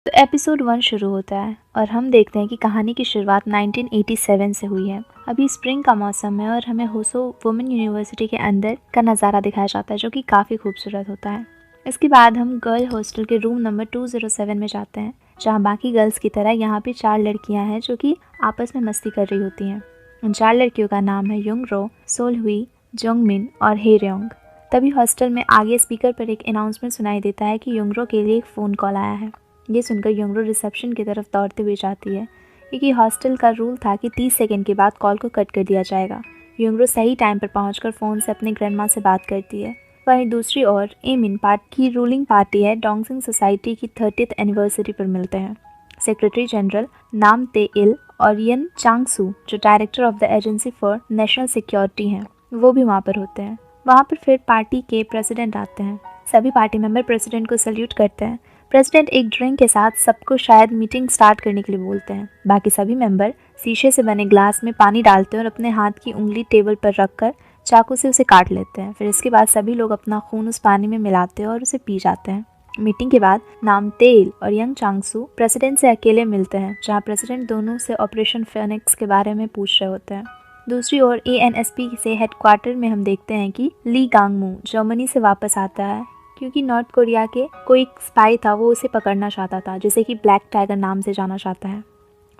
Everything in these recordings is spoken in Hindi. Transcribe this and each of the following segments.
तो एपिसोड 1 शुरू होता है और हम देखते हैं कि कहानी की शुरुआत 1987 से हुई है। अभी स्प्रिंग का मौसम है और हमें होसो वुमेन यूनिवर्सिटी के अंदर का नज़ारा दिखाया जाता है जो कि काफ़ी खूबसूरत होता है। इसके बाद हम गर्ल हॉस्टल के रूम नंबर 207 में जाते हैं, जहाँ बाकी गर्ल्स की तरह यहाँ भी 4 लड़कियाँ हैं जो कि आपस में मस्ती कर रही होती हैं। उन 4 लड़कियों का नाम है युंगरो, सोलहुई, जोंगमिन और हेरयोंग। तभी हॉस्टल में आगे स्पीकर पर एक अनाउंसमेंट सुनाई देता है कि युंगरो के लिए एक फ़ोन कॉल आया है। ये सुनकर युंगरो रिसेप्शन की तरफ दौड़ते हुए जाती है, क्योंकि हॉस्टल का रूल था कि 30 सेकंड के बाद कॉल को कट कर दिया जाएगा। युंगरो सही टाइम पर पहुंचकर फ़ोन से अपने ग्रैंडमा से बात करती है। वहीं दूसरी ओर एमिन की रूलिंग पार्टी है डोंगसिंग सोसाइटी की 30th एनिवर्सरी पर मिलते हैं। सेक्रेटरी जनरल नाम ते इल और यन चांगसू, जो director of the agency for national security हैं, वो भी वहाँ पर होते हैं। वहाँ पर फिर पार्टी के प्रेसिडेंट आते हैं। सभी पार्टी मेंबर प्रेसिडेंट को सल्यूट करते हैं। प्रेसिडेंट एक ड्रिंक के साथ सबको शायद मीटिंग स्टार्ट करने के लिए बोलते हैं। बाकी सभी मेंबर शीशे से बने ग्लास में पानी डालते हैं और अपने हाथ की उंगली टेबल पर रखकर चाकू से उसे काट लेते हैं। फिर इसके बाद सभी लोग अपना खून उस पानी में मिलाते हैं और उसे पी जाते हैं। मीटिंग के बाद नाम तेल और यंग चांगसू प्रेसिडेंट से अकेले मिलते हैं, जहाँ प्रेसिडेंट दोनों से ऑपरेशन फेनिक्स के बारे में पूछ रहे होते हैं। दूसरी ओर ANSP से हेडक्वार्टर में हम देखते हैं कि ली गांगमू जर्मनी से वापस आता है, क्योंकि नॉर्थ कोरिया के कोई स्पाई था, वो उसे पकड़ना चाहता था, जिसे कि ब्लैक टाइगर नाम से जाना जाता है।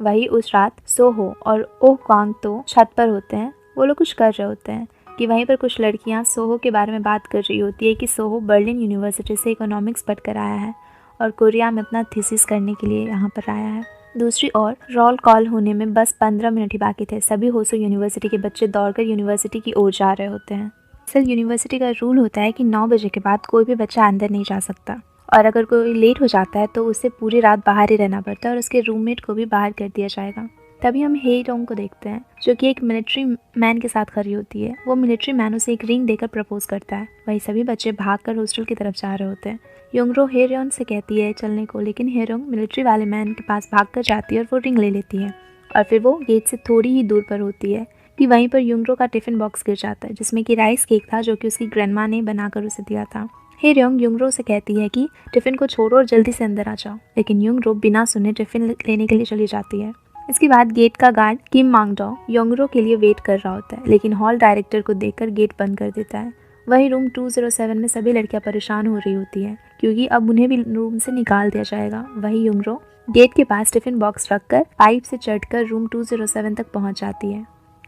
वही उस रात सोहो और ओह क्वांग तो छत पर होते हैं। वो लोग कुछ कर रहे होते हैं कि वहीं पर कुछ लड़कियां सोहो के बारे में बात कर रही होती है कि सोहो बर्लिन यूनिवर्सिटी से इकोनॉमिक्स पढ़कर आया है और कोरिया में अपना थीसिस करने के लिए यहाँ पर आया है। दूसरी ओर रोल कॉल होने में बस 15 मिनट ही बाकी थे। सभी होसो यूनिवर्सिटी के बच्चे दौड़कर यूनिवर्सिटी की ओर जा रहे होते हैं। असल यूनिवर्सिटी का रूल होता है कि 9 बजे के बाद कोई भी बच्चा अंदर नहीं जा सकता, और अगर कोई लेट हो जाता है तो उसे पूरी रात बाहर ही रहना पड़ता है और उसके रूममेट को भी बाहर कर दिया जाएगा। तभी हम हे रोंग को देखते हैं, जो कि एक मिलिट्री मैन के साथ खड़ी होती है। वो मिलिट्री मैन उसे एक रिंग देकर प्रपोज करता है। वही सभी बच्चे भागकर हॉस्टल की तरफ जा रहे होते हैं। योंगरो हेरयोन से कहती है चलने को, लेकिन हेरोंग मिलिट्री वाले मैन के पास भागकर जाती है और वो रिंग ले लेती है। और फिर वो गेट से थोड़ी ही दूर पर होती है कि वहीं पर युंगरो का टिफिन बॉक्स गिर जाता है, जिसमें कि राइस केक था, जो कि उसकी ग्रैंडमा ने बनाकर उसे दिया था। हेरयोंग युंगरो से कहती है कि टिफिन को छोड़ो और जल्दी से अंदर आ जाओ, लेकिन युंगरो बिना सुने टिफिन लेने के लिए चली जाती है। इसके बाद गेट का गार्ड किम मांगडो योंगरो के लिए वेट कर रहा होता है, लेकिन हॉल डायरेक्टर को देखकर गेट बंद कर देता है। वही रूम 207 में सभी लड़कियां परेशान हो रही होती हैं, क्योंकि अब उन्हें भी रूम से निकाल दिया जाएगा। वही युंगरो गेट के पास टिफिन बॉक्स रखकर पाइप से चढ़कर रूम 207 तक पहुंच जाती है।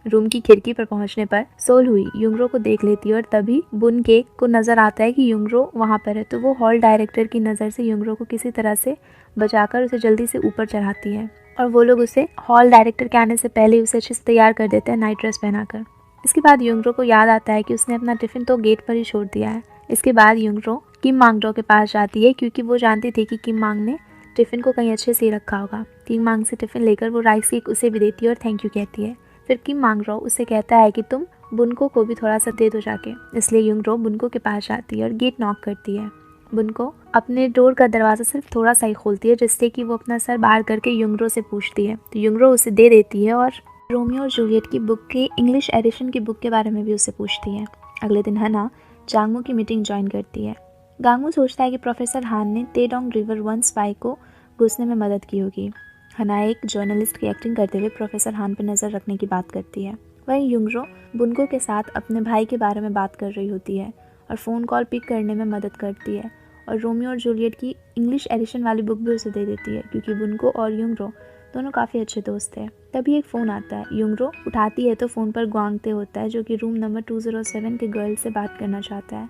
रूम की खिड़की पर पहुंचने पर सोल हुई युंगरो को देख लेती है और तभी बुन के को नजर आता है कि युंगरो वहां पर है, तो वो हॉल डायरेक्टर की नज़र से युंगरो को किसी तरह से बचाकर उसे जल्दी से ऊपर चढ़ाती है और वो लोग उसे हॉल डायरेक्टर के आने से पहले उसे अच्छे से तैयार कर देते हैं नाइट ड्रेस पहनाकर। इसके बाद युंगरो को याद आता है कि उसने अपना टिफिन तो गेट पर ही छोड़ दिया है। इसके बाद युंगरो किम मांगडो के पास जाती है, क्योंकि वो जानती थी कि किम मांग ने टिफिन को कहीं अच्छे से ही रखा होगा। किम मांग से टिफिन लेकर वो राइस केक उसे भी देती है और थैंक यू कहती है। फिर किम मांगरो उससे कहता है कि तुम बुनको को भी थोड़ा सा दे दो जाके। इसलिए युंगरो बुनको के पास जाती है और गेट नॉक करती है। बुनको अपने डोर का दरवाज़ा सिर्फ थोड़ा सा ही खोलती है, जिससे कि वो अपना सर बाहर करके युंगरो से पूछती है, तो युंगरो उसे दे देती है और रोमियो और जूलियट की बुक के इंग्लिश एडिशन की बुक के बारे में भी उससे पूछती है। अगले दिन हना जांगमू की मीटिंग ज्वाइन करती है। गांगमू सोचता है कि प्रोफेसर हान ने तेडोंग रिवर 1 स्पाई को घुसने में मदद की होगी। हना एक जर्नलिस्ट की एक्टिंग करते हुए प्रोफेसर हान पर नज़र रखने की बात करती है। वहीं युंगरो बुनको के साथ अपने भाई के बारे में बात कर रही होती है और फ़ोन कॉल पिक करने में मदद करती है, और रोमियो और जूलियट की इंग्लिश एडिशन वाली बुक भी उसे दे देती है, क्योंकि बुनको और युंगरो दोनों काफ़ी अच्छे दोस्त थे। तभी एक फ़ोन आता है। युंगरो उठाती है तो फ़ोन पर ग्वांगते होता है, जो कि रूम नंबर 207 के गर्ल से बात करना चाहता है।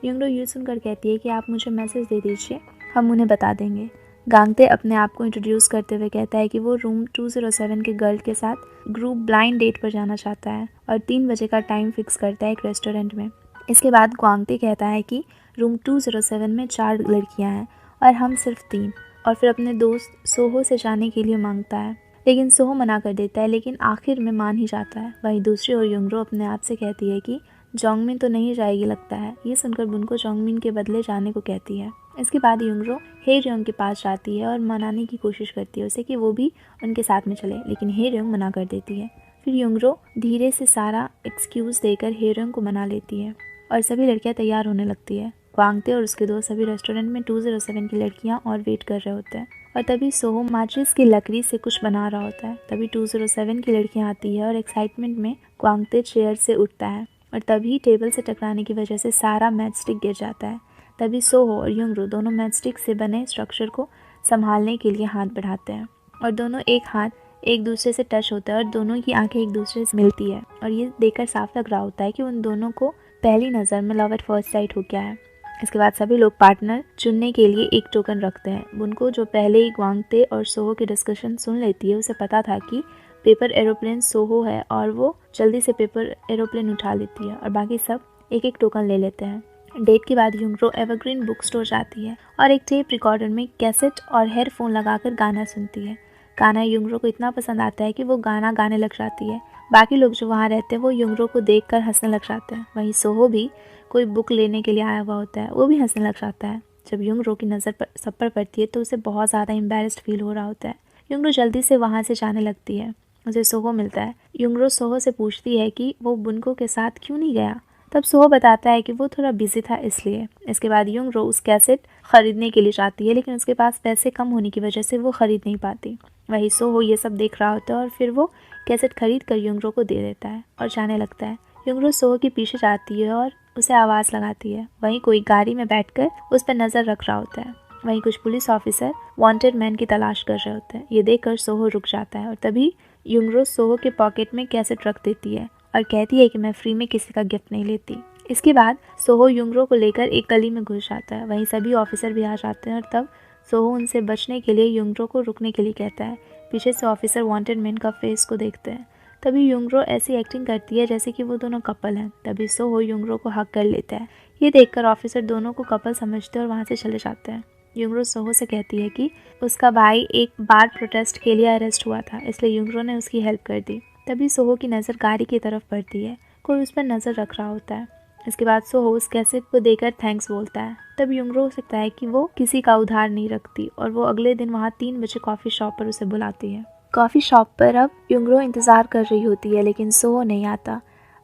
युंगरो ये सुनकर कहती है कि आप मुझे मैसेज दे दीजिए, हम उन्हें बता देंगे। गांगते अपने आप को इंट्रोड्यूस करते हुए कहता है कि वो रूम 207 के गर्ल के साथ ग्रुप ब्लाइंड डेट पर जाना चाहता है और 3 बजे का टाइम फिक्स करता है एक रेस्टोरेंट में। इसके बाद ग्वांगते कहता है कि रूम 207 में 4 लड़कियां हैं और हम सिर्फ 3, और फिर अपने दोस्त सोहो से जाने के लिए मांगता है, लेकिन सोहो मना कर देता है, लेकिन आखिर में मान ही जाता है। वहीं दूसरी ओर युंगरो अपने आप से कहती है कि जोंगमिन तो नहीं जाएगी लगता है। ये सुनकर बुनको जोंगमिन के बदले जाने को कहती है। इसके बाद युंगरो हेरयोंग के पास जाती है और मनाने की कोशिश करती है उसे कि वो भी उनके साथ में चले, लेकिन हेरयोंग मना कर देती है। फिर युंगरो धीरे से सारा एक्सक्यूज़ देकर हेरयोंग को मना लेती है और सभी लड़कियां तैयार होने लगती है। वांगते और उसके दोस्त सभी रेस्टोरेंट में 207 की लड़कियां और वेट कर रहे होते हैं। और तभी सोहो माचिस की लकड़ी से कुछ बना रहा होता है। तभी 207 की लड़की आती है और एक्साइटमेंट में क्वांगते चेयर से उठता है और तभी टेबल से टकराने की वजह से सारा मैच स्टिक गिर जाता है। तभी सोहो और युंगरो दोनों मैच स्टिक से बने स्ट्रक्चर को संभालने के लिए हाथ बढ़ाते हैं और दोनों एक हाथ एक दूसरे से टच होता है और दोनों की आंखें एक दूसरे से मिलती है और ये देखकर साफ लग रहा होता है कि उन दोनों को पहली नज़र में लव एट फर्स्ट साइट हो गया है। इसके बाद सभी लोग पार्टनर चुनने के लिए एक टोकन रखते हैं। उनको जो पहले ही ग्वांगते और सोहो की डिस्कशन सुन लेती है उसे पता था कि पेपर एरोप्लेन सोहो है और वो जल्दी से पेपर एरोप्लेन उठा लेती है और बाकी सब एक एक टोकन ले लेते हैं। डेट के बाद युंगरो एवरग्रीन बुक स्टोर जाती है और एक टेप रिकॉर्डर में कैसेट और हेडफोन लगाकर गाना सुनती है। गाना युंगरो को इतना पसंद आता है कि वो गाना गाने लग जाती है। बाकी लोग जो वहाँ रहते हैं वो युंगरो को देखकर हंसने लग जाते हैं। वहीं सोहो भी कोई बुक लेने के लिए आया हुआ होता है, वो भी हंसने लग जाता है। जब युंगरो की नज़र सब पर पड़ती है तो उसे बहुत ज़्यादा एम्बैरेस्ड फील हो रहा होता है। युंगरो जल्दी से वहाँ से जाने लगती है। उसे सोहो मिलता है। युंगरो सोहो से पूछती है कि वो बुनको के साथ क्यों नहीं गया। तब सोहो बताता है कि वो थोड़ा बिजी था इसलिए। इसके बाद युंगरो उस कैसेट खरीदने के लिए जाती है लेकिन उसके पास पैसे कम होने की वजह से वो खरीद नहीं पाती। वही सोहो ये सब देख रहा होता है और फिर वो कैसेट खरीद कर युंगरो को दे देता है और जाने लगता है। युंगरो सोहो के पीछे जाती है और उसे आवाज़ लगाती है। वहीं कोई गाड़ी में बैठकर उस पर नज़र रख रहा होता है। वहीं कुछ पुलिस ऑफिसर वांटेड मैन की तलाश कर रहे होते हैं। ये देखकर सोहो रुक जाता है और तभी युंगरो सोहो के पॉकेट में कैसेट रख देती है और कहती है कि मैं फ्री में किसी का गिफ्ट नहीं लेती। इसके बाद सोहो युंगरो को लेकर एक गली में घुस जाता है। वहीं सभी ऑफिसर भी आ जाते हैं और तब सोहो उनसे बचने के लिए युंगरो को रुकने के लिए कहता है। पीछे से ऑफिसर वांटेड मैन का फेस को देखते हैं। तभी युंगरो ऐसी एक्टिंग करती है जैसे कि वो दोनों कपल हैं। तभी सोहो युंगरो को हक कर लेता है। ये देखकर ऑफिसर दोनों को कपल समझते हैं और वहाँ से चले जाते हैं। युंगरो सोहो से कहती है कि उसका भाई एक बार प्रोटेस्ट के लिए अरेस्ट हुआ था, इसलिए युंगरो ने उसकी हेल्प कर दी। तभी सोहो की नज़र गाड़ी की तरफ पड़ती है। कोई उस पर नज़र रख रहा होता है। इसके बाद सोहो उस कैसेट को देकर थैंक्स बोलता है। तब युंगरो हो सकता है कि वो किसी का उधार नहीं रखती और वो अगले दिन वहाँ 3 बजे कॉफ़ी शॉप पर उसे बुलाती है। कॉफ़ी शॉप पर अब युंगरो इंतज़ार कर रही होती है लेकिन सोहो नहीं आता।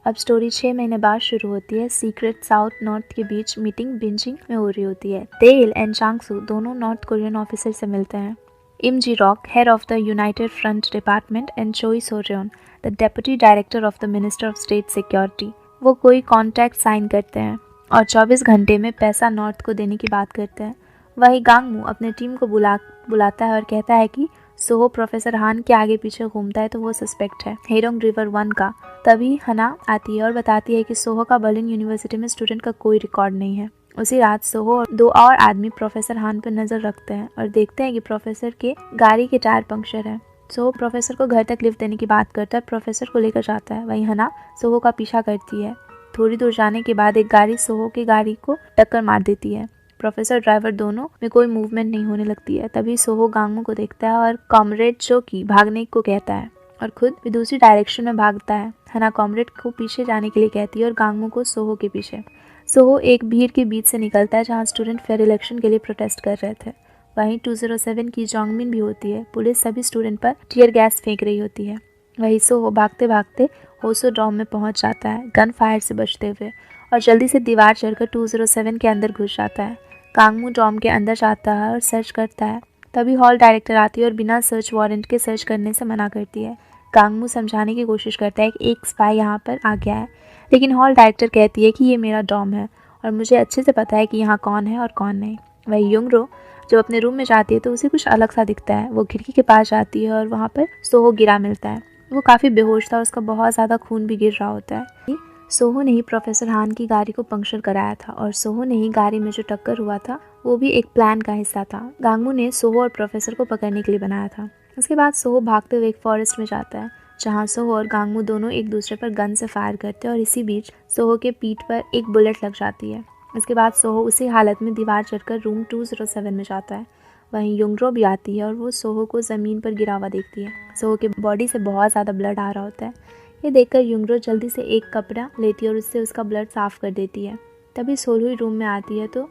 अब स्टोरी 6 महीने बाद शुरू होती है। सीक्रेट साउथ नॉर्थ के बीच मीटिंग बिंजिंग में हो रही होती है। तेल एंड चांगसू दोनों नॉर्थ कोरियन ऑफिसर से मिलते हैं। Im Ji Rok, head of the united front department, and Choi Soren, the deputy director of the minister of state security, वो कोई कॉन्ट्रैक्ट साइन करते हैं और 24 घंटे में पैसा नॉर्थ को देने की बात करते हैं। वही गांगमू अपने टीम को बुलाता है और कहता है कि सोहो प्रोफेसर हान के आगे पीछे घूमता है तो वो सस्पेक्ट है हेरोंग रिवर 1 का। तभी हना आती है और बताती है कि सोहो का बर्लिन यूनिवर्सिटी में स्टूडेंट का कोई रिकॉर्ड नहीं है। उसी रात सोहो और 2 और आदमी प्रोफेसर हान पर नजर रखते हैं और देखते हैं कि प्रोफेसर के गाड़ी के टायर पंक्चर है। सोहो प्रोफेसर को घर तक लिफ्ट देने की बात करता है, प्रोफेसर को लेकर जाता है। वहीं हना सोहो का पीछा करती है। थोड़ी दूर जाने के बाद एक गाड़ी सोहो की गाड़ी को टक्कर मार देती है। प्रोफेसर ड्राइवर दोनों में कोई मूवमेंट नहीं होने लगती है। तभी सोहो गांगमू को देखता है और कॉमरेड चो की भागने को कहता है और खुद भी दूसरी डायरेक्शन में भागता है। हना कॉमरेड को पीछे जाने के लिए कहती है और गांगमू को सोहो के पीछे। सोहो एक भीड़ के बीच से निकलता है जहाँ स्टूडेंट फेयर इलेक्शन के लिए प्रोटेस्ट कर रहे थे। वहीं 207 की जोंगमिन भी होती है। पुलिस सभी स्टूडेंट पर टीयर गैस फेंक रही होती है। वही सोहो भागते भागते होसो डॉम में पहुंच जाता है गन फायर से बचते हुए और जल्दी से दीवार चढ़कर 207 के अंदर घुस जाता है। गांगमू डॉम के अंदर जाता है और सर्च करता है। तभी हॉल डायरेक्टर आती है और बिना सर्च वारंट के सर्च करने से मना करती है। गांगमू समझाने की कोशिश करता है कि एक स्पाई यहाँ पर आ गया है, लेकिन हॉल डायरेक्टर कहती है कि ये मेरा डॉम है और मुझे अच्छे से पता है कि यहाँ कौन है और कौन नहीं। वही युंगरो जब अपने रूम में जाती है तो उसे कुछ अलग सा दिखता है। वो खिड़की के पास जाती है और वहाँ पर सोहो गिरा मिलता है। वो काफ़ी बेहोश था और उसका बहुत ज़्यादा खून भी गिर रहा होता है। सोहो ने ही प्रोफेसर हान की गाड़ी को पंक्चर कराया था और सोहो ने ही गाड़ी में जो टक्कर हुआ था वो भी एक प्लान का हिस्सा था। गांगमू ने सोहो और प्रोफेसर को पकड़ने के लिए बनाया था। उसके बाद सोहो भागते हुए एक फॉरेस्ट में जाता है जहाँ सोहो और गांगमू दोनों एक दूसरे पर गन से फायर करते हैं और इसी बीच सोहो के पीठ पर एक बुलेट लग जाती है। इसके बाद सोहो उसी हालत में दीवार चढ़कर रूम 207 में जाता है। वहीं युंगरो भी आती है और वो सोहो को ज़मीन पर गिरा हुआ देखती है। सोहो के बॉडी से बहुत ज़्यादा ब्लड आ रहा होता है। ये देखकर युंगरो जल्दी से एक कपड़ा लेती है और उससे उसका ब्लड साफ कर देती है। तभी सोलहुई रूम में आती है तो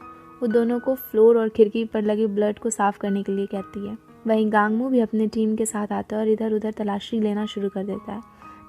वो दोनों को फ्लोर और खिड़की पर लगे ब्लड को साफ करने के लिए कहती है। वहीं गांगमू भी अपनी टीम के साथ आता है और इधर उधर तलाशी लेना शुरू कर देता है।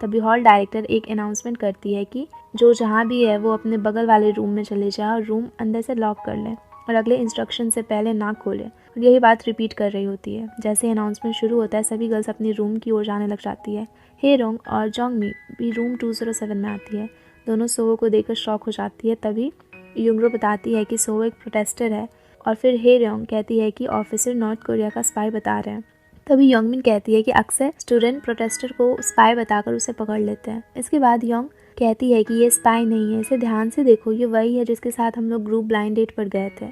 तभी हॉल डायरेक्टर एक अनाउंसमेंट करती है कि जो जहाँ भी है वो अपने बगल वाले रूम में चले जाए और रूम अंदर से लॉक कर ले और अगले इंस्ट्रक्शन से पहले ना खोले। और यही बात रिपीट कर रही होती है। जैसे ही अनाउंसमेंट शुरू होता है सभी गर्ल्स अपनी रूम की ओर जाने लग जाती है। हेरोंग और जोंगमी भी रूम 207 में आती है। दोनों सोहो को देखकर शॉक हो जाती है। तभी युंगरो बताती है कि सोहो एक प्रोटेस्टर है और फिर हेरोंग कहती है कि ऑफिसर नॉर्थ कोरिया का स्पाई बता रहे हैं। तभी योंगमिन कहती है कि अक्सर स्टूडेंट प्रोटेस्टर को स्पाई बताकर उसे पकड़ लेते हैं। इसके बाद योंग कहती है कि ये स्पाई नहीं है, इसे ध्यान से देखो, ये वही है जिसके साथ हम लोग ग्रुप ब्लाइंड डेट पर गए थे।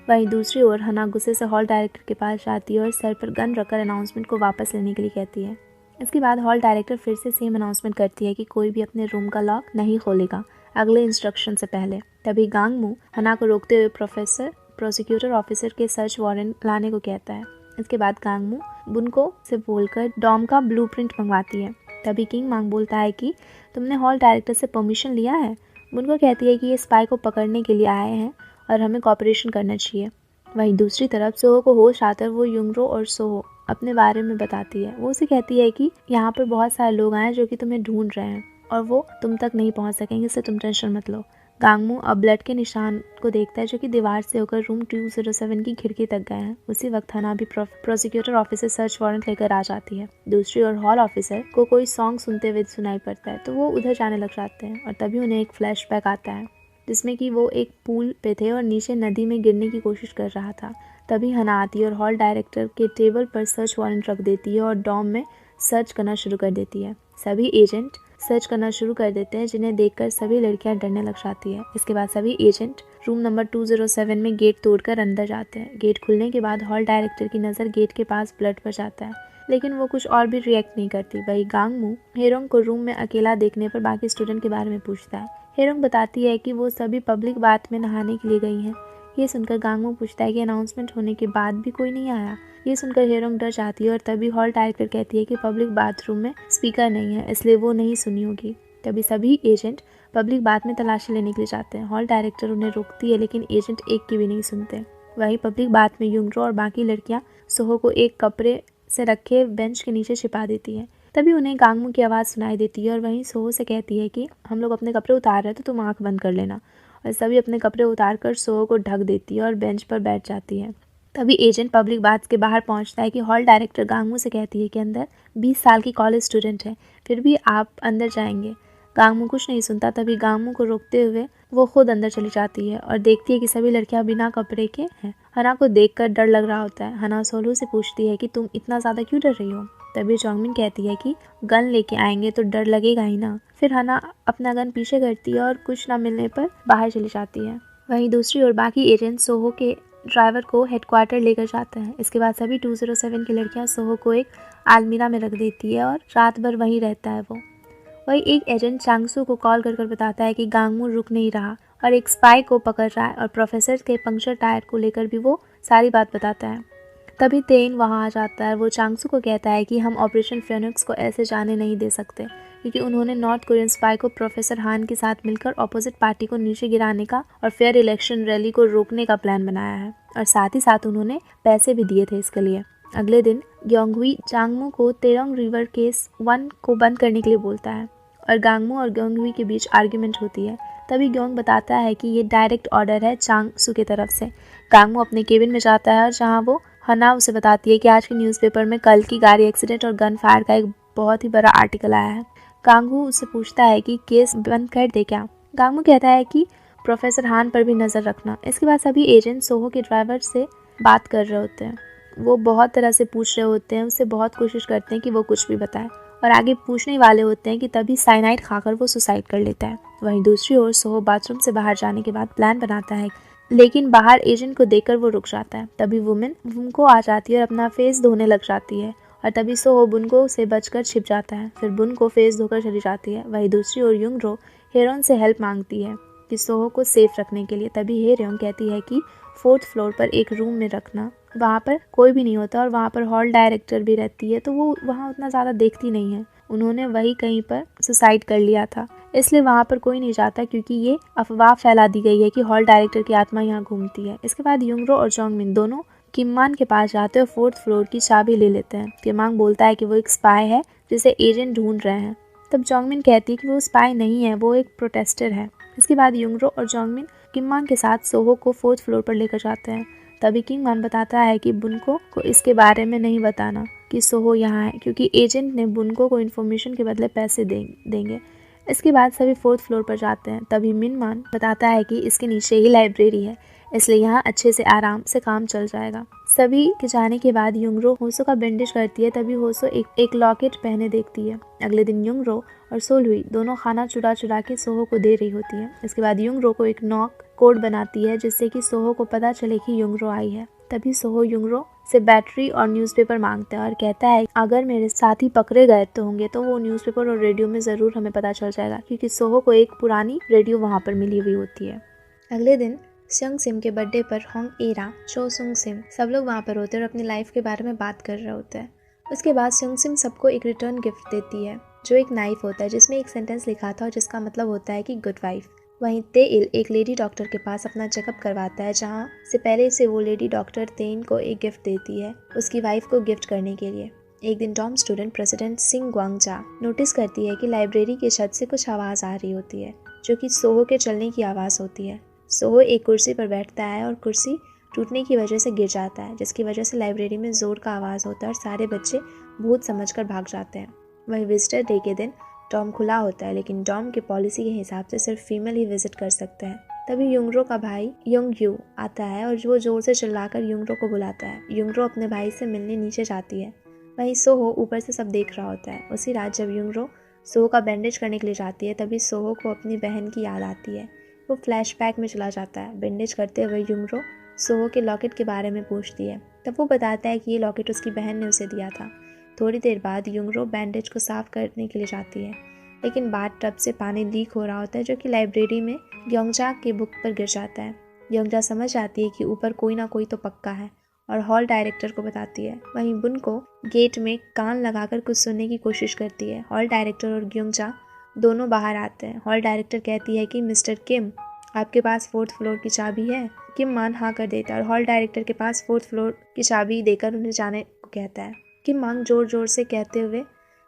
वहीं दूसरी ओर हना गुस्से से हॉल डायरेक्टर के पास जाती है और सर पर गन रखकर अनाउंसमेंट को वापस लेने के लिए कहती है। इसके बाद हॉल डायरेक्टर फिर से सेम अनाउंसमेंट करती है कि कोई भी अपने रूम का लॉक नहीं खोलेगा अगले इंस्ट्रक्शन से पहले। तभी गांगमू हना को रोकते हुए प्रोसिक्यूटर ऑफिसर के सर्च वारंट लाने को कहता है। इसके बाद गांगमू बुनको से बोलकर डॉम का ब्लूप्रिंट मंगवाती है। तभी किंग मांग बोलता है कि तुमने हॉल डायरेक्टर से परमिशन लिया है। बुनको कहती है कि ये स्पाई को पकड़ने के लिए आए हैं और हमें कॉपरेशन करना चाहिए। वहीं दूसरी तरफ सोहो को होश आकर वो युंगरो और सोहो अपने बारे में बताती है। वो उसे कहती है कि यहाँ पर बहुत सारे लोग आए हैं जो कि तुम्हें ढूंढ रहे हैं और वो तुम तक नहीं पहुँच सकेंगे, इससे तुम टेंशन मत लो। गांगमू अब ब्लड के निशान को देखता है जो कि दीवार से होकर रूम 207 की खिड़की तक गए हैं। उसी वक्त हना भी प्रोसिक्यूटर ऑफिसर सर्च वारंट लेकर आ जाती है। दूसरी ओर हॉल ऑफिसर को कोई सॉन्ग सुनते हुए सुनाई पड़ता है तो वो उधर जाने लग जाते हैं और तभी उन्हें एक फ्लैशबैक आता है जिसमें कि वो एक पूल पे थे और नीचे नदी में गिरने की कोशिश कर रहा था। तभी हना आती है और हॉल डायरेक्टर के टेबल पर सर्च वारंट रख देती है और डॉम में सर्च करना शुरू कर देती है। सभी एजेंट सर्च करना शुरू कर देते हैं जिन्हें देखकर सभी लड़कियां डरने लग जाती है। इसके बाद सभी एजेंट रूम नंबर 207 में गेट तोड़कर अंदर जाते हैं। गेट खुलने के बाद हॉल डायरेक्टर की नज़र गेट के पास ब्लड पर जाता है लेकिन वो कुछ और भी रिएक्ट नहीं करती। वही गांगमू हेरोंग को रूम में अकेला देखने पर बाकी स्टूडेंट के बारे में पूछता है। हेरोंग बताती है कि वो सभी पब्लिक बाथ में नहाने के लिए गई हैं। ये सुनकर गांगमू पूछता है कि अनाउंसमेंट होने के बाद भी कोई नहीं आया। ये सुनकर हेरोंग डर जाती है और तभी हॉल डायरेक्टर कहती है कि पब्लिक बाथरूम में स्पीकर नहीं है इसलिए वो नहीं सुनी होगी। तभी सभी एजेंट पब्लिक बाथ में तलाशी लेने के लिए जाते हैं। हॉल डायरेक्टर उन्हें रोकती है लेकिन एजेंट एक की भी नहीं सुनते। वहीं पब्लिक बाथ में युंगरो और बाकी लड़कियां सोहो को एक कपड़े से रखे बेंच के नीचे छिपा देती है। तभी उन्हें गांगमू की आवाज़ सुनाई देती है और वहीं सोहो से कहती है कि हम लोग अपने कपड़े उतार रहे हैं तो तुम आँख बंद कर लेना। और सभी अपने कपड़े उतार कर सोहो को ढक देती है और बेंच पर बैठ जाती है। तभी एजेंट पब्लिक बाथ के बाहर पहुंचता है कि हॉल डायरेक्टर गांगमू से कहती है कि अंदर 20 साल की कॉलेज स्टूडेंट है, फिर भी आप अंदर जाएंगे। गांगमू कुछ नहीं सुनता। तभी गांगमू को रोकते हुए वो खुद अंदर चली जाती है और देखती है कि सभी लड़कियां बिना कपड़े के हैं। हना को देखकर डर लग रहा होता है। हना सोलू से पूछती है कि तुम इतना ज़्यादा क्यों डर रही हो। तभी जोंगमिन कहती है कि गन लेके आएंगे तो डर लगेगा ही ना। फिर हना अपना गन पीछे करती है और कुछ ना मिलने पर बाहर चली जाती है। वहीं दूसरी ओर बाकी एजेंट सोहो के ड्राइवर को हेडक्वार्टर लेकर जाते हैं। इसके बाद सभी 207 की लड़कियां सोहो को एक आलमीरा में रख देती है और रात भर वहीं रहता है वो। वही एक एजेंट चांगसू को कॉल कर बताता है कि गांगमू रुक नहीं रहा और एक स्पाई को पकड़ रहा है और प्रोफेसर के पंक्चर टायर को लेकर भी वो सारी बात बताता है। तभी तेन वहाँ आ जाता है। वो चांगसू को कहता है कि हम ऑपरेशन फेनिक्स को ऐसे जाने नहीं दे सकते क्योंकि उन्होंने नॉर्थ कोरियन स्पाई को प्रोफेसर हान के साथ मिलकर ऑपोजिट पार्टी को नीचे गिराने का और फेयर इलेक्शन रैली को रोकने का प्लान बनाया है और साथ ही साथ उन्होंने पैसे भी दिए थे इसके लिए। अगले दिन ग्योंगहुई चांगमू को तेरोंग रिवर केस 1 को बंद करने के लिए बोलता है और गांगमू और ग्योंगहुई के बीच आर्ग्यूमेंट होती है। तभी ग्योंग बताता है कि ये डायरेक्ट ऑर्डर है चांगसू की तरफ से। गांगमू अपने केबिन में जाता है और जहाँ वो हना उसे बताती है कि आज के न्यूज़पेपर में कल की गाड़ी एक्सीडेंट और गन फायर का एक बहुत ही बड़ा आर्टिकल आया है। गांगमू उससे पूछता है कि केस बंद कर दे क्या। गांगमू कहता है कि प्रोफेसर हान पर भी नज़र रखना। इसके बाद सभी एजेंट सोहो के ड्राइवर से बात कर रहे होते हैं। वो बहुत तरह से पूछ रहे होते हैं, उससे बहुत कोशिश करते हैं कि वो कुछ भी बताए और आगे पूछने वाले होते हैं कि तभी साइनाइड खाकर वो सुसाइड कर लेता है। वहीं दूसरी ओर सोहो बाथरूम से बाहर जाने के बाद प्लान बनाता है लेकिन बाहर एजेंट को देखकर वो रुक जाता है। तभी वुमेन बुनको आ जाती है और अपना फेस धोने लग जाती है और तभी सोहो बुनको से बचकर छिप जाता है। फिर बुन को फेस धोकर चली जाती है। वहीं दूसरी ओर युंगरो हेरोन से हेल्प मांगती है कि सोहो को सेफ रखने के लिए। तभी हेरोन कहती है कि 4th फ्लोर पर एक रूम में रखना, वहाँ पर कोई भी नहीं होता और वहाँ पर हॉल डायरेक्टर भी रहती है तो वो वहाँ उतना ज़्यादा देखती नहीं है। उन्होंने वही कहीं पर सुसाइड कर लिया था इसलिए वहाँ पर कोई नहीं जाता क्योंकि ये अफवाह फैला दी गई है कि हॉल डायरेक्टर की आत्मा यहाँ घूमती है। इसके बाद युंगरो और जोंगमिन दोनों किममान के पास जाते हैं और 4th फ्लोर की चाबी ले लेते हैं। किमांग बोलता है कि वो एक स्पाई है जिसे एजेंट ढूंढ रहे हैं। तब जोंगमिन कहती है कि वो स्पाई नहीं है, वो एक प्रोटेस्टर है। इसके बाद युंगरो और जोंगमिन किम मान के साथ सोहो को 4th फ्लोर पर लेकर जाते हैं। तभी किम मान बताता है कि बुनको को इसके बारे में नहीं बताना कि सोहो यहाँ है, क्योंकि एजेंट ने बुनको को इन्फॉर्मेशन के बदले पैसे देंगे। इसके बाद सभी 4th फ्लोर पर जाते हैं। तभी मिन मान बताता है कि इसके नीचे ही लाइब्रेरी है, इसलिए यहाँ अच्छे से आराम से काम चल जाएगा। सभी के जाने के बाद युंगरो होसो का बैंडेज करती है। तभी होसो एक लॉकेट पहने देखती है। अगले दिन युंगरो और सोलहुई दोनों खाना चुरा के सोहो को दे रही होती है। इसके बाद युंगरो को एक नॉक कोड बनाती है जिससे कि सोहो को पता चले कि युंगरो आई है। तभी सोहो युंगरो से बैटरी और न्यूज़पेपर मांगता है और कहता है अगर मेरे साथी पकड़े गए तो होंगे तो वो न्यूज़पेपर और रेडियो में ज़रूर हमें पता चल जाएगा, क्योंकि सोहो को एक पुरानी रेडियो वहाँ पर मिली हुई होती है। अगले दिन स्योंग सिम के बर्थडे पर होंग एरा, चो सुंग सिम सब लोग वहाँ पर होते हैं और अपनी लाइफ के बारे में बात कर रहे होते हैं। उसके बाद स्योंग सिम सबको एक रिटर्न गिफ्ट देती है जो एक नाइफ होता है जिसमें एक सेंटेंस लिखा था और जिसका मतलब होता है कि गुड वाइफ। वहीं तेइल एक लेडी डॉक्टर के पास अपना चेकअप करवाता है, जहाँ से पहले से वो लेडी डॉक्टर तेन को एक गिफ्ट देती है उसकी वाइफ को गिफ्ट करने के लिए। एक दिन डॉम स्टूडेंट प्रेसिडेंट सिंग ग्वांगजा नोटिस करती है कि लाइब्रेरी के छत से कुछ आवाज़ आ रही होती है जो कि सोहो के चलने की आवाज़ होती है। सोहो एक कुर्सी पर बैठता है और कुर्सी टूटने की वजह से गिर जाता है, जिसकी वजह से लाइब्रेरी में ज़ोर का आवाज़ होता है और सारे बच्चे भूत समझकर भाग जाते हैं। वहीं विजिटर डे के दिन डॉम खुला होता है, लेकिन डॉम की पॉलिसी के हिसाब से सिर्फ फीमेल ही विजिट कर सकते हैं। तभी युंगरो का भाई योंग यू आता है और वो जोर से चिल्लाकर युंगरो को बुलाता है। युंगरो अपने भाई से मिलने नीचे जाती है। वहीं सोहो ऊपर से सब देख रहा होता है। उसी रात जब युंगरो सोहो का बैंडेज करने के लिए जाती है तभी सोहो को अपनी बहन की याद आती है। वो फ्लैशबैक में चला जाता है। बैंडेज करते हुए युंगरो सोहो के लॉकेट के बारे में पूछती है। तब वो बताता है कि ये लॉकेट उसकी बहन ने उसे दिया था। थोड़ी देर बाद युंगरो बैंडेज को साफ करने के लिए जाती है, लेकिन बाथ टब से पानी लीक हो रहा होता है जो कि लाइब्रेरी में योंगजा के बुक पर गिर जाता है। योंगजा समझ जाती है कि ऊपर कोई ना कोई तो पक्का है और हॉल डायरेक्टर को बताती है। वहीं बुन को गेट में कान लगाकर कुछ सुनने की कोशिश करती है। हॉल डायरेक्टर और योंगजा दोनों बाहर आते हैं। हॉल डायरेक्टर कहती है कि मिस्टर किम, आपके पास 4th फ्लोर की चाबी है। किम मान हाँ कर देता है और हॉल डायरेक्टर के पास 4th फ्लोर की चाबी देकर उन्हें जाने को कहता है। किम मान जोर जोर से कहते हुए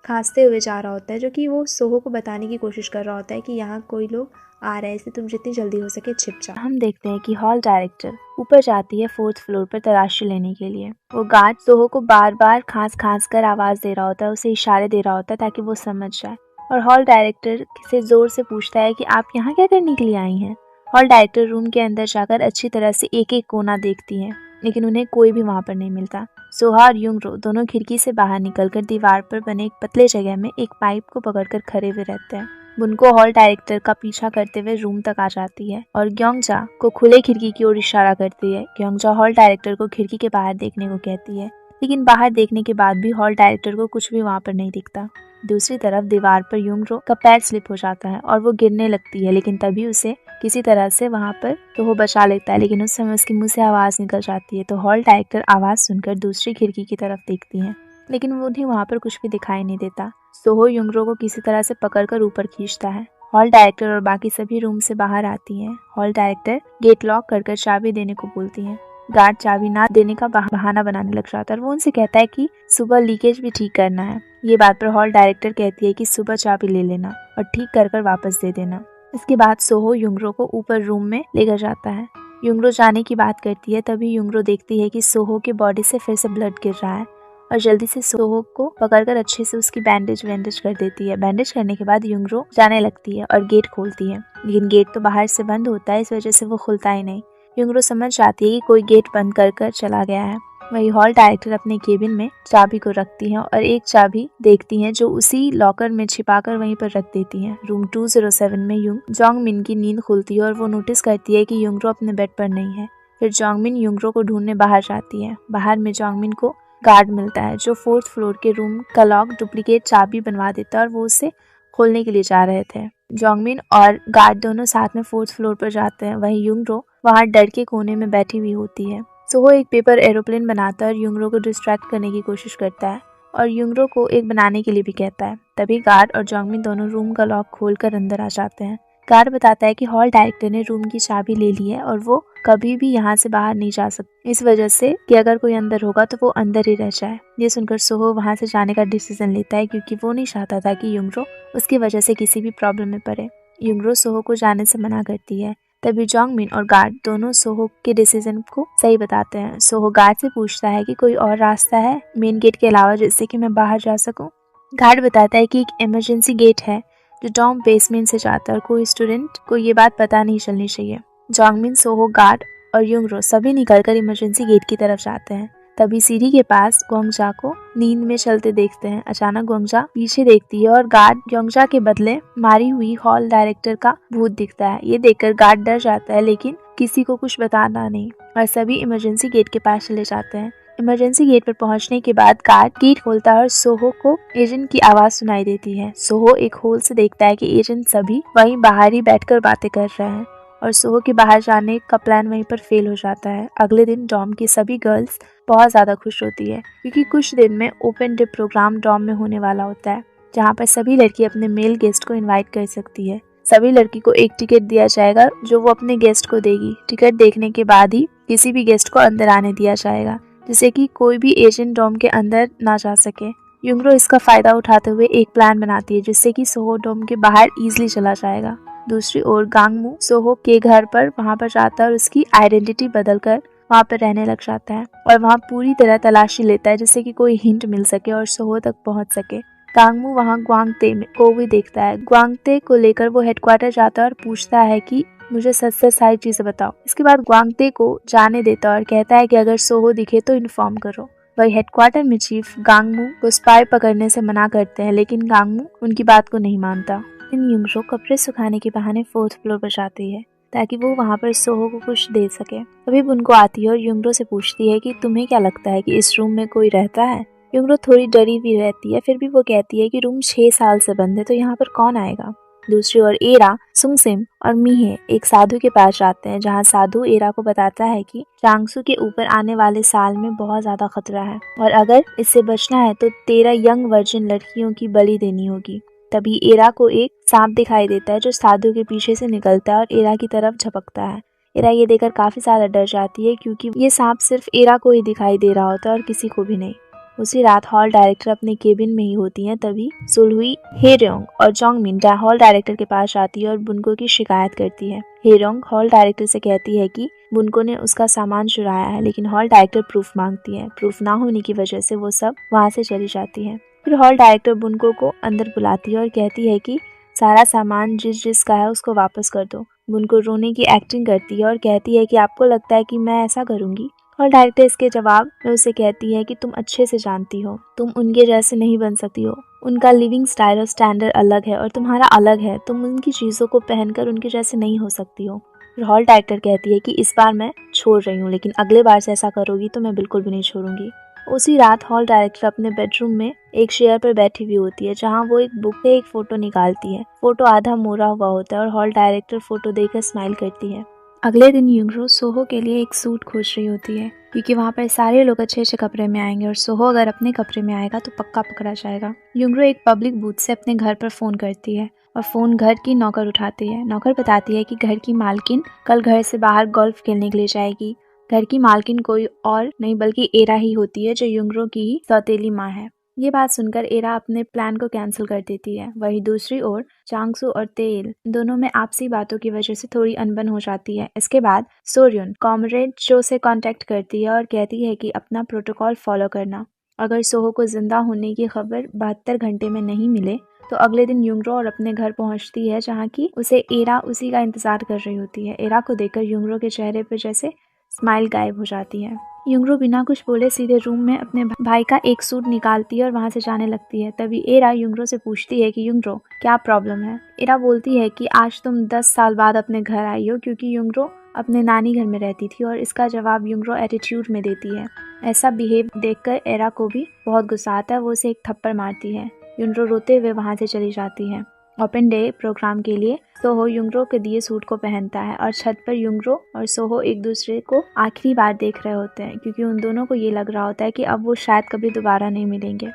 खांसते हुए जा रहा होता है, जो कि वो सोहो को बताने की कोशिश कर रहा होता है कि यहाँ कोई लोग आ रहे हैं, इसलिए तुम जितनी जल्दी हो सके छिप जाओ। हम देखते हैं कि हॉल डायरेक्टर ऊपर जाती है 4th फ्लोर पर तलाशी लेने के लिए। वो गार्ड सोहो को बार बार खांस कर आवाज दे रहा होता है, उसे इशारे दे रहा होता है ताकि वो समझ जाए और हॉल डायरेक्टर से जोर से पूछता है कि आप यहाँ क्या करने के लिए आई हैं। हॉल डायरेक्टर रूम के अंदर जाकर अच्छी तरह से एक एक कोना देखती है, लेकिन उन्हें कोई भी वहाँ पर नहीं मिलता। सोहा और युंगरो दोनों खिड़की से बाहर निकलकर दीवार पर बने एक पतले जगह में एक पाइप को पकड़कर खड़े हुए रहते हैं। बुनको हॉल डायरेक्टर का पीछा करते हुए रूम तक आ जाती है और ग्योंगजा को खुले खिड़की की ओर इशारा करती है। ग्योंगजा हॉल डायरेक्टर को खिड़की के बाहर देखने को कहती है, लेकिन बाहर देखने के बाद भी हॉल डायरेक्टर को कुछ भी वहाँ पर नहीं दिखता। दूसरी तरफ दीवार पर युंगरो का पैर स्लिप हो जाता है और वो गिरने लगती है, लेकिन तभी उसे किसी तरह से वहाँ पर तो वो बचा लेता है, लेकिन उस समय उसके मुंह से आवाज़ निकल जाती है। तो हॉल डायरेक्टर आवाज़ सुनकर दूसरी खिड़की की तरफ देखती हैं, लेकिन उन्हें वहाँ पर कुछ भी दिखाई नहीं देता। सोहो युंगरो को किसी तरह से पकड़कर ऊपर खींचता है। हॉल डायरेक्टर और बाकी सभी रूम से बाहर आती हैं। हॉल डायरेक्टर गेट लॉक कर चाबी देने को बोलती हैं। गार्ड चाबी ना देने का बहाना बनाने लग जाता है और वो उनसे कहता है कि सुबह लीकेज भी ठीक करना है। ये बात पर हॉल डायरेक्टर कहती है कि सुबह चाबी ले लेना और ठीक कर वापस दे देना। इसके बाद सोहो युंगरो को ऊपर रूम में लेकर जाता है। युंगरो जाने की बात करती है, तभी युंगरो देखती है कि सोहो के बॉडी से फिर से ब्लड गिर रहा है और जल्दी से सोहो को पकड़कर अच्छे से उसकी बैंडेज कर देती है। बैंडेज करने के बाद युंगरो जाने लगती है और गेट खोलती है, लेकिन गेट तो बाहर से बंद होता है, इस वजह से वो खुलता ही नहीं। युंगरो समझ जाती है कि कोई गेट बंद कर चला गया है। वही हॉल डायरेक्टर अपने केबिन में चाबी को रखती हैं और एक चाबी देखती हैं जो उसी लॉकर में छिपाकर वहीं पर रख देती हैं। रूम 207 में जोंगमिन की नींद खुलती है और वो नोटिस करती है कि युंगरो अपने बेड पर नहीं है। फिर जोंगमिन युंगरो को ढूंढने बाहर जाती है। बाहर में जोंगमिन को गार्ड मिलता है जो 4th फ्लोर के रूम का लॉक डुप्लीकेट चाबी बनवा देता है और वो उसे खोलने के लिए जा रहे थे। जोंगमिन और गार्ड दोनों साथ में 4th फ्लोर पर जाते हैं। वहीं युंगरो वहाँ डर के कोने में बैठी हुई होती है। सोहो एक पेपर एरोप्लेन बनाता है और युंगरो को डिस्ट्रैक्ट करने की कोशिश करता है और युंगरो को एक बनाने के लिए भी कहता है। तभी गार्ड और जोंगमिन दोनों रूम का लॉक खोलकर अंदर आ जाते हैं। गार्ड बताता है कि हॉल डायरेक्टर ने रूम की चाबी ले ली है और वो कभी भी यहाँ से बाहर नहीं जा सकते, इस वजह से कि अगर कोई अंदर होगा तो वो अंदर ही रह जाए। ये सुनकर सोहो वहाँ से जाने का डिसीजन लेता है, क्योंकि वो नहीं चाहता था कि युंगरो उसकी वजह से किसी भी प्रॉब्लम में पड़े। युंगरो सोहो को जाने से मना करती है, तभी जोंगमिन और गार्ड दोनों सोहो के डिसीजन को सही बताते हैं। सोहो गार्ड से पूछता है कि कोई और रास्ता है मेन गेट के अलावा जिससे कि मैं बाहर जा सकूं। गार्ड बताता है कि एक इमरजेंसी गेट है जो डॉम बेसमेंट से जाता है और कोई स्टूडेंट को ये बात पता नहीं चलनी चाहिए। जोंगमिन, सोहो, गार्ड और युंगरो सभी निकलकर इमरजेंसी गेट की तरफ जाते हैं। तभी सीढ़ी के पास ग्वांगजा को नींद में चलते देखते हैं। अचानक ग्वांगजा पीछे देखती है और गार्ड ग्वांगजा के बदले मारी हुई हॉल डायरेक्टर का भूत दिखता है। ये देखकर गार्ड डर जाता है लेकिन किसी को कुछ बताना नहीं और सभी इमरजेंसी गेट के पास चले जाते हैं। इमरजेंसी गेट पर पहुंचने के बाद गार्ड गेट खोलता है और सोहो को एजेंट की आवाज सुनाई देती है। सोहो एक होल से देखता है कि एजेंट सभी वहीं बाहर ही बैठकर बातें कर रहे हैं और सोहो के बाहर जाने का प्लान वहीं पर फेल हो जाता है। अगले दिन डॉम की सभी गर्ल्स बहुत ज्यादा खुश होती है क्योंकि कुछ दिन में ओपन डे प्रोग्राम डॉम में होने वाला होता है जहाँ पर सभी लड़की अपने मेल गेस्ट को इनवाइट कर सकती है। सभी लड़की को एक टिकट दिया जाएगा जो वो अपने गेस्ट को देगी। टिकट देखने के बाद ही किसी भी गेस्ट को अंदर आने दिया जाएगा जिससे कि कोई भी एजेंट डॉम के अंदर ना जा सके। युंगरो इसका फायदा उठाते हुए एक प्लान बनाती है जिससे कि सोहो डॉम के बाहर इजिली चला जाएगा। दूसरी ओर गांगमू सोहो के घर पर वहाँ पर जाता है और उसकी आइडेंटिटी बदलकर वहाँ पर रहने लग जाता है और वहाँ पूरी तरह तलाशी लेता है जिससे कि कोई हिंट मिल सके और सोहो तक पहुँच सके। गांगमू वहाँ ग्वांगते को भी देखता है। ग्वांगते को लेकर वो हेडक्वार्टर जाता है और पूछता है कि मुझे सच सच सारी चीजें बताओ। इसके बाद ग्वांगते को जाने देता है और कहता है कि अगर सोहो दिखे तो इन्फॉर्म करो। वही हेडक्वार्टर में चीफ गांगमू को स्पाई पकड़ने से मना करते हैं लेकिन गांगमू उनकी बात को नहीं मानता। इन युंगरो कपड़े सुखाने के बहाने 4th फ्लोर पर जाती है ताकि वो वहाँ पर सोहो को कुछ दे सके। तभी बुनको आती है और युंगरो से पूछती है कि तुम्हें क्या लगता है कि इस रूम में कोई रहता है। युंगरो थोड़ी डरी भी रहती है फिर भी वो कहती है कि रूम 6 साल से बंद है तो यहाँ पर कौन आएगा। दूसरी ओर एरा, सुंगसिम और मीहे एक साधु के पास जाते हैं जहाँ साधु एरा को बताता है कि चांगसू के ऊपर आने वाले साल में बहुत ज्यादा खतरा है और अगर इससे बचना है तो 13 यंग वर्जिन लड़कियों की बलि देनी होगी। तभी एरा को एक सांप दिखाई देता है जो साधु के पीछे से निकलता है और एरा की तरफ झपकता है। एरा ये देखकर काफी ज्यादा डर जाती है क्योंकि ये सांप सिर्फ एरा को ही दिखाई दे रहा होता है और किसी को भी नहीं। उसी रात हॉल डायरेक्टर अपने केबिन में ही होती हैं। तभी सुलहुई, हेरोंग और जोंगमिन हॉल डायरेक्टर के पास आती है और बुनको की शिकायत करती है। हेरोंग हॉल डायरेक्टर से कहती है कि बुनको ने उसका सामान चुराया है लेकिन हॉल डायरेक्टर प्रूफ मांगती है। प्रूफ ना होने की वजह से वो सब वहाँ से चली जाती है। फिर हॉल डायरेक्टर बुनको को अंदर बुलाती है और कहती है कि सारा सामान जिस जिसका है उसको वापस कर दो। बुनको रोने की एक्टिंग करती है और कहती है कि आपको लगता है कि मैं ऐसा करूंगी। हॉल डायरेक्टर इसके जवाब में उसे कहती है कि तुम अच्छे से जानती हो तुम उनके जैसे नहीं बन सकती हो। उनका लिविंग स्टाइल और स्टैंडर्ड अलग है और तुम्हारा अलग है। तुम उनकी चीजों को पहनकर उनके जैसे नहीं हो सकती हो। फिर हॉल डायरेक्टर कहती है कि इस बार मैं छोड़ रही हूँ लेकिन अगले बार से ऐसा करोगी तो मैं बिल्कुल भी नहीं छोड़ूंगी। उसी रात हॉल डायरेक्टर अपने बेडरूम में एक चेयर पर बैठी हुई होती है जहाँ वो एक बुक से एक फोटो निकालती है। फोटो आधा मोड़ा हुआ होता है और हॉल डायरेक्टर फोटो देखकर स्माइल करती है। अगले दिन युंगरो सोहो के लिए एक सूट खोज रही होती है क्योंकि वहाँ पर सारे लोग अच्छे अच्छे कपड़े में आएंगे और सोहो अगर अपने कपड़े में आएगा तो पक्का पकड़ा जाएगा। युंगरो एक पब्लिक बूथ से अपने घर पर फोन करती है और फोन घर की नौकर उठाती है। नौकर बताती है कि घर की मालकिन कल घर से बाहर गोल्फ खेलने के लिए जाएगी। घर की मालकिन कोई और नहीं बल्कि एरा ही होती है जो युंगरो की ही सौतेली माँ है। ये बात सुनकर एरा अपने प्लान को कैंसिल कर देती है। वहीं दूसरी ओर चांगसू और तेल दोनों में आपसी बातों की वजह से थोड़ी अनबन हो जाती है। इसके बाद सोर्युन कॉमरेड चो से कांटेक्ट करती है और कहती है कि अपना प्रोटोकॉल फॉलो करना। अगर सोहो को जिंदा होने की खबर 72 घंटे में नहीं मिले तो अगले दिन युंगरो और अपने घर पहुंचती है जहाँ की उसे एरा उसी का इंतजार कर रही होती है। एरा को देखकर युंगरो के चेहरे पर जैसे स्माइल गायब हो जाती है। युंगरो बिना कुछ बोले सीधे रूम में अपने भाई का एक सूट निकालती है और वहां से जाने लगती है। तभी एरा युंगरो से पूछती है कि युंगरो क्या प्रॉब्लम है। एरा बोलती है कि आज तुम 10 साल बाद अपने घर आई हो क्योंकि युंगरो अपने नानी घर में रहती थी और इसका जवाब युंगरो एटीट्यूड में देती है। ऐसा बिहेव देखकर एरा को भी बहुत गुस्सा आता है। वो उसे एक थप्पड़ मारती है। युंगरो रोते हुए वहां से चली जाती है। ओपन डे प्रोग्राम के लिए सोहो युंगरो के दिए सूट को पहनता है और छत पर युंगरो और सोहो एक दूसरे को आखिरी बार देख रहे होते हैं क्योंकि उन दोनों को ये लग रहा होता है कि अब वो शायद कभी दोबारा नहीं मिलेंगे।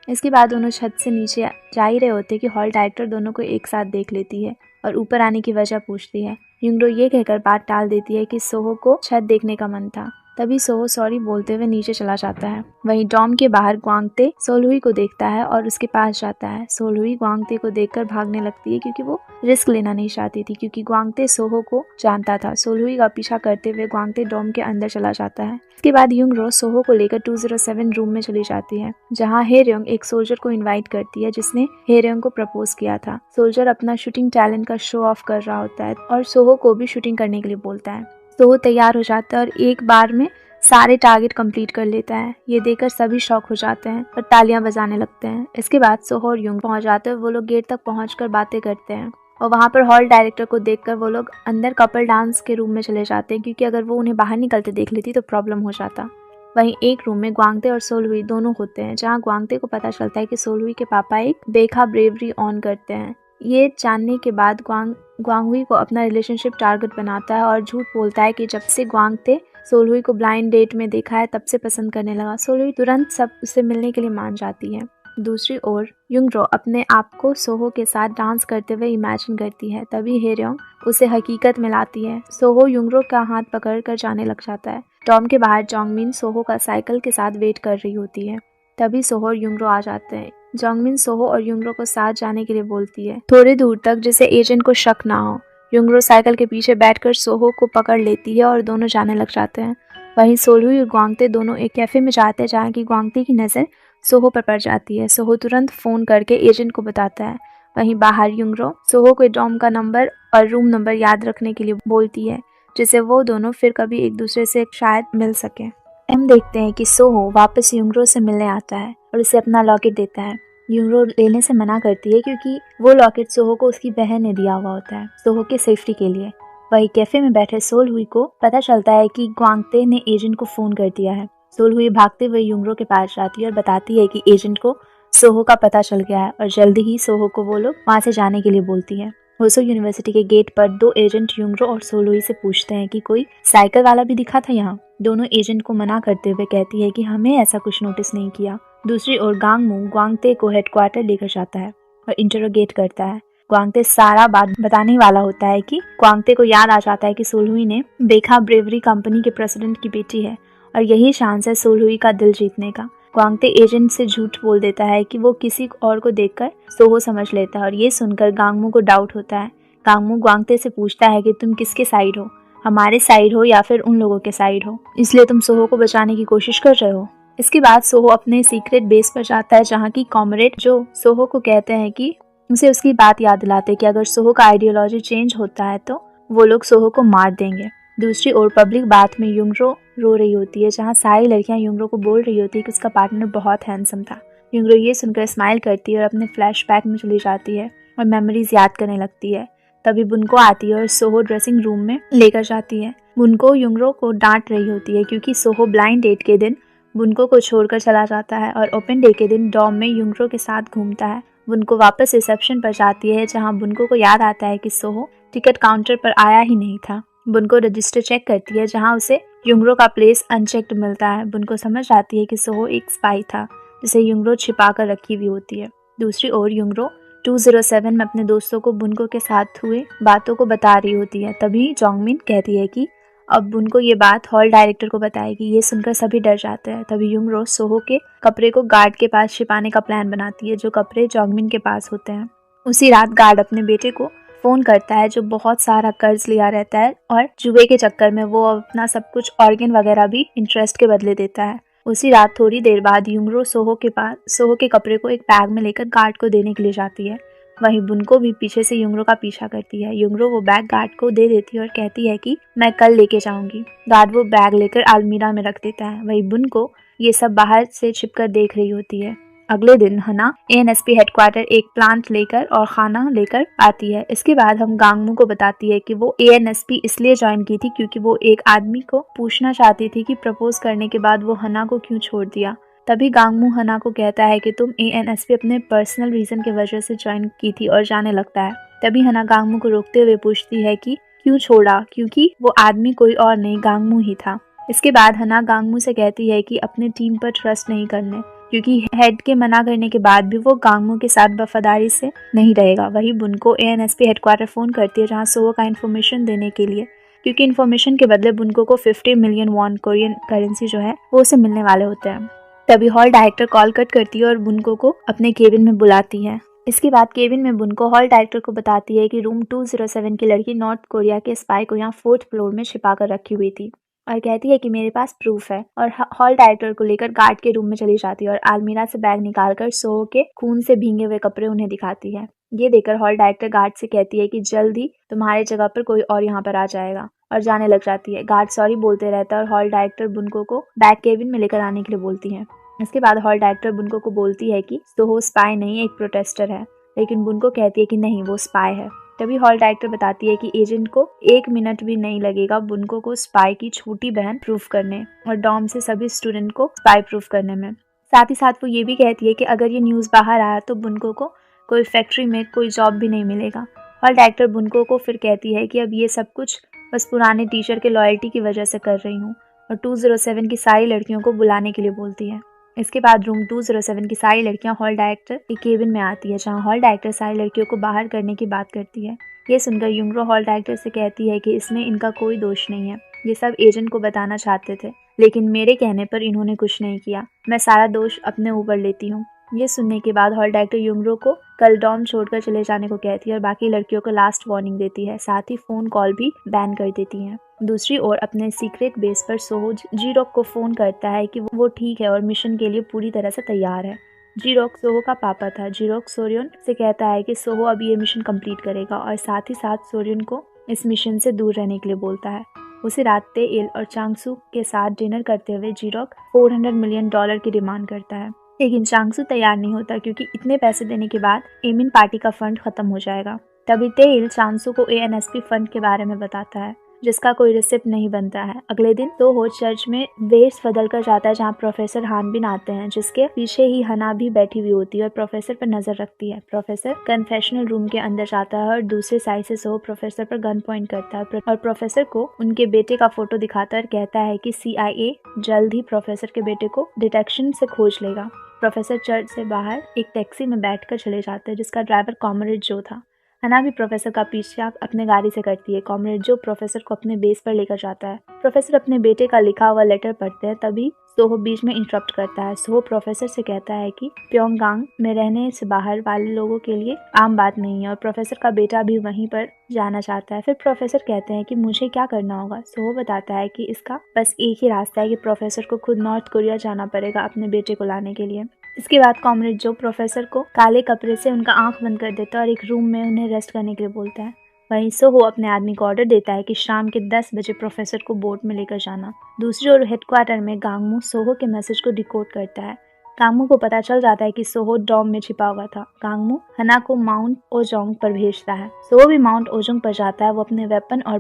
इसके बाद दोनों छत से नीचे जा ही रहे होते हैं कि हॉल डायरेक्टर दोनों को एक साथ देख लेती है और ऊपर आने की वजह पूछती है। युंगरो ये कहकर बात टाल देती है कि सोहो को छत देखने का मन था। तभी सोहो सॉरी बोलते हुए नीचे चला जाता है। वहीं डॉम के बाहर ग्वांगते सोलहुई को देखता है और उसके पास जाता है। सोलहुई ग्वांगते को देखकर भागने लगती है क्योंकि वो रिस्क लेना नहीं चाहती थी, क्योंकि ग्वांगते सोहो को जानता था। सोलहुई का पीछा करते हुए ग्वांगते डॉम के अंदर चला जाता है। इसके बाद युंगरो सोहो को लेकर 207 रूम में चली जाती है, जहाँ हेरयोंग एक सोल्जर को इनवाइट करती है जिसने हेरयोंग को प्रपोज किया था। सोल्जर अपना शूटिंग टैलेंट का शो ऑफ कर रहा होता है और सोहो को भी शूटिंग करने के लिए बोलता है। सोहो तैयार हो जाता है और एक बार में सारे टारगेट कंप्लीट कर लेता है। ये देखकर सभी शॉक हो जाते हैं और तालियां बजाने लगते हैं। इसके बाद सोहो और युंग पहुंच जाते हैं। वो लोग गेट तक पहुंचकर बातें करते हैं और वहां पर हॉल डायरेक्टर को देखकर वो लोग अंदर कपल डांस के रूम में चले जाते हैं, क्योंकि अगर वो उन्हें बाहर निकलते देख लेती तो प्रॉब्लम हो जाता। वहीं एक रूम में ग्वांगते और सोलहुई दोनों होते हैं, जहां ग्वांगते को पता चलता है कि सोलहुई के पापा एक बेखा ब्रेवरी ऑन करते हैं। ये जानने के बाद ग्वांगहुई को अपना रिलेशनशिप टारगेट बनाता है और झूठ बोलता है कि जब से ग्वांगते सोलहुई को ब्लाइंड डेट में देखा है तब से पसंद करने लगा। सोलहुई तुरंत सब उससे मिलने के लिए मान जाती है। दूसरी ओर युंगरो अपने आप को सोहो के साथ डांस करते हुए इमेजिन करती है। तभी हेरयोंग उसे हकीकत में लाती है। सोहो युंगरो का हाथ पकड़कर जाने लग जाता है। टॉम के बाहर जोंगमिन सोहो का साइकिल के साथ वेट कर रही होती है। तभी सोहो और युंगरो आ जाते हैं। जोंगमिन सोहो और युंगरो को साथ जाने के लिए बोलती है, थोड़ी दूर तक जिसे एजेंट को शक ना हो। युंगरो साइकिल के पीछे बैठकर सोहो को पकड़ लेती है और दोनों जाने लग जाते हैं। वहीं सोलहुई और ग्वांगते दोनों एक कैफे में जाते हैं, जहाँ की ग्वांगते की नज़र सोहो पर पड़ जाती है। सोहो तुरंत फोन करके एजेंट को बताता है। वहीं बाहर युंगरो सोहो को डॉम का नंबर और रूम नंबर याद रखने के लिए बोलती है, जिससे वो दोनों फिर कभी एक दूसरे से शायद मिल सके। हम देखते हैं कि सोहो वापस युंगरो से मिलने आता है और उसे अपना लॉकेट देता है। युंगरो लेने से मना करती है क्योंकि वो लॉकेट सोहो को उसकी बहन ने दिया हुआ होता है, सोहो के सेफ्टी के लिए। वही कैफे में बैठे सोलहुई को पता चलता है कि ग्वांगते ने एजेंट को फोन कर दिया है। सोलहुई भागते हुए युंगरो के पास जाती है और बताती है कि एजेंट को सोहो का पता चल गया है और जल्दी ही सोहो को वो लोग वहाँ से जाने के लिए बोलती है। होसो यूनिवर्सिटी के गेट पर दो एजेंट युंगरो और सोलहुई से पूछते हैं कि कोई साइकिल वाला भी दिखा था यहाँ। दोनों एजेंट को मना करते हुए कहती है कि हमें ऐसा कुछ नोटिस नहीं किया। दूसरी ओर गांगमू ग्वांगते को हेडक्वार्टर लेकर जाता है और इंटरोगेट करता है। ग्वांगते सारा बात बताने वाला होता है कि ग्वांगते को याद आ जाता है कि सोलहुई ने बेखा ब्रेवरी कंपनी के प्रेसिडेंट की बेटी है और यही चांस है सोलहुई का दिल जीतने का। ग्वांगते एजेंट से झूठ बोल देता है कि वो किसी और को देखकर सोहो समझ लेता है और ये सुनकर गांगमू को डाउट होता है। गांगमू ग्वांगते से पूछता है कि तुम किसके साइड हो, हमारे साइड हो या फिर उन लोगों के साइड हो, इसलिए तुम सोहो को बचाने की कोशिश कर रहे हो। इसके बाद सोहो अपने सीक्रेट बेस पर जाता है, जहाँ की कॉमरेड जो सोहो को कहते हैं कि उसे उसकी बात याद दिलाते कि अगर सोहो का आइडियोलॉजी चेंज होता है तो वो लोग सोहो को मार देंगे। दूसरी ओर पब्लिक बात में युंगरो रो रही होती है, जहाँ सारी लड़कियां युंगरो को बोल रही होती है कि उसका पार्टनर बहुत हैंडसम था। युंगरो ये सुनकर स्माइल करती है और अपने फ्लैशबैक में चली जाती है और मेमोरीज याद करने लगती है। तभी बुनको आती है और सोहो ड्रेसिंग रूम में लेकर जाती है। बुनको युंगरो को डांट रही होती है क्योंकि सोहो ब्लाइंड डेट के दिन बुनको को छोड़कर चला जाता है और ओपन डे के दिन डॉम में युंगरो के साथ घूमता है। बुनको वापस रिसेप्शन पर जाती है, जहाँ बुनको को याद आता है कि सोहो टिकट काउंटर पर आया ही नहीं था। बुनको रजिस्टर चेक करती है, जहाँ उसे युंगरो का प्लेस अनचेक्ड मिलता है। बुनको समझ आती है कि सोहो एक स्पाई था जिसे युंगरो छिपा कर रखी हुई होती है। दूसरी ओर युंगरो 207 में अपने दोस्तों को बुनको के साथ हुए बातों को बता रही होती है। तभी जोंगमिन कहती है कि अब बुनको ये बात हॉल डायरेक्टर को बताएगी। ये सुनकर सभी डर जाते हैं। तभी युंगरो सोहो के कपड़े को गार्ड के पास छिपाने का प्लान बनाती है, जो कपड़े जोंगमिन के पास होते हैं। उसी रात गार्ड अपने बेटे को फोन करता है, जो बहुत सारा कर्ज लिया रहता है और जुए के चक्कर में वो अपना सब कुछ ऑर्गन वगैरह भी इंटरेस्ट के बदले देता है। उसी रात थोड़ी देर बाद युंगरो सोहो के कपड़े को एक बैग में लेकर गार्ड को देने के लिए जाती है। वहीं बुनको भी पीछे से युंगरो का पीछा करती है। युंगरो वो बैग गार्ड को दे देती है और कहती है कि मैं कल लेके जाऊंगी। गार्ड वो बैग लेकर अलमीरा में रख देता है। वहीं बुनको ये सब बाहर से छिपकर देख रही होती है। अगले दिन हना एएनएसपी हेडक्वार्टर एक प्लांट लेकर और खाना लेकर आती है। इसके बाद हम गांगमू को बताती है कि वो एएनएसपी इसलिए ज्वाइन की थी क्योंकि वो एक आदमी को पूछना चाहती थी कि प्रपोज करने के बाद वो हना को क्यों छोड़ दिया। तभी गांगमू हना को कहता है कि तुम एएनएसपी अपने पर्सनल रीजन की वजह से ज्वाइन की थी और जाने लगता है। तभी हना गांगमू को रोकते हुए पूछती है कि क्यों छोड़ा, क्योंकि वो आदमी कोई और नहीं गांगमू ही था। इसके बाद हना गांगमू से कहती है कि अपने टीम पर ट्रस्ट नहीं करने, क्योंकि हेड के मना करने के बाद भी वो गांगमू के साथ वफादारी से नहीं रहेगा। वही बुनको एएनएसपी हेडक्वार्टर फोन करती है, जहाँ सोहो का इन्फॉर्मेशन देने के लिए, क्योंकि इन्फॉर्मेशन के बदले बुनको को 50 मिलियन वॉन कोरियन करेंसी जो है वो उसे मिलने वाले होते हैं। तभी हॉल डायरेक्टर कॉल कट करती है और बुनको को अपने केबिन में बुलाती है। इसके बाद केबिन में बुनको हॉल डायरेक्टर को बताती है कि रूम 207 की लड़की नॉर्थ कोरिया के स्पाई को यहाँ 4th फ्लोर में छिपा कर रखी हुई थी और कहती है कि मेरे पास प्रूफ है, और हॉल डायरेक्टर को लेकर गार्ड के रूम में चली जाती है और अलमीरा से बैग निकालकर सोहो के खून से भींगे हुए कपड़े उन्हें दिखाती है। ये देखकर हॉल डायरेक्टर गार्ड से कहती है कि जल्द ही तुम्हारे जगह पर कोई और यहाँ पर आ जाएगा, और जाने लग जाती है। गार्ड सॉरी बोलते रहता है और हॉल डायरेक्टर बुनको को बैग केबिन में लेकर आने के लिए बोलती है। इसके बाद हॉल डायरेक्टर बुनको को बोलती है कि सोहो स्पाई नहीं, एक प्रोटेस्टर है, लेकिन बुनको कहती है कि नहीं, वो स्पाई है। तभी हॉल डायरेक्टर बताती है कि एजेंट को 1 मिनट भी नहीं लगेगा बुनको को स्पाई की छोटी बहन प्रूफ करने और डॉम से सभी स्टूडेंट को स्पाई प्रूफ करने में। साथ ही साथ वो ये भी कहती है कि अगर ये न्यूज़ बाहर आया तो बुनको को कोई फैक्ट्री में कोई जॉब भी नहीं मिलेगा। हॉल डायरेक्टर बुनको को फिर कहती है कि अब ये सब कुछ बस पुराने टीचर के लॉयल्टी की वजह से कर रही हूँ, और 207 की सारी लड़कियों को बुलाने के लिए बोलती है। इसके बाद रूम 207 की सारी लड़कियां हॉल डायरेक्टर के केबिन में आती है, जहां हॉल डायरेक्टर सारी लड़कियों को बाहर करने की बात करती है। ये सुनकर युंगरो हॉल डायरेक्टर से कहती है कि इसमें इनका कोई दोष नहीं है, ये सब एजेंट को बताना चाहते थे, लेकिन मेरे कहने पर इन्होंने कुछ नहीं किया, मैं सारा दोष अपने ऊपर लेती हूँ। ये सुनने के बाद हॉल डायरेक्टर युंगरो को कल डॉम छोड़कर चले जाने को कहती है और बाकी लड़कियों को लास्ट वार्निंग देती है, साथ ही फोन कॉल भी बैन कर देती है। दूसरी ओर अपने सीक्रेट बेस पर सोहो जी-रॉक को फोन करता है कि वो ठीक है और मिशन के लिए पूरी तरह से तैयार है। जी-रॉक सोहो का पापा था। जी-रॉक सोरियन से कहता है कि सोहो अब ये मिशन कंप्लीट करेगा और साथ ही साथ सोरियन को इस मिशन से दूर रहने के लिए बोलता है। उसी रात तेइल और चांगसू के साथ डिनर करते हुए जी-रॉक $400 मिलियन की डिमांड करता है, लेकिन चांगसू तैयार नहीं होता क्योंकि इतने पैसे देने के बाद एमिन पार्टी का फंड खत्म हो जाएगा। तभी तेइल चांगसू को ANSP फंड के बारे में बताता है, जिसका कोई रिसिप्ट नहीं बनता है। अगले दिन सोहो चर्च में वेट्स बदल कर जाता है, जहाँ प्रोफेसर हानबिन आते हैं, जिसके पीछे ही हना भी बैठी हुई होती है और प्रोफेसर पर नजर रखती है। प्रोफेसर कन्फेशनल रूम के अंदर जाता है और दूसरे साइड से सोहो प्रोफेसर पर गन पॉइंट करता है और प्रोफेसर को उनके बेटे का फोटो दिखाता है और कहता है कि CIA जल्द ही प्रोफेसर के बेटे को डिटेक्शन से खोज लेगा। प्रोफेसर चर्च से बाहर एक टैक्सी में बैठकर चले जाते हैं, जिसका ड्राइवर कॉमरेड जो था। हना भी प्रोफेसर का पीछा अपने गाड़ी से करती है। कॉमरेड जो प्रोफेसर को अपने बेस पर लेकर जाता है। प्रोफेसर अपने बेटे का लिखा हुआ लेटर पढ़ते हैं, तभी सोहो बीच में इंटरप्ट करता है। सोहो प्रोफेसर से कहता है कि प्योंगयांग में रहने से बाहर वाले लोगों के लिए आम बात नहीं है और प्रोफेसर का बेटा भी वहीं पर जाना चाहता है। फिर प्रोफेसर कहते हैं कि मुझे क्या करना होगा। सोहो बताता है कि इसका बस एक ही रास्ता है कि प्रोफेसर को खुद नॉर्थ कोरिया जाना पड़ेगा अपने बेटे को लाने के लिए। इसके बाद कॉमरेड जो प्रोफेसर को काले कपड़े से उनका आंख बंद कर देता है और एक रूम में उन्हें रेस्ट करने के लिए बोलता है। वहीं सोहो अपने आदमी को ऑर्डर देता है कि शाम के 10 बजे प्रोफेसर को बोट में लेकर जाना। दूसरी ओर हेडक्वार्टर में गांगमू सोहो के मैसेज को डिकोड करता है। गांगमू को पता चल जाता है कि सोहो डॉम में छिपा हुआ था। गांगमू हना को माउंट ओजोंग पर भेजता है। सोहो भी माउंट ओजोंग पर जाता है, वो अपने वेपन और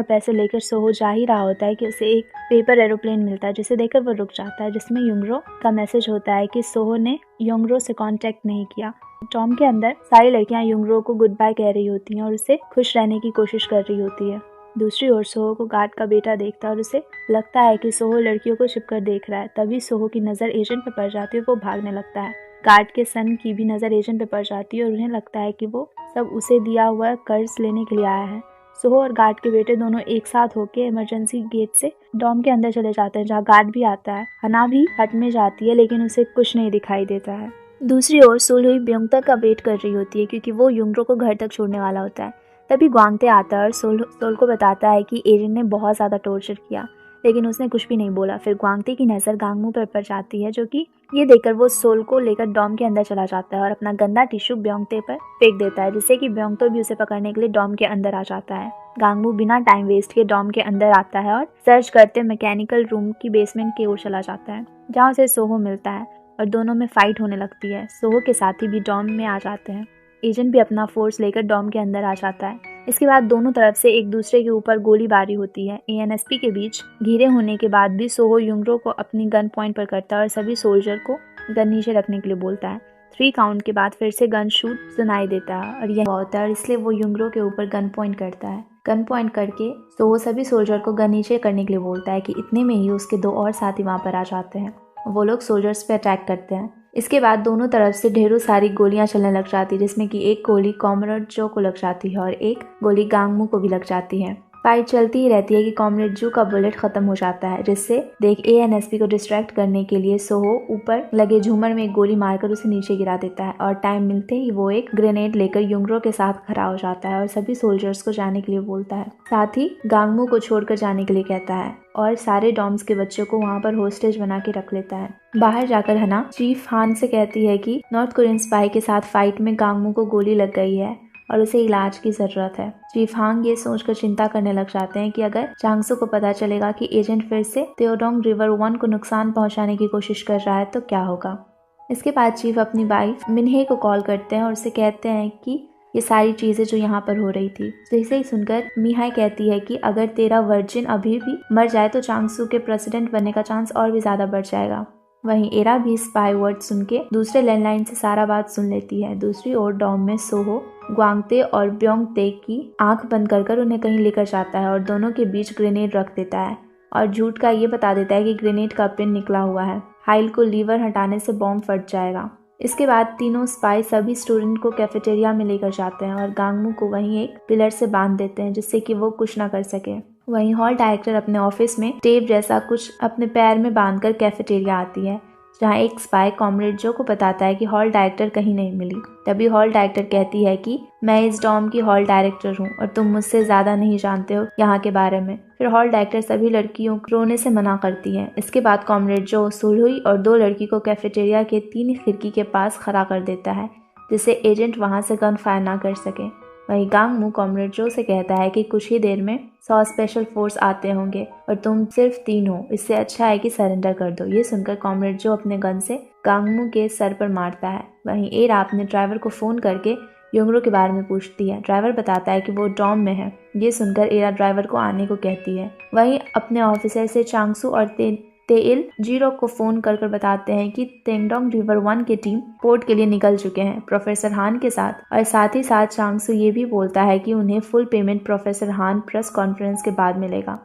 पैसे लेकर सोहो जा ही रहा होता है कि उसे एक पेपर एरोप्लेन मिलता है, जिसे देखकर वो रुक जाता है, जिसमें युंगरो का मैसेज होता है कि सोहो ने युंगरो से कांटेक्ट नहीं किया। डॉम के अंदर सारी लड़कियां युंगरो को गुड बाय कह रही होती हैं और उसे खुश रहने की कोशिश कर रही होती है। दूसरी ओर सोहो को गार्ड का बेटा देखता है और उसे लगता है कि सोहो लड़कियों को छिपकर देख रहा है। तभी सोहो की नज़र एजेंट पर पड़ जाती है, वो भागने लगता है। गार्ड के सन की भी नज़र एजेंट पर पड़ जाती है और उन्हें लगता है कि वो सब उसे दिया हुआ कर्ज लेने के लिए आया है। सोहो और गार्ड के बेटे दोनों एक साथ होकर इमरजेंसी गेट से डॉम के अंदर चले जाते हैं, जहाँ गार्ड भी आता है। हना भी हट में जाती है, लेकिन उसे कुछ नहीं दिखाई देता है। दूसरी ओर सोल हुई ब्योंगता का वेट कर रही होती है, क्योंकि वो युंगरो को घर तक छोड़ने वाला होता है। तभी ग्वांगते आता है और सोल को बताता है कि एजेंट ने बहुत ज़्यादा टॉर्चर किया, लेकिन उसने कुछ भी नहीं बोला। फिर ग्वांगते की नज़र गांगमू पर जाती है, जो कि ये देखकर वो सोल को लेकर डॉम के अंदर चला जाता है और अपना गंदा टिश्यू ब्योंगते पर फेंक देता है, जिससे कि ब्योंगतो भी उसे पकड़ने के लिए डॉम के अंदर आ जाता है। गांगमू बिना टाइम वेस्ट किए डॉम के अंदर आता है और सर्च करते मैकेनिकल रूम की बेसमेंट की ओर चला जाता है, जहाँ उसे सोहो मिलता है और दोनों में फाइट होने लगती है। सोहो के साथी भी डॉम में आ जाते हैं। एजेंट भी अपना फोर्स लेकर डॉम के अंदर आ जाता है। इसके बाद दोनों तरफ से एक दूसरे के ऊपर गोलीबारी होती है। ANSP के बीच घिरे होने के बाद भी सोहो युंगरो को अपनी गन पॉइंट पर करता है और सभी सोल्जर को गन नीचे रखने के लिए बोलता है। 3 काउंट के बाद फिर से गन शूट सुनाई देता है और यह होता है, और इसलिए वो युंगरो के ऊपर गन पॉइंट करता है। गन पॉइंट करके सोहो सभी सोल्जर को गन नीचे करने के लिए बोलता है कि इतने में ही उसके 2 और साथी वहाँ पर आ जाते हैं। वो लोग सोल्जर्स पे अटैक करते हैं। इसके बाद दोनों तरफ से ढेरों सारी गोलियां चलने लग जाती है, जिसमें कि एक गोली कॉमरेड जो को लग जाती है और एक गोली गांगमू को भी लग जाती है। फाइट चलती ही रहती है कि कॉमरेड जू का बुलेट खत्म हो जाता है, जिससे देख एएनएसपी को डिस्ट्रैक्ट करने के लिए सोहो ऊपर लगे झूमर में एक गोली मारकर उसे नीचे गिरा देता है और टाइम मिलते ही वो एक ग्रेनेड लेकर युंगरो के साथ खड़ा हो जाता है और सभी सोल्जर्स को जाने के लिए बोलता है। साथ ही गांगमू को छोड़कर जाने के लिए कहता है और सारे डॉम्स के बच्चों को वहाँ पर होस्टेज बना के रख लेता है। बाहर जाकर हना चीफ हान से कहती है कि नॉर्थ कोरियन स्पाई के साथ फाइट में गांगमू को गोली लग गई है और उसे इलाज की जरूरत है। चीफ हांग ये सोचकर चिंता करने लग जाते हैं कि अगर चांगसू को पता चलेगा कि एजेंट फिर से तेओडोंग रिवर 1 को नुकसान पहुंचाने की कोशिश कर रहा है तो क्या होगा। इसके बाद चीफ अपनी वाइफ मिनहे को कॉल करते हैं और उसे कहते हैं कि ये सारी चीजें जो यहाँ पर हो रही थी। तो इसे ही सुनकर मिहाई कहती है कि अगर तेरा वर्जिन अभी भी मर जाए तो चांगसू के प्रेसिडेंट बनने का चांस और भी ज्यादा बढ़ जाएगा। वहीं एरा भी स्पाई वर्ड सुन के दूसरे लैंडलाइन से सारा बात सुन लेती है। दूसरी ओर डॉम में सोहो ग्वांगते और ब्योंगते की आंख बंद कर उन्हें कहीं लेकर जाता है और दोनों के बीच ग्रेनेड रख देता है और झूठ का ये बता देता है कि ग्रेनेड का पिन निकला हुआ है। हाइल को लीवर हटाने से बॉम्ब फट जाएगा। इसके बाद तीनों स्पाई सभी स्टूडेंट को कैफेटेरिया में लेकर जाते हैं और गांगमू को वहीं एक पिलर से बांध देते हैं जिससे कि वो कुछ ना कर सके। वहीं हॉल डायरेक्टर अपने ऑफिस में टेप जैसा कुछ अपने पैर में बांधकर कैफेटेरिया आती है, जहाँ एक स्पाई कॉमरेड जो को बताता है कि हॉल डायरेक्टर कहीं नहीं मिली। तभी हॉल डायरेक्टर कहती है कि मैं इस डॉम की हॉल डायरेक्टर हूँ और तुम मुझसे ज्यादा नहीं जानते हो यहाँ के बारे में। फिर हॉल डायरेक्टर सभी लड़कियों को रोने से मना करती है। इसके बाद कॉमरेड जो सुल हुई और 2 लड़की को कैफेटेरिया के 3 खिड़की के पास खड़ा कर देता है जिससे एजेंट वहां से गन फायर ना कर सके। वहीं गांगमू कॉमरेड जो से कहता है कि कुछ ही देर में 100 स्पेशल फोर्स आते होंगे और तुम सिर्फ 3 हो, इससे अच्छा है कि सरेंडर कर दो। ये सुनकर कॉमरेड जो अपने गन से गांगमू के सर पर मारता है। वहीं एरा अपने ड्राइवर को फोन करके युंगरो के बारे में पूछती है। ड्राइवर बताता है कि वो डॉम में है। ये सुनकर एरा ड्राइवर को आने को कहती है। वहीं अपने ऑफिसर से चांगसू और तेइल जीरो को फोन कर बताते हैं कि तेंगडोंग रिवर 1 की टीम पोर्ट के लिए निकल चुके हैं प्रोफेसर हान के साथ। और साथ ही साथ चांगसू ये भी बोलता है कि उन्हें फुल पेमेंट प्रोफेसर हान प्रेस कॉन्फ्रेंस के बाद मिलेगा,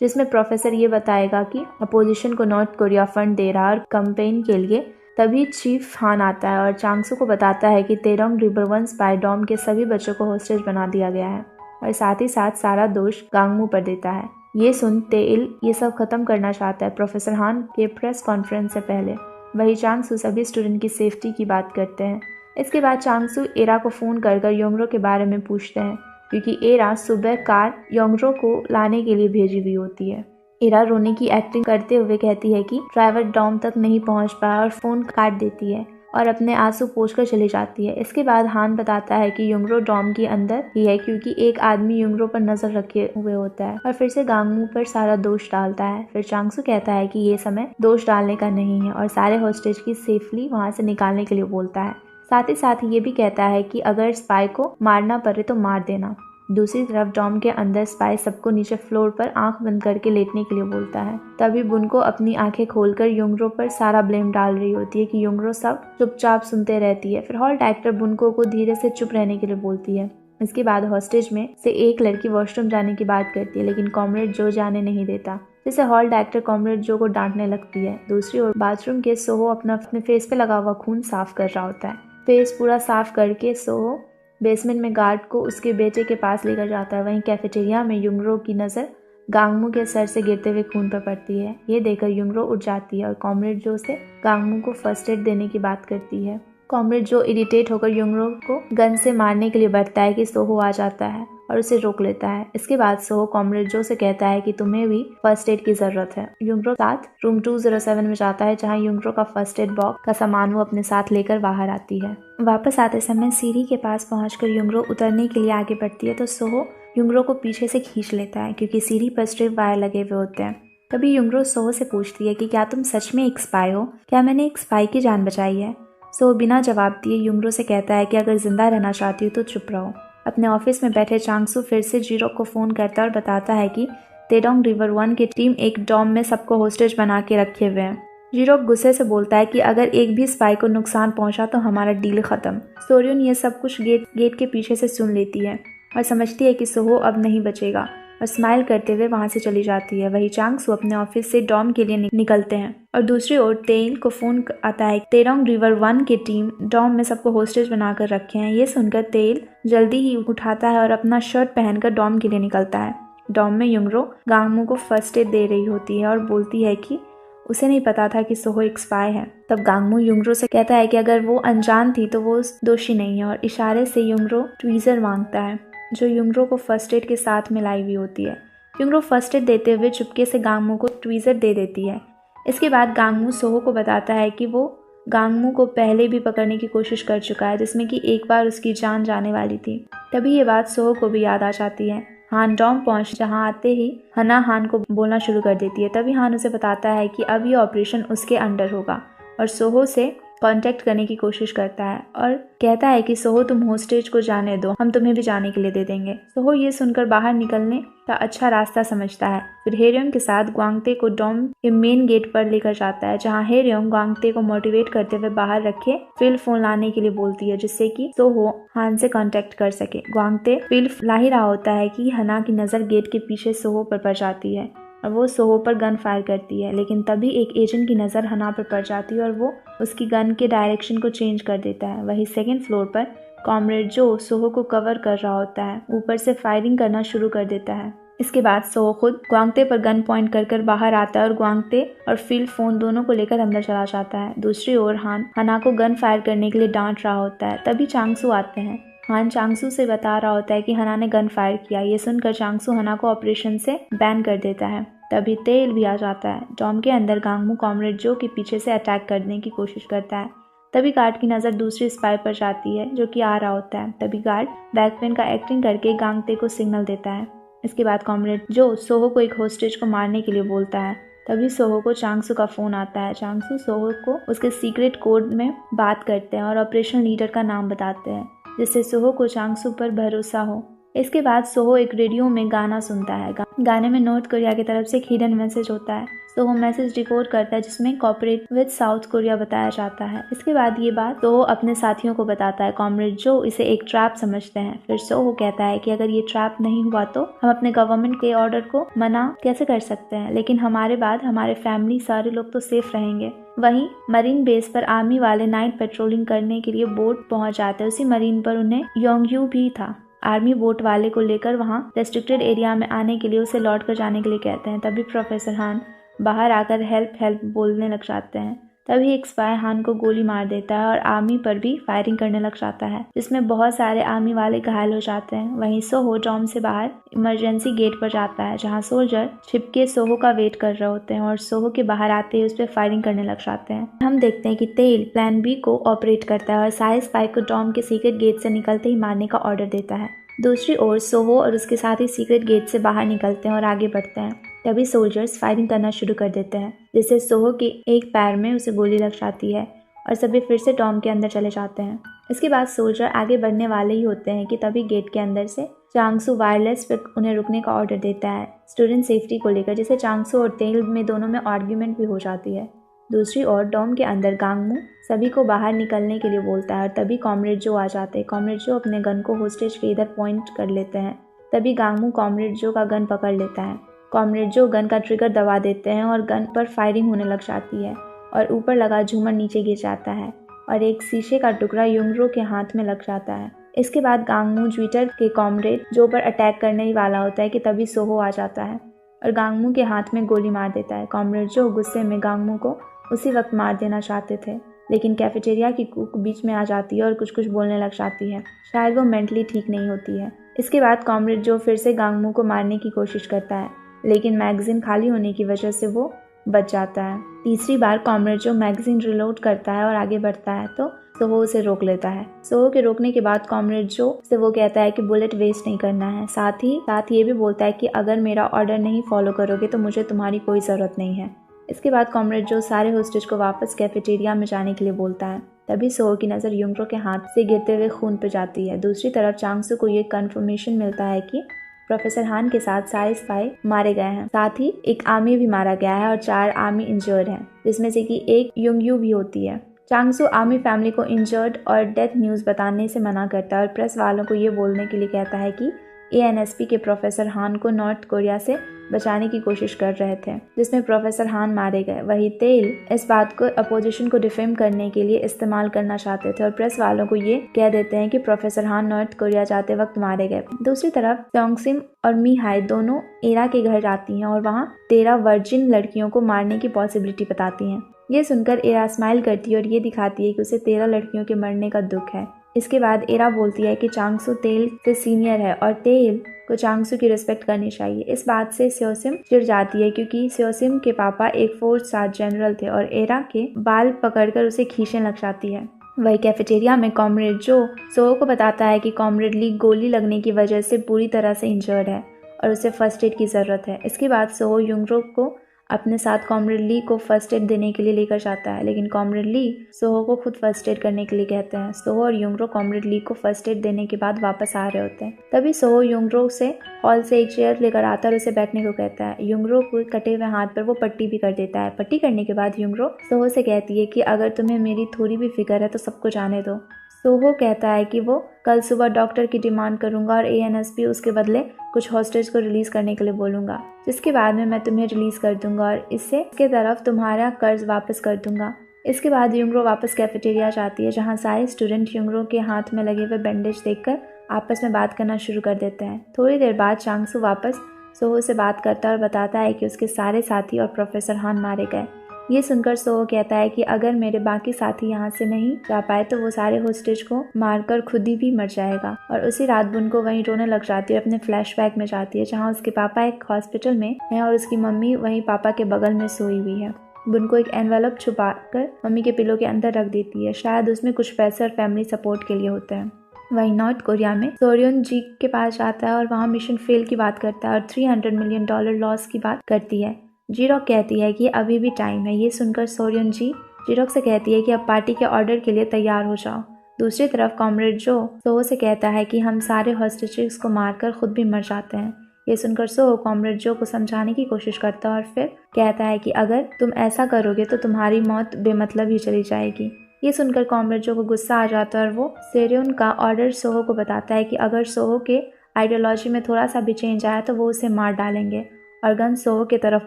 जिसमें प्रोफेसर ये बताएगा कि अपोजिशन को नॉर्थ कोरिया फंड दे रहा है और कैंपेन के लिए। तभी चीफ हान आता है और चांगसू को बताता है कि तेडोंग रिवर 1 स्पाई डॉम के सभी बच्चों को होस्टेज बना दिया गया है और साथ ही साथ सारा दोष गांगमू पर देता है। ये सुन तेइल ये सब खत्म करना चाहता है प्रोफेसर हान के प्रेस कॉन्फ्रेंस से पहले। वही चांगसू सभी स्टूडेंट की सेफ्टी की बात करते हैं। इसके बाद चांगसू एरा को फोन कर योंगरो के बारे में पूछते हैं क्योंकि एरा सुबह कार योंगरो को लाने के लिए भेजी हुई होती है। एरा रोने की एक्टिंग करते हुए कहती है कि ड्राइवर डॉम तक नहीं पहुंच पाया और फोन काट देती है और अपने आंसू पोंछकर चली जाती है। इसके बाद हान बताता है कि युंगरो डॉम के अंदर ही है क्योंकि एक आदमी युंगरो पर नजर रखे हुए होता है और फिर से गांगमू पर सारा दोष डालता है। फिर चांगसू कहता है कि ये समय दोष डालने का नहीं है और सारे होस्टेज की सेफली वहां से निकालने के लिए बोलता है। साथ ही साथ ये भी कहता है कि अगर स्पाई को मारना पड़े तो मार देना। दूसरी तरफ डॉम के अंदर स्पाई सबको नीचे फ्लोर पर आंख बंद करके लेटने के लिए बोलता है। तभी बुनको अपनी आंखें खोलकर युंगरो पर सारा ब्लेम डाल रही होती है कि युंगरो सब चुपचाप सुनते रहती है। फिर हॉल डायरेक्टर बुनको को धीरे से चुप रहने के लिए बोलती है। इसके बाद हॉस्टेज में से एक लड़की वॉशरूम जाने की बात करती है लेकिन कॉमरेड जो जाने नहीं देता, जिससे हॉल डायरेक्टर कॉमरेड जो को डांटने लगती है। दूसरी ओर बाथरूम के सोहो अपने फेस पे लगा हुआ खून साफ कर रहा होता है। फेस पूरा साफ करके सोहो बेसमेंट में गार्ड को उसके बेटे के पास लेकर जाता है। वहीं कैफेटेरिया में युंगरो की नज़र गांगमू के सर से गिरते हुए खून पर पड़ती है। ये देखकर युंगरो उठ जाती है और कॉमरेड जो से गांगमू को फर्स्ट एड देने की बात करती है। कॉमरेड जो इरिटेट होकर युंगरो को गन से मारने के लिए बढ़ता है कि सोहो आ जाता है और उसे रोक लेता है। इसके बाद सोहो कॉमरेड जो से कहता है कि तुम्हें भी फर्स्ट एड की जरूरत है। युंगरो साथ रूम 207 में जाता है जहां युंगरो का फर्स्ट एड बॉक्स का सामान वो अपने साथ लेकर बाहर आती है। वापस आते समय सीढ़ी के पास पहुंचकर युंगरो उतरने के लिए आगे बढ़ती है तो सोहो युंगरो को पीछे से खींच लेता है क्योंकि सीढ़ी पर स्ट्रिप वायर लगे हुए होते हैं। तभी युंगरो सोहो से पूछती है कि क्या तुम सच में एक स्पाई हो? क्या मैंने एक स्पाई की जान बचाई है? सोहो बिना जवाब दिए युंगरो से कहता है कि अगर जिंदा रहना चाहती हो तो चुप रहो। अपने ऑफिस में बैठे चांगसू फिर से जीरो को फोन करता है और बताता है कि तेडोंग रिवर 1 की टीम एक डॉम में सबको होस्टेज बना के रखे हुए हैं। जीरो गुस्से से बोलता है कि अगर एक भी स्पाई को नुकसान पहुंचा तो हमारा डील खत्म। सोरियन ये सब कुछ गेट के पीछे से सुन लेती है और समझती है कि सोहो अब नहीं बचेगा और स्माइल करते हुए वहां से चली जाती है। वही चांगसू अपने ऑफिस से डॉम के लिए निकलते हैं और दूसरी ओर तेल को फोन आता है तेडोंग रिवर 1 की टीम डॉम में सबको होस्टेज बनाकर रखे हैं। ये सुनकर तेल जल्दी ही उठाता है और अपना शर्ट पहनकर डॉम के लिए निकलता है। डॉम में युंगरो गांगमू को फर्स्ट एड दे रही होती है और बोलती है कि उसे नहीं पता था कि सोहो एक स्पाई है। तब गांगमू युंगरो से कहता है कि अगर वो अनजान थी तो वो दोषी नहीं है और इशारे से युंगरो ट्वीजर मांगता है जो युंगरो को फर्स्ट एड के साथ मिलाई हुई होती है। युंगरो फर्स्ट एड देते हुए चुपके से गांगमू को ट्वीजर दे देती है। इसके बाद गांगमू सोहो को बताता है कि वो गांगमू को पहले भी पकड़ने की कोशिश कर चुका है जिसमें कि एक बार उसकी जान जाने वाली थी। तभी ये बात सोहो को भी याद आ जाती है। हान डॉम पहुंच जहां आते ही हना हान को बोलना शुरू कर देती है। तभी हान उसे बताता है कि अब ये ऑपरेशन उसके अंडर होगा और सोहो से कांटेक्ट करने की कोशिश करता है और कहता है कि सोहो तुम होस्टेज को जाने दो, हम तुम्हें भी जाने के लिए दे देंगे। सोहो ये सुनकर बाहर निकलने का अच्छा रास्ता समझता है। फिर हेरियोंग के साथ ग्वांगते को डॉम के मेन गेट पर लेकर जाता है जहां हेरियोंग ग्वांगते को मोटिवेट करते हुए बाहर रखे फिल फोन लाने के लिए बोलती है जिससे कि सोहो हान से कांटेक्ट कर सके। ग्वांगते फिल ला ही रहा होता है कि हना की नजर गेट के पीछे सोहो पर पड़ जाती है और वो सोहो पर गन फायर करती है, लेकिन तभी एक एजेंट की नज़र हना पर पड़ जाती है और वो उसकी गन के डायरेक्शन को चेंज कर देता है। वहीं सेकंड फ्लोर पर कॉमरेड जो सोहो को कवर कर रहा होता है ऊपर से फायरिंग करना शुरू कर देता है। इसके बाद सोहो खुद ग्वांगते पर गन पॉइंट कर बाहर आता है और ग्वांगते और फिल फोन दोनों को लेकर अंदर चला जाता है। दूसरी ओर हान हना को गन फायर करने के लिए डांट रहा होता है। तभी चांगसू आते हैं। हान चांगसू से बता रहा होता है कि हना ने गन फायर किया। ये सुनकर चांगसू हना को ऑपरेशन से बैन कर देता है। तभी तेल भी आ जाता है। डॉम के अंदर गांगमू कॉमरेड जो के पीछे से अटैक करने की कोशिश करता है। तभी गार्ड की नज़र दूसरी स्पाई पर जाती है जो कि आ रहा होता है। तभी गार्ड बैकपेन का एक्टिंग करके गांगते को सिग्नल देता है। इसके बाद कॉमरेड जो सोहो को एक होस्टेज को मारने के लिए बोलता है। तभी सोहो को चांगसू का फोन आता है। चांगसू सोहो को उसके सीक्रेट कोड में बात करते हैं और ऑपरेशन लीडर का नाम बताते हैं जिससे सोहो को चांगसू पर भरोसा हो। इसके बाद सोहो एक रेडियो में गाना सुनता है। गाने में नॉर्थ कोरिया की तरफ से एक हिडन मैसेज होता है। सोहो मैसेज डिकोड करता है जिसमें कॉपरेट विद साउथ कोरिया बताया जाता है। इसके बाद ये बात सोहो अपने साथियों को बताता है। कॉमरेड जो इसे एक ट्रैप समझते हैं। फिर सोहो कहता है कि अगर ये ट्रैप नहीं हुआ तो हम अपने गवर्नमेंट के ऑर्डर को मना कैसे कर सकते हैं, लेकिन हमारे बाद हमारे फैमिली सारे लोग तो सेफ रहेंगे। वहीं मरीन बेस पर आर्मी वाले नाइट पेट्रोलिंग करने के लिए बोट पहुंच जाते हैं। उसी मरीन पर उन्हें योंगयू भी था। आर्मी बोट वाले को लेकर वहां रेस्ट्रिक्टेड एरिया में आने के लिए उसे लौट कर जाने के लिए कहते हैं। तभी प्रोफेसर हान बाहर आकर हेल्प हेल्प बोलने लग जाते हैं। तभी एक स्पाई हान को गोली मार देता है और आर्मी पर भी फायरिंग करने लग जाता है जिसमें बहुत सारे आर्मी वाले घायल हो जाते हैं। वहीं सोहो डॉम से बाहर इमरजेंसी गेट पर जाता है जहां सोल्जर छिपके सोहो का वेट कर रहे होते हैं और सोहो के बाहर आते ही उस पर फायरिंग करने लग जाते हैं। हम देखते हैं कि तेल प्लान बी को ऑपरेट करता है और सारे स्पाई को डॉम के सीक्रेट गेट से निकलते ही मारने का ऑर्डर देता है। दूसरी ओर सोहो और उसके साथी सीक्रेट गेट से बाहर निकलते हैं और आगे बढ़ते हैं। तभी सोल्जर्स फायरिंग करना शुरू कर देते हैं जिससे सोहो के एक पैर में उसे गोली लग जाती है और सभी फिर से डॉम के अंदर चले जाते हैं। इसके बाद सोल्जर आगे बढ़ने वाले ही होते हैं कि तभी गेट के अंदर से चांगसू वायरलेस पर उन्हें रुकने का ऑर्डर देता है स्टूडेंट सेफ्टी को लेकर, जिससे चांगसू और तेल में दोनों में आर्ग्यूमेंट भी हो जाती है। दूसरी ओर डॉम के अंदर गांगमू सभी को बाहर निकलने के लिए बोलता है और तभी कॉमरेड जो आ जाते हैं। कॉमरेड जो अपने गन को होस्टेज के इधर पॉइंट कर लेते हैं। तभी गांगमू कॉमरेड जो का गन पकड़ लेता है। कॉमरेड जो गन का ट्रिगर दबा देते हैं और गन पर फायरिंग होने लग जाती है और ऊपर लगा झूमर नीचे गिर जाता है और एक शीशे का टुकड़ा युंगरो के हाथ में लग जाता है। इसके बाद गांगमू ट्विटर के कॉमरेड जो पर अटैक करने ही वाला होता है कि तभी सोहो आ जाता है और गांगमू के हाथ में गोली मार देता है। कॉमरेड जो गुस्से में गांगमू को उसी वक्त मार देना चाहते थे, लेकिन कैफेटेरिया की कुक बीच में आ जाती है और कुछ कुछ बोलने लग जाती है। शायद वो मेंटली ठीक नहीं होती है। इसके बाद कॉमरेड जो फिर से गांगमू को मारने की कोशिश करता है, लेकिन मैगजीन खाली होने की वजह से वो बच जाता है। तीसरी बार कॉमरेड जो मैगजीन रिलोड करता है और आगे बढ़ता है तो सोहो उसे रोक लेता है। सोहो के रोकने के बाद कॉमरेड जो से वो कहता है कि बुलेट वेस्ट नहीं करना है। साथ ये भी बोलता है कि अगर मेरा ऑर्डर नहीं फॉलो करोगे तो मुझे तुम्हारी कोई ज़रूरत नहीं है। इसके बाद कॉमरेड जो सारे होस्टेज को वापस कैफेटेरिया में जाने के लिए बोलता है। तभी सोहो की नज़र युंगरो के हाथ से गिरते हुए खून पर जाती है। दूसरी तरफ चांगसू को ये कन्फर्मेशन मिलता है कि प्रोफेसर हान के साथ सारे स्पाई मारे गए हैं। साथ ही एक आर्मी भी मारा गया है और 4 आर्मी इंजर्ड हैं, जिसमें से कि एक युंगयू भी होती है। चांगसू आर्मी फैमिली को इंजर्ड और डेथ न्यूज़ बताने से मना करता है और प्रेस वालों को ये बोलने के लिए कहता है कि ANSP के प्रोफेसर हान को नॉर्थ कोरिया से बचाने की कोशिश कर रहे थे, जिसमें प्रोफेसर हान मारे गए। वही तेल इस बात को अपोजिशन को डिफेम करने के लिए इस्तेमाल करना चाहते थे और प्रेस वालों को ये कह देते हैं कि प्रोफेसर हान नॉर्थ कोरिया जाते वक्त मारे गए। दूसरी तरफ सॉन्गसिम और मी हाई दोनों एरा के घर जाती हैं और वहाँ 13 वर्जिन लड़कियों को मारने की पॉसिबिलिटी बताती हैं। ये सुनकर एरा स्माइल करती है और ये दिखाती है कि उसे 13 लड़कियों के मरने का दुख है। इसके बाद एरा बोलती है कि चांगसू तेल से सीनियर है और तेल को चांगसू की रिस्पेक्ट करनी चाहिए। इस बात से स्योसिम चिढ़ जाती है क्योंकि स्योसिम के पापा एक 4 स्टार जनरल थे और एरा के बाल पकड़कर उसे खींचने लग जाती है। वही कैफेटेरिया में कॉमरेड जो सोहो को बताता है कि कॉमरेड ली गोली लगने की वजह से पूरी तरह से इंजर्ड है और उसे फर्स्ट एड की ज़रूरत है। इसके बाद सोहो युंगरो को अपने साथ कॉमरेड ली को फर्स्ट एड देने के लिए लेकर जाता है, लेकिन कॉमरेड ली सोहो को खुद फर्स्ट एड करने के लिए कहते हैं। सोहो और युंगरो कॉमरेड ली को फर्स्ट एड देने के बाद वापस आ रहे होते हैं। तभी सोहो युंगरो से हॉल से एक चेयर लेकर आता है और उसे बैठने को कहता है। युंगरो को कटे हुए हाथ पर वो पट्टी भी कर देता है। पट्टी करने के बाद युंगरो सोहो से कहती है कि अगर तुम्हें मेरी थोड़ी भी फिक्र है तो सब कुछ आने दो। सोहो कहता है कि वो कल सुबह डॉक्टर की डिमांड करूंगा और ANSP उसके बदले कुछ हॉस्टेज को रिलीज करने के लिए बोलूंगा, जिसके बाद में मैं तुम्हें रिलीज कर दूंगा और इससे के तरफ तुम्हारा कर्ज वापस कर दूंगा। इसके बाद युंगरो वापस कैफेटेरिया जाती है, जहां सारे स्टूडेंट युंगरो के हाथ में लगे हुए बैंडेज देखकर आपस में बात करना शुरू कर देते हैं। थोड़ी देर बाद चांगसू वापस सोहो से बात करता है और बताता है कि उसके सारे साथी और प्रोफेसर हान मारे गए। ये सुनकर सोहो कहता है कि अगर मेरे बाकी साथी यहाँ से नहीं जा पाए तो वो सारे होस्टेज को मारकर खुद ही भी मर जाएगा। और उसी रात बुन को वहीं रोने लग जाती है और अपने फ्लैशबैक में जाती है, जहाँ उसके पापा एक हॉस्पिटल में हैं और उसकी मम्मी वहीं पापा के बगल में सोई हुई है। बुन को एक एनवेलप छुपाकर मम्मी के पिलो के अंदर रख देती है, शायद उसमें कुछ पैसे और फैमिली सपोर्ट के लिए होते हैं। वहीं नॉर्थ कोरिया में सोरियन जी के पास जाता है और वहाँ मिशन फेल की बात करता है और $300 मिलियन लॉस की बात करती है। जीरॉक कहती है कि अभी भी टाइम है। ये सुनकर सोरियन जी जीरॉक से कहती है कि अब पार्टी के ऑर्डर के लिए तैयार हो जाओ। दूसरी तरफ कॉमरेड जो सोहो से कहता है कि हम सारे हॉस्टेजेस को मारकर खुद भी मर जाते हैं। ये सुनकर सोहो कॉमरेड जो को समझाने की कोशिश करता है और फिर कहता है कि अगर तुम ऐसा करोगे तो तुम्हारी मौत बेमतलब ही चली जाएगी। ये सुनकर कॉमरेड जो को गुस्सा आ जाता है और वो सेरियन का ऑर्डर सोहो को बताता है कि अगर सोहो के आइडियोलॉजी में थोड़ा सा भी चेंज आया तो वो उसे मार डालेंगे और गन सोहो की तरफ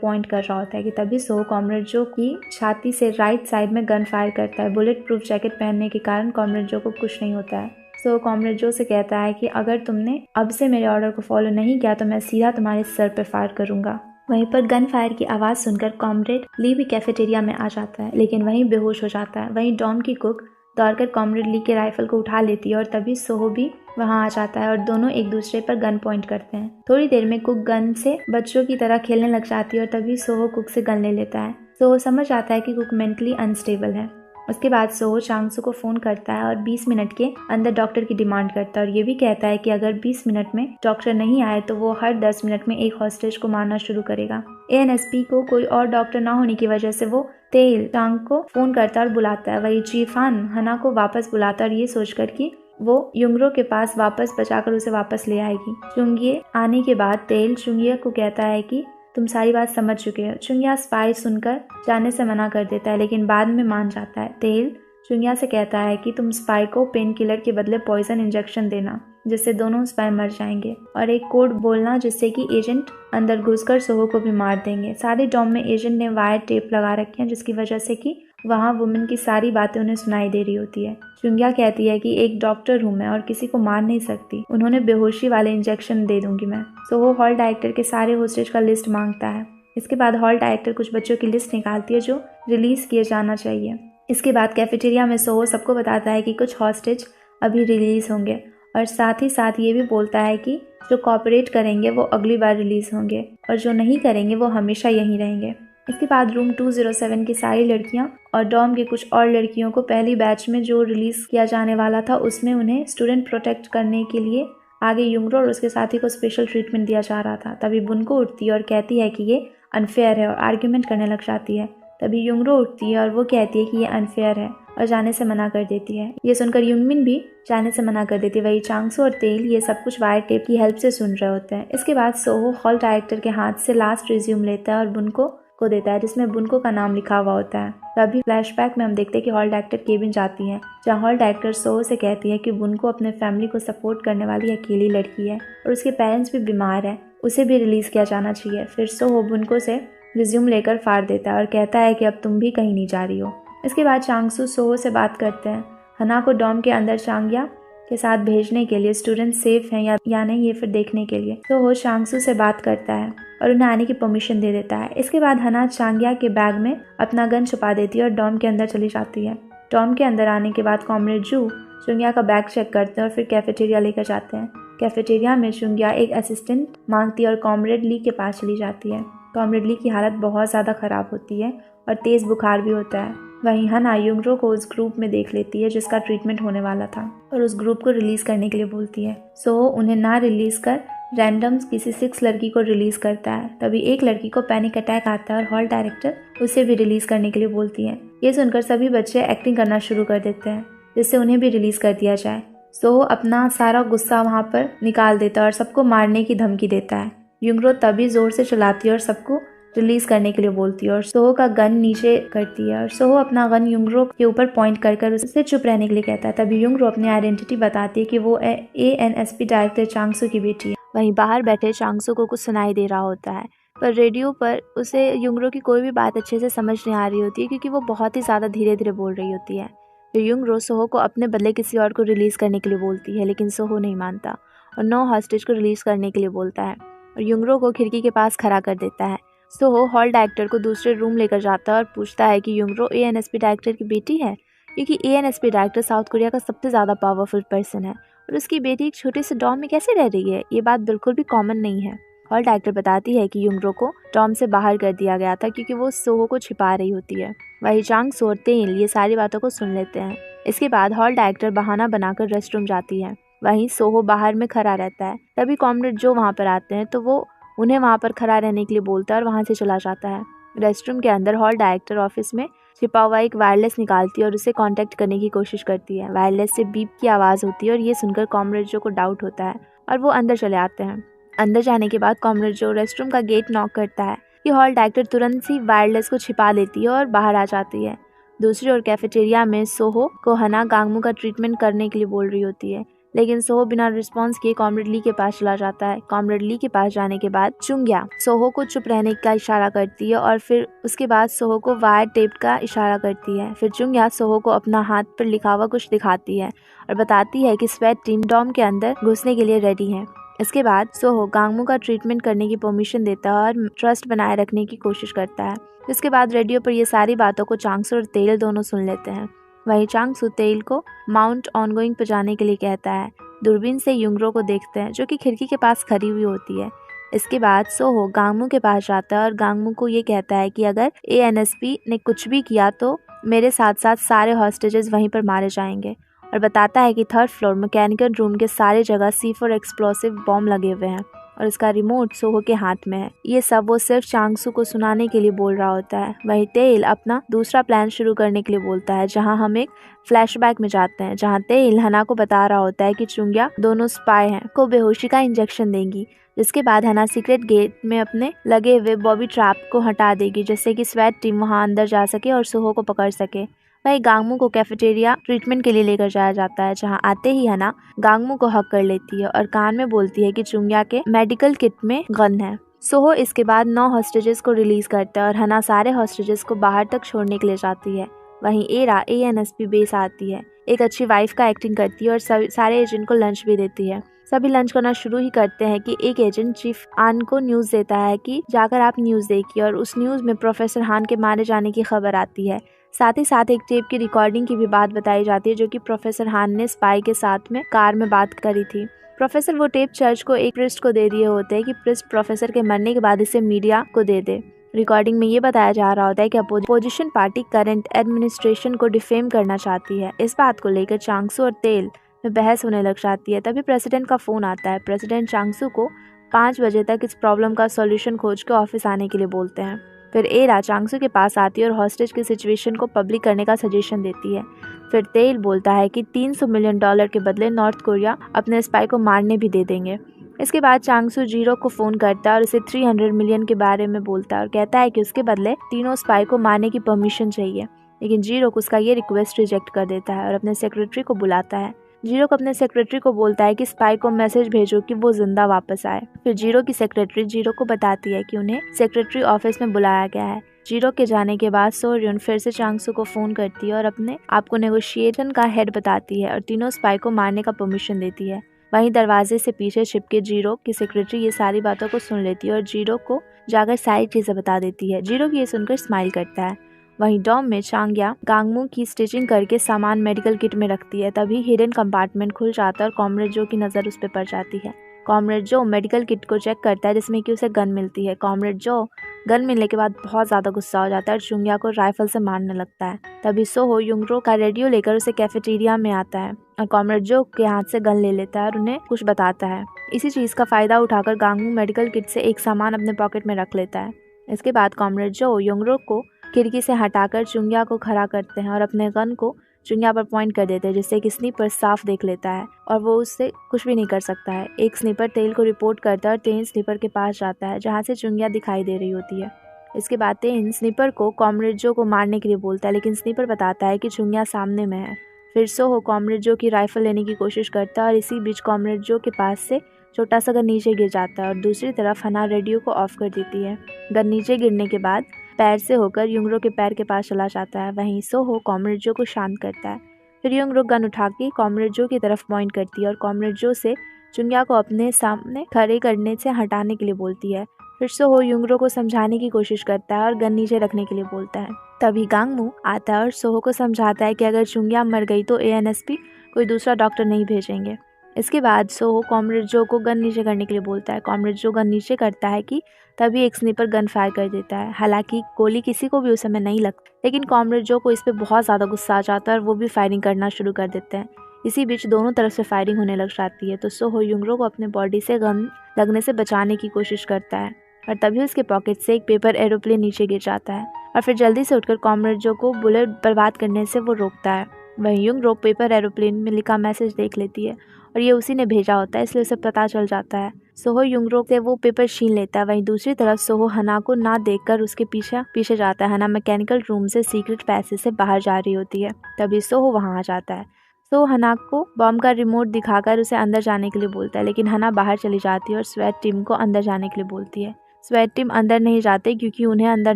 पॉइंट कर रहा होता है कि तभी सोहो कॉमरेड जो की छाती से राइट साइड में गन फायर करता है। बुलेट प्रूफ जैकेट पहनने के कारण कॉमरेड जो को कुछ नहीं होता है। सोहो कॉमरेड जो से कहता है कि अगर तुमने अब से मेरे ऑर्डर को फॉलो नहीं किया तो मैं सीधा तुम्हारे सर पे फायर करूंगा। वहीं पर गन फायर की आवाज़ सुनकर कॉमरेड ली भी कैफेटेरिया में आ जाता है, लेकिन वहीं बेहोश हो जाता है। वहीं डॉम की कुक दौड़कर कॉमरेड ली के राइफल को उठा लेती है और तभी सोहो भी वहां आ जाता है और दोनों एक दूसरे पर गन पॉइंट करते हैं। थोड़ी देर में कुक गन से बच्चों की तरह खेलने लग जाती है और तभी सोहो कुक से गन ले लेता है। सोहो समझ आता है कि कुक मेंटली अनस्टेबल है। उसके बाद सोहो चांगसू को फोन करता है और 20 मिनट के अंदर डॉक्टर की डिमांड करता है और ये भी कहता है कि अगर 20 मिनट में डॉक्टर नहीं आए तो वो हर 10 मिनट में एक हॉस्टेज को मारना शुरू करेगा। ANSP को कोई और डॉक्टर ना होने की वजह से वो तेल चांग को फोन करता और बुलाता है। वही चीफान हना को वापस बुलाता और ये सोचकर कि वो युंगरो के पास वापस बचाकर उसे वापस ले आएगी। चुंगिये आने के बाद तेल चुंगिया को कहता है कि तुम सारी बात समझ चुके हो। चुंगिया स्पाई सुनकर जाने से मना कर देता है, लेकिन बाद में मान जाता है। तेल चुंगिया से कहता है कि तुम स्पाई को पेन किलर के बदले पॉइजन इंजेक्शन देना, जिससे दोनों स्पाई मर जाएंगे, और एक कोड बोलना जिससे कि एजेंट अंदर घुसकर सोहो को भी मार देंगे। सारे डॉम में एजेंट ने वायर टेप लगा रखे हैं, जिसकी वजह से कि वहाँ वुमेन की सारी बातें उन्हें सुनाई दे रही होती है। चुंगिया कहती है कि एक डॉक्टर हूँ मैं और किसी को मार नहीं सकती, उन्होंने बेहोशी वाले इंजेक्शन दे दूंगी मैं। सोहो हॉल डायरेक्टर के सारे होस्टेज का लिस्ट मांगता है। इसके बाद हॉल डायरेक्टर कुछ बच्चों की लिस्ट निकालती है जो रिलीज किए जाना चाहिए। इसके बाद कैफेटेरिया में सोहो सबको बताता है कि कुछ हॉस्टेज अभी रिलीज होंगे और साथ ही साथ ये भी बोलता है कि जो कॉपरेट करेंगे वो अगली बार रिलीज होंगे और जो नहीं करेंगे वो हमेशा यहीं रहेंगे। इसके बाद रूम 207 की सारी लड़कियां और डॉम की कुछ और लड़कियों को पहली बैच में जो रिलीज किया जाने वाला था उसमें उन्हें स्टूडेंट प्रोटेक्ट करने के लिए आगे युंगरो और उसके साथी को स्पेशल ट्रीटमेंट दिया जा रहा था। तभी बुन को उठती है और कहती है कि ये अनफेयर है और आर्ग्यूमेंट करने लग जाती है। तभी युंगरो उठती है और वो कहती है कि ये अनफेयर है और जाने से मना कर देती है। ये सुनकर युंगमिन भी जाने से मना कर देती है। वही चांगसू और तेल ये सब कुछ वायर टेप की हेल्प से सुन रहे होते हैं। इसके बाद सोहो हॉल डायरेक्टर के हाथ से लास्ट रिज्यूम लेता है और बुन को को देता है जिसमें बुनको का नाम लिखा हुआ होता है। तभी फ्लैशबैक में हम देखते हैं कि हॉल डायरेक्टर केबिन जाती है, जहाँ हॉल डायरेक्टर सोहो से कहती है कि बुनको अपने फैमिली को सपोर्ट करने वाली अकेली लड़की है और उसके पेरेंट्स भी बीमार है, उसे भी रिलीज किया जाना चाहिए। फिर सोहो बुनको से रिज्यूम लेकर फाड़ देता है और कहता है कि अब तुम भी कहीं नहीं जा रही हो। इसके बाद चांगसू सोहो से बात करते हैं हना को डॉम के अंदर चांग्या के साथ भेजने के लिए, स्टूडेंट सेफ हैं या नहीं ये फिर देखने के लिए। तो वो चांगसू से बात करता है और उन्हें आने की परमिशन दे देता है। इसके बाद हना चांग्या के बैग में अपना गन छुपा देती है और डॉम के अंदर चली जाती है। डॉम के अंदर आने के बाद कॉमरेड जू चुंग्या का बैग चेक करते हैं और फिर कैफेटेरिया लेकर जाते हैं। कैफेटेरिया में चुंग्या एक असिस्टेंट मांगती है और कॉमरेड ली के पास चली जाती है। कॉमरेड ली की हालत बहुत ज़्यादा ख़राब होती है और तेज़ बुखार भी होता है। वहीं हना युंगरो को उस ग्रुप में देख लेती है जिसका ट्रीटमेंट होने वाला था और उस ग्रुप को रिलीज़ करने के लिए बोलती है। सो उन्हें ना रिलीज़ कर रैंडम किसी 6 लड़की को रिलीज़ करता है। तभी एक लड़की को पैनिक अटैक आता है और हॉल डायरेक्टर उसे भी रिलीज़ करने के लिए बोलती है। ये सुनकर सभी बच्चे एक्टिंग करना शुरू कर देते हैं जिससे उन्हें भी रिलीज़ कर दिया जाए। सो अपना सारा गुस्सा वहाँ पर निकाल देता है और सबको मारने की धमकी देता है। युंगरो तभी ज़ोर से चलाती है और सबको रिलीज करने के लिए बोलती है और सोहो का गन नीचे करती है और सोहो अपना गन युंगरो के ऊपर पॉइंट कर उससे चुप रहने के लिए कहता है। तभी युंगरो अपनी आइडेंटिटी बताती है कि वो ANSP डायरेक्टर चांगसू की बेटी है। वहीं बाहर बैठे चांगसू को कुछ सुनाई दे रहा होता है पर रेडियो पर उसे युंगरो की कोई भी बात अच्छे से समझ नहीं आ रही होती है क्योंकि वो बहुत ही ज़्यादा धीरे धीरे बोल रही होती है। फिर युंगरो सोहो को अपने बदले किसी और को रिलीज करने के लिए बोलती है लेकिन सोहो नहीं मानता और 9 हॉस्टेज को रिलीज करने के लिए बोलता है और युंगरो को खिड़की के पास खड़ा कर देता है। सोहो हॉल डायरेक्टर को दूसरे रूम लेकर जाता है और पूछता है कि युंगरो ANSP डायरेक्टर की बेटी है, क्योंकि ANSP डायरेक्टर साउथ कोरिया का सबसे ज़्यादा पावरफुल पर्सन है और उसकी बेटी एक छोटे से डॉम में कैसे रह रही है, ये बात बिल्कुल भी कॉमन नहीं है। हॉल डायरेक्टर बताती है कि युंगरो को डॉम से बाहर कर दिया गया था क्योंकि वो सोहो को छिपा रही होती है। वही चांगसू और तेल ये सारी बातों को सुन लेते हैं। इसके बाद हॉल डायरेक्टर बहाना बनाकर रेस्टरूम जाती है। वहीं सोहो बाहर में खड़ा रहता है। तभी कॉमरेड जो वहाँ पर आते हैं तो वो उन्हें वहाँ पर खड़ा रहने के लिए बोलता है और वहाँ से चला जाता है। रेस्टरूम के अंदर हॉल डायरेक्टर ऑफिस में छिपा हुआ एक वायरलेस निकालती है और उसे कांटेक्ट करने की कोशिश करती है। वायरलेस से बीप की आवाज़ होती है और ये सुनकर कॉमरेड जो को डाउट होता है और वो अंदर चले आते हैं। अंदर जाने के बाद कॉमरेड जो रेस्टरूम का गेट नॉक करता है कि हॉल डायरेक्टर तुरंत ही वायरलेस को छिपा लेती है और बाहर आ जाती है। दूसरी ओर कैफेटेरिया में सोहो को हना गांगमू का ट्रीटमेंट करने के लिए बोल रही होती है लेकिन सोहो बिना रिस्पांस किए कॉमरेड ली के पास चला जाता है। कॉमरेड ली के पास जाने के बाद चुंग्या सोहो को चुप रहने का इशारा करती है और फिर उसके बाद सोहो को वायर टेप का इशारा करती है। फिर चुंग्या सोहो को अपना हाथ पर लिखा हुआ कुछ दिखाती है और बताती है कि स्वेट टीम डॉम के अंदर घुसने के लिए रेडी है। इसके बाद सोहो गांगमू का ट्रीटमेंट करने की परमिशन देता है और ट्रस्ट बनाए रखने की कोशिश करता है। इसके बाद रेडियो पर ये सारी बातों को चांगसू और तेल दोनों सुन लेते हैं। वहीं चांगसू तेल को माउंट ऑनगोइंग पर जाने के लिए कहता है। दूरबीन से युंगरो को देखते हैं जो कि खिड़की के पास खड़ी हुई होती है। इसके बाद सोहो गांगमू के पास जाता है और गांगमू को ये कहता है कि अगर ANSP ने कुछ भी किया तो मेरे साथ साथ सारे हॉस्टेजेस वहीं पर मारे जाएंगे और बताता है कि 3rd फ्लोर मैकेनिकल रूम के सारे जगह C4 एक्सप्लोसिव बॉम्ब लगे हुए हैं और इसका रिमोट सोहो के हाथ में है। ये सब वो सिर्फ चांगसू को सुनाने के लिए बोल रहा होता है। वहीं तेल अपना दूसरा प्लान शुरू करने के लिए बोलता है जहां हम एक फ्लैशबैक में जाते हैं जहां तेल हना को बता रहा होता है कि चुंग्या दोनों स्पाई हैं को बेहोशी का इंजेक्शन देंगी, जिसके बाद हना सीक्रेट गेट में अपने लगे हुए बॉबी ट्रैप को हटा देगी जिससे कि स्वेट टीम वहां अंदर जा सके और सोहो को पकड़ सके। वही गांगमू को कैफेटेरिया ट्रीटमेंट के लिए लेकर जाया जाता है जहां आते ही हना गांगमू को हक कर लेती है और कान में बोलती है कि चुंग्या के मेडिकल किट में गन है। सोहो इसके बाद 9 हॉस्टेजेस को रिलीज करता है और हना सारे हॉस्टेजेस को बाहर तक छोड़ने के लिए जाती है। वहीं एरा ANSP बेस आती है, एक अच्छी वाइफ का एक्टिंग करती है और सारे एजेंट को लंच भी देती है। सभी लंच करना शुरू ही करते हैं कि एक एजेंट चीफ आन को न्यूज़ देता है कि जाकर आप न्यूज़ देखिए और उस न्यूज़ में प्रोफेसर हान के मारे जाने की खबर आती है। साथ ही साथ एक टेप की रिकॉर्डिंग की भी बात बताई जाती है जो कि प्रोफेसर हान ने स्पाई के साथ में कार में बात करी थी। प्रोफेसर वो टेप चर्च को एक प्रिस्ट को दे दिए होते हैं कि प्रिस्ट प्रोफेसर के मरने के बाद इसे मीडिया को दे दे। रिकॉर्डिंग में ये बताया जा रहा होता है कि अपोजिशन पार्टी करंट एडमिनिस्ट्रेशन को डिफेम करना चाहती है। इस बात को लेकर चांगसू और तेल में बहस होने लग जाती है। तभी प्रेसिडेंट का फोन आता है। प्रेसिडेंट चांगसू को 5 बजे तक इस प्रॉब्लम का सॉल्यूशन खोज के ऑफिस आने के लिए बोलते हैं। फिर एरा चांगसू के पास आती है और हॉस्टेज की सिचुएशन को पब्लिक करने का सजेशन देती है। फिर तेल बोलता है कि $300 मिलियन के बदले नॉर्थ कोरिया अपने स्पाई को मारने भी दे देंगे। इसके बाद चांगसू जीरो को फ़ोन करता है और उसे 300 मिलियन के बारे में बोलता है और कहता है कि उसके बदले तीनों स्पाई को मारने की परमिशन चाहिए। लेकिन जीरो को उसका ये रिक्वेस्ट रिजेक्ट कर देता है और अपने सेक्रेटरी को बुलाता है। जीरो को अपने सेक्रेटरी को बोलता है कि स्पाई को मैसेज भेजो कि वो जिंदा वापस आए। फिर जीरो की सेक्रेटरी जीरो को बताती है कि उन्हें सेक्रेटरी ऑफिस में बुलाया गया है। जीरो के जाने के बाद सोर्युन फिर से चांगसू को फोन करती है और अपने आप को नेगोशिएशन का हेड बताती है और तीनों स्पाई को मारने का परमिशन देती है। वहीं दरवाजे से पीछे छिपके जीरो की सेक्रेटरी ये सारी बातों को सुन लेती है और जीरो को जाकर सारी चीजें बता देती है। जीरो की ये सुनकर स्माइल करता है। वहीं डॉम में चांग्या गांगमू की स्टिचिंग करके सामान मेडिकल किट में रखती है। तभी हिडन कंपार्टमेंट खुल जाता है और कॉमरेड जो की नज़र उस पर पड़ जाती है। कॉमरेड जो मेडिकल किट को चेक करता है जिसमें कि उसे गन मिलती है। कॉमरेड जो गन मिलने के बाद बहुत ज़्यादा गुस्सा हो जाता है और चुंग्या को राइफल से मारने लगता है। तभी सोहो युंगरो का रेडियो लेकर उसे कैफेटेरिया में आता है और कॉमरेड जो के हाथ से गन ले लेता है और उन्हें कुछ बताता है। इसी चीज़ का फ़ायदा उठाकर गांगमू मेडिकल किट से एक सामान अपने पॉकेट में रख लेता है। इसके बाद कॉमरेड जो युंगरो को खिड़की से हटाकर चुंग्या को खड़ा करते हैं और अपने गन को चुंग्या पर पॉइंट कर देते हैं जिससे कि स्नीपर साफ देख लेता है और वो उससे कुछ भी नहीं कर सकता है। एक स्नीपर तेल को रिपोर्ट करता है और तेन स्नीपर के पास जाता है जहाँ से चुंग्या दिखाई दे रही होती है। इसके बाद तेन स्नीपर को कॉमरेड जो को मारने के लिए बोलता है लेकिन स्नीपर बताता है कि चुंग्या सामने में है। फिर सोहो कॉमरेड जो की राइफल लेने की कोशिश करता है और इसी बीच कॉमरेड जो के पास से छोटा सा गन नीचे गिर जाता है और दूसरी तरफ हना रेडियो को ऑफ कर देती है। गन नीचे गिरने के बाद पैर से होकर युंगरो के पैर के पास चला जाता है। वहीं सोहो कॉमरेड जो को शांत करता है। फिर युंगरो गन उठा के कॉमरेड जो की तरफ पॉइंट करती है और कॉमरेड जो से चुंग्या को अपने सामने खड़े करने से हटाने के लिए बोलती है। फिर सोहो युंगरो को समझाने की कोशिश करता है और गन नीचे रखने के लिए बोलता है। तभी गांगमू आता है और सोहो को समझाता है कि अगर चुंग्या मर गई तो एएनएसपी कोई दूसरा डॉक्टर नहीं भेजेंगे। इसके बाद सोहो कॉमरेड जो को गन नीचे करने के लिए बोलता है। कॉमरेड जो गन नीचे करता है कि तभी एक स्नीपर गन फायर कर देता है। हालांकि गोली किसी को भी उस समय नहीं लगती लेकिन कॉमरेड जो को इस पे बहुत ज़्यादा गुस्सा आ जाता है और वो भी फायरिंग करना शुरू कर देते हैं। इसी बीच दोनों तरफ से फायरिंग होने लग जाती है तो सोहो युंगरो को अपने बॉडी से गन लगने से बचाने की कोशिश करता है और तभी उसके पॉकेट से एक पेपर एरोप्लेन नीचे गिर जाता है और फिर जल्दी से उठकर कॉमरेड जो को बुलेट बर्बाद करने से वो रोकता है। वहीं युंगरो पेपर एरोप्लेन में लिखा मैसेज देख लेती है और ये उसी ने भेजा होता है इसलिए उसे पता चल जाता है। सोहो युंगरो से वो पेपर छीन लेता है। वहीं दूसरी तरफ सोहो हना को ना देखकर उसके पीछे जाता है। हना मैकेनिकल रूम से सीक्रेट पैसेज से बाहर जा रही होती है। तभी सोहो वहां आ जाता है। सोहो हना को बॉम्ब का रिमोट दिखाकर उसे अंदर जाने के लिए बोलता है लेकिन हना बाहर चली जाती है और स्वेट टीम को अंदर जाने के लिए बोलती है। स्वेट टीम अंदर नहीं जाते क्योंकि उन्हें अंदर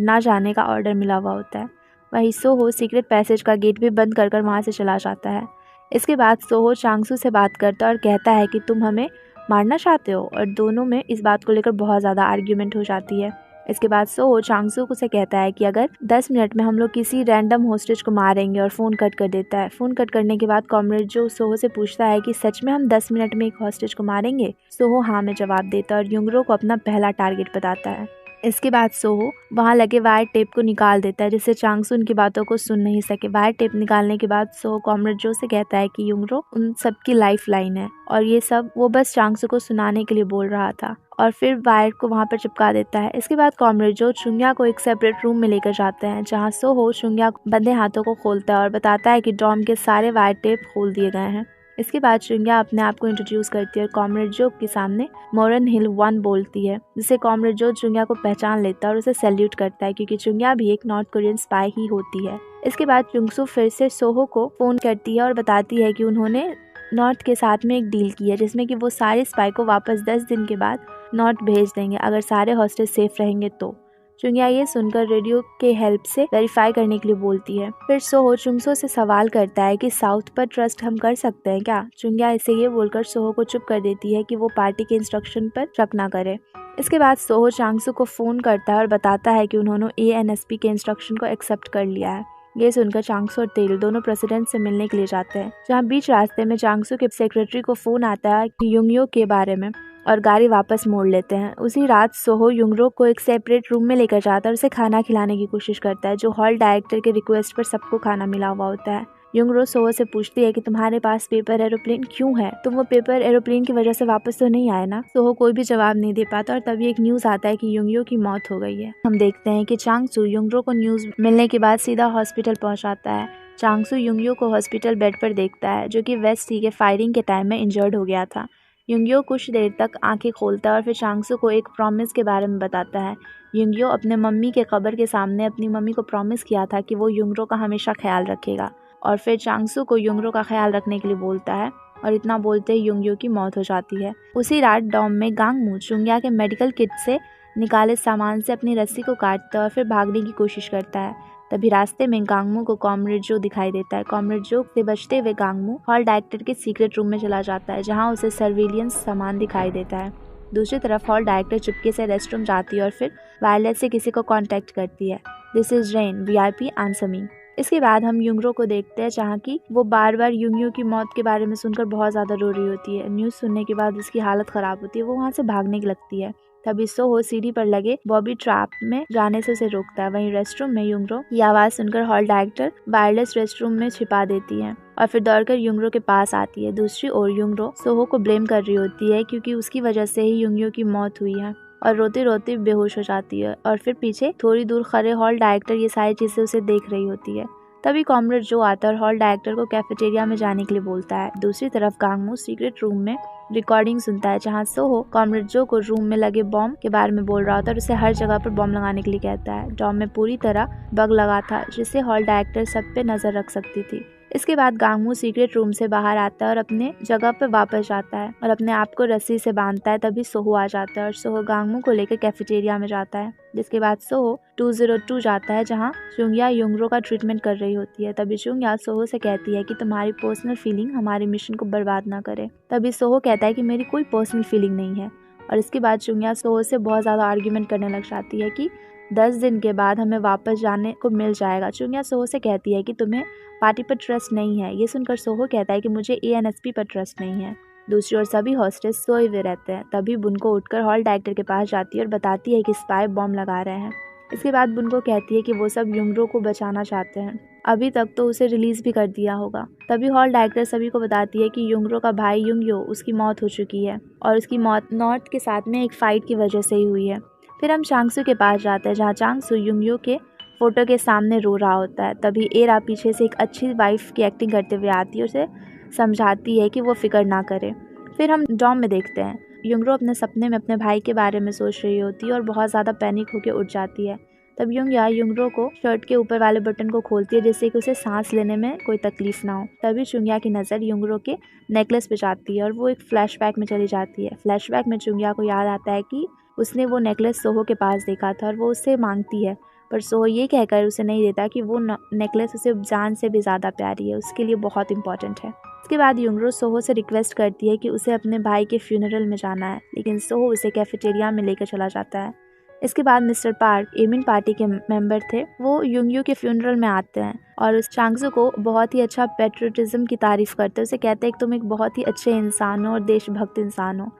ना जाने का ऑर्डर मिला हुआ होता है। वहीं सोहो सीक्रेट पैसेज का गेट भी बंद कर वहाँ से चला जाता है। इसके बाद सोहो चांगसू से बात करता है और कहता है कि तुम हमें मारना चाहते हो और दोनों में इस बात को लेकर बहुत ज़्यादा आर्ग्यूमेंट हो जाती है। इसके बाद सोहो चांगसू को से कहता है कि अगर 10 मिनट में हम लोग किसी रैंडम होस्टेज को मारेंगे और फ़ोन कट कर देता है। फ़ोन कट करने के बाद कॉमरेड जो सोहो से पूछता है कि सच में हम 10 मिनट में एक होस्टेज को मारेंगे। सोहो हाँ में जवाब देता है और युंगरो को अपना पहला टारगेट बताता है। इसके बाद सोहो वहाँ लगे वायर टेप को निकाल देता है जिससे चांगसू उनकी बातों को सुन नहीं सके। वायर टेप निकालने के बाद सोहो कॉमरेड जो से कहता है कि युंगरो उन सबकी लाइफ लाइन है और ये सब वो बस चांगसू को सुनाने के लिए बोल रहा था और फिर वायर को वहाँ पर चिपका देता है। इसके बाद कॉमरेड जो चुंग्या को एक सेपरेट रूम में लेकर जाते हैं जहाँ सोहो चुंग्या बंधे हाथों को खोलता है और बताता है कि डॉम के सारे वायर टेप खोल दिए गए हैं। इसके बाद चुंग्या अपने आप को इंट्रोड्यूस करती है और कॉमरेड जो के सामने मोरन हिल 1 बोलती है जिससे कॉमरेड जो चुंग्या को पहचान लेता है और उसे सैल्यूट करता है क्योंकि चुंग्या भी एक नॉर्थ कोरियन स्पाई ही होती है। इसके बाद चुंगसू फिर से सोहो को फोन करती है और बताती है कि उन्होंने नॉर्थ के साथ में एक डील की है जिसमें कि वो सारे स्पाई को वापस 10 दिन के बाद नॉर्थ भेज देंगे अगर सारे हॉस्टेज सेफ रहेंगे तो। चुंग्या ये सुनकर रेडियो के हेल्प से वेरीफाई करने के लिए बोलती है। फिर सोहो चुंगसो से सवाल करता है कि साउथ पर ट्रस्ट हम कर सकते हैं क्या। चुंग्या इसे ये बोलकर सोहो को चुप कर देती है कि वो पार्टी के इंस्ट्रक्शन पर शक ना करे। इसके बाद सोहो चांगसू को फोन करता है और बताता है कि उन्होंने एएनएसपी के इंस्ट्रक्शन को एक्सेप्ट कर लिया है। ये सुनकर चांगसू और तेल दोनों प्रेसिडेंट से मिलने के लिए जाते हैं जहाँ बीच रास्ते में चांगसू के सेक्रेटरी को फोन आता है युंगयो के बारे में और गाड़ी वापस मोड़ लेते हैं। उसी रात सोहो युंगरो को एक सेपरेट रूम में लेकर जाता है और उसे खाना खिलाने की कोशिश करता है जो हॉल डायरेक्टर के रिक्वेस्ट पर सबको खाना मिला हुआ होता है। युंगरो सोहो से पूछती है कि तुम्हारे पास पेपर एरोप्लेन क्यों है, तुम वो पेपर एरोप्लेन की वजह से वापस तो नहीं आए ना। सोहो कोई भी जवाब नहीं दे पाता और तभी एक न्यूज आता है कि युंगयो की मौत हो गई है। हम देखते हैं कि चांगसू युंगरो को न्यूज मिलने के बाद सीधा हॉस्पिटल पहुंचाता है। चांगसू युंगयो को हॉस्पिटल बेड पर देखता है जो कि वेस्ट सी के फायरिंग के टाइम में इंजर्ड हो गया था। युंगियो कुछ देर तक आंखें खोलता है और फिर चांगसू को एक प्रॉमिस के बारे में बताता है। युंगियो अपने मम्मी के कब्र के सामने अपनी मम्मी को प्रॉमिस किया था कि वो युंगरो का हमेशा ख्याल रखेगा, और फिर चांगसू को युंगरो का ख्याल रखने के लिए बोलता है, और इतना बोलते ही युंगियो की मौत हो जाती है। उसी रात डॉम में गांगमू चुंग्या के मेडिकल किट से निकाले सामान से अपनी रस्सी को काटता है और फिर भागने की कोशिश करता है। तभी रास्ते में गांगमू को कॉमरेड जो दिखाई देता है। कॉमरेड जो से बचते हुए गांगमू हॉल डायरेक्टर के सीक्रेट रूम में चला जाता है, जहां उसे सर्विलियंस सामान दिखाई देता है। दूसरी तरफ हॉल डायरेक्टर चुपके से रेस्टरूम जाती है और फिर वायरलेस से किसी को कांटेक्ट करती है। This is rain, VIP answer me. इसके बाद हम युंगरो को देखते हैं, जहाँ की वो बार बार युंगियो की मौत के बारे में सुनकर बहुत ज़्यादा रो रही होती है। न्यूज़ सुनने के बाद उसकी हालत ख़राब होती है, वो वहाँ से भागने की लगती है। तभी सोहो सीढ़ी पर लगे बॉबी ट्रैप में जाने से उसे रोकता है। वहीं रेस्टरूम में युंगरो की आवाज़ सुनकर हॉल डायरेक्टर वायरलेस रेस्टरूम में छिपा देती है और फिर दौड़कर युंगरो के पास आती है। दूसरी ओर युंगरो सोहो को ब्लेम कर रही होती है, क्योंकि उसकी वजह से ही युंगियो की मौत हुई है, और रोते रोते बेहोश हो जाती है। और फिर पीछे थोड़ी दूर खड़े हॉल डायरेक्टर ये सारी चीज़ें उसे देख रही होती है। तभी कॉमरेड जो आता है और हॉल डायरेक्टर को कैफेटेरिया में जाने के लिए बोलता है। दूसरी तरफ गांगमू सीक्रेट रूम में रिकॉर्डिंग सुनता है, जहां सोहो कॉमरेड जो को रूम में लगे बॉम्ब के बारे में बोल रहा होता है और उसे हर जगह पर बॉम्ब लगाने के लिए कहता है। डॉम में पूरी तरह बग लगा था, जिससे हॉल डायरेक्टर सब पे नजर रख सकती थी। इसके बाद गांगमू सीक्रेट रूम से बाहर आता है और अपने जगह पर वापस जाता है और अपने आप को रस्सी से बांधता है। तभी सोहो आ जाता है और सोहो गांगमू को लेकर कैफेटेरिया में जाता है, जिसके बाद सोहो 202 जाता है, जहां चुंग्या युंगरो का ट्रीटमेंट कर रही होती है। तभी चुंग्या सोहो से कहती है कि तुम्हारी पर्सनल फीलिंग हमारे मिशन को बर्बाद ना करे। तभी सोहो कहता है कि मेरी कोई पर्सनल फीलिंग नहीं है, और इसके बाद चुंग्या सोहो से बहुत ज़्यादा आर्ग्यूमेंट करने लग जाती है कि 10 दिन के बाद हमें वापस जाने को मिल जाएगा। चुंग्या सोहो से कहती है कि तुम्हें पार्टी पर ट्रस्ट नहीं है। ये सुनकर सोहो कहता है कि मुझे ANSP पर ट्रस्ट नहीं है। दूसरी ओर सभी हॉस्टेस सोए हुए रहते हैं। तभी बुनको उठकर हॉल डायरेक्टर के पास जाती है और बताती है कि स्पाई बॉम्ब लगा रहे हैं। इसके बाद बुनको कहती है कि वो सब युंगरो को बचाना चाहते हैं, अभी तक तो उसे रिलीज भी कर दिया होगा। तभी हॉल डायरेक्टर सभी को बताती है कि युंगरो का भाई युंगियो उसकी मौत हो चुकी है, और उसकी मौत नॉर्थ के साथ में एक फाइट की वजह से ही हुई है। फिर हम चांगसू के पास जाते हैं, जहाँ चांगसू युंगियो के फोटो के सामने रो रहा होता है। तभी एरा पीछे से एक अच्छी वाइफ की एक्टिंग करते हुए आती है, उसे समझाती है कि वो फिक्र ना करे। फिर हम डॉम में देखते हैं, युंगरो अपने सपने में अपने भाई के बारे में सोच रही होती है और बहुत ज़्यादा पैनिक होकर उठ जाती है। तब युंगरो को शर्ट के ऊपर वाले बटन को खोलती है, जिससे कि उसे सांस लेने में कोई तकलीफ ना हो। तभी चुंग्या की नज़र युंगरो के नेकलेस पे जाती है और वो एक फ्लैशबैक में चली जाती है। फ्लैशबैक में चुंग्या को याद आता है कि उसने वो नेकलेस सोहो के पास देखा था और वो उससे मांगती है, पर सोहो ये कहकर उसे नहीं देता कि वो नेकलेस उसे जान से भी ज़्यादा प्यारी है, उसके लिए बहुत इंपॉर्टेंट है। इसके बाद युंगरो सोहो से रिक्वेस्ट करती है कि उसे अपने भाई के फ्यूनरल में जाना है, लेकिन सोहो उसे कैफेटेरिया में लेकर चला जाता है। इसके बाद मिस्टर पार्क, एमिन पार्टी के मेंबर थे, वो युंगियो के फ्यूनरल में आते हैं और उस चांगसू को बहुत ही अच्छा पेट्रियटिज्म की तारीफ करते हैं। उसे कहते हैं कि तुम एक बहुत ही अच्छे इंसान हो और देशभक्त इंसान हो।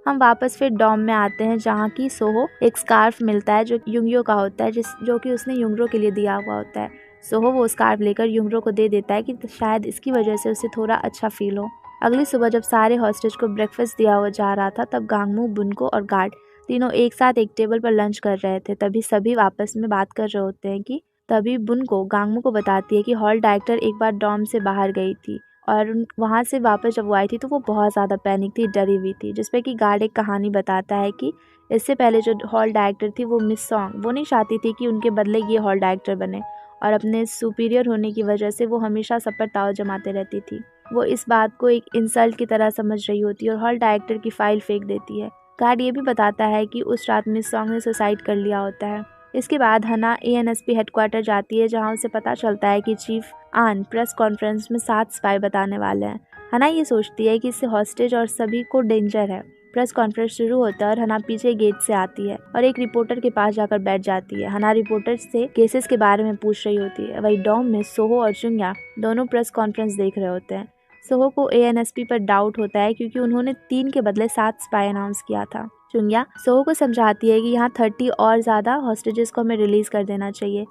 हम वापस फिर डॉम में आते हैं, जहाँ की सोहो एक स्कार्फ मिलता है जो युंगियो का होता है, जो कि उसने युंगरो के लिए दिया हुआ होता है। सोहो वो स्कार्फ लेकर युंगरो को दे देता है कि शायद इसकी वजह से उसे थोड़ा अच्छा फील हो। अगली सुबह जब सारे हॉस्टेज को ब्रेकफास्ट दिया हुआ जा रहा था, तब गांगमू, बुनको और गार्ड तीनों एक साथ एक टेबल पर लंच कर रहे थे। तभी सभी आपस में बात कर रहे होते हैं कि तभी बुनको गांगमू को बताती है कि हॉल डायरेक्टर एक बार डॉम से बाहर गई थी और वहाँ से वापस जब वो आई थी तो वो बहुत ज़्यादा पैनिक थी, डरी हुई थी। जिसपे कि गार्ड एक कहानी बताता है कि इससे पहले जो हॉल डायरेक्टर थी वो मिस सॉन्ग, वो नहीं चाहती थी कि उनके बदले ये हॉल डायरेक्टर बने, और अपने सुपीरियर होने की वजह से वो हमेशा सब पर ताव जमाते रहती थी। वो इस बात को एक इंसल्ट की तरह समझ रही होती है और हॉल डायरेक्टर की फाइल फेंक देती है। गार्ड ये भी बताता है कि उस रात मिस सॉन्ग ने सुसाइड कर लिया होता है। इसके बाद हना ANSP हेडक्वार्टर जाती है, जहां उसे पता चलता है कि चीफ आन प्रेस कॉन्फ्रेंस में 7 स्पाई बताने वाले हैं। हना ये सोचती है कि इससे हॉस्टेज और सभी को डेंजर है। प्रेस कॉन्फ्रेंस शुरू होता है और हना पीछे गेट से आती है और एक रिपोर्टर के पास जाकर बैठ जाती है। हना रिपोर्टर से केसेस के बारे में पूछ रही होती है। वही डॉम में सोहो और चुंग्या दोनों प्रेस कॉन्फ्रेंस देख रहे होते हैं। सोहो को ANSP पर डाउट होता है, क्योंकि उन्होंने 3 के बदले 7 स्पाई अनाउंस किया था। चुंग्या सोहो को समझाती है कि यहाँ 30 और ज़्यादा हॉस्टेजेस को हमें रिलीज़ कर देना चाहिए,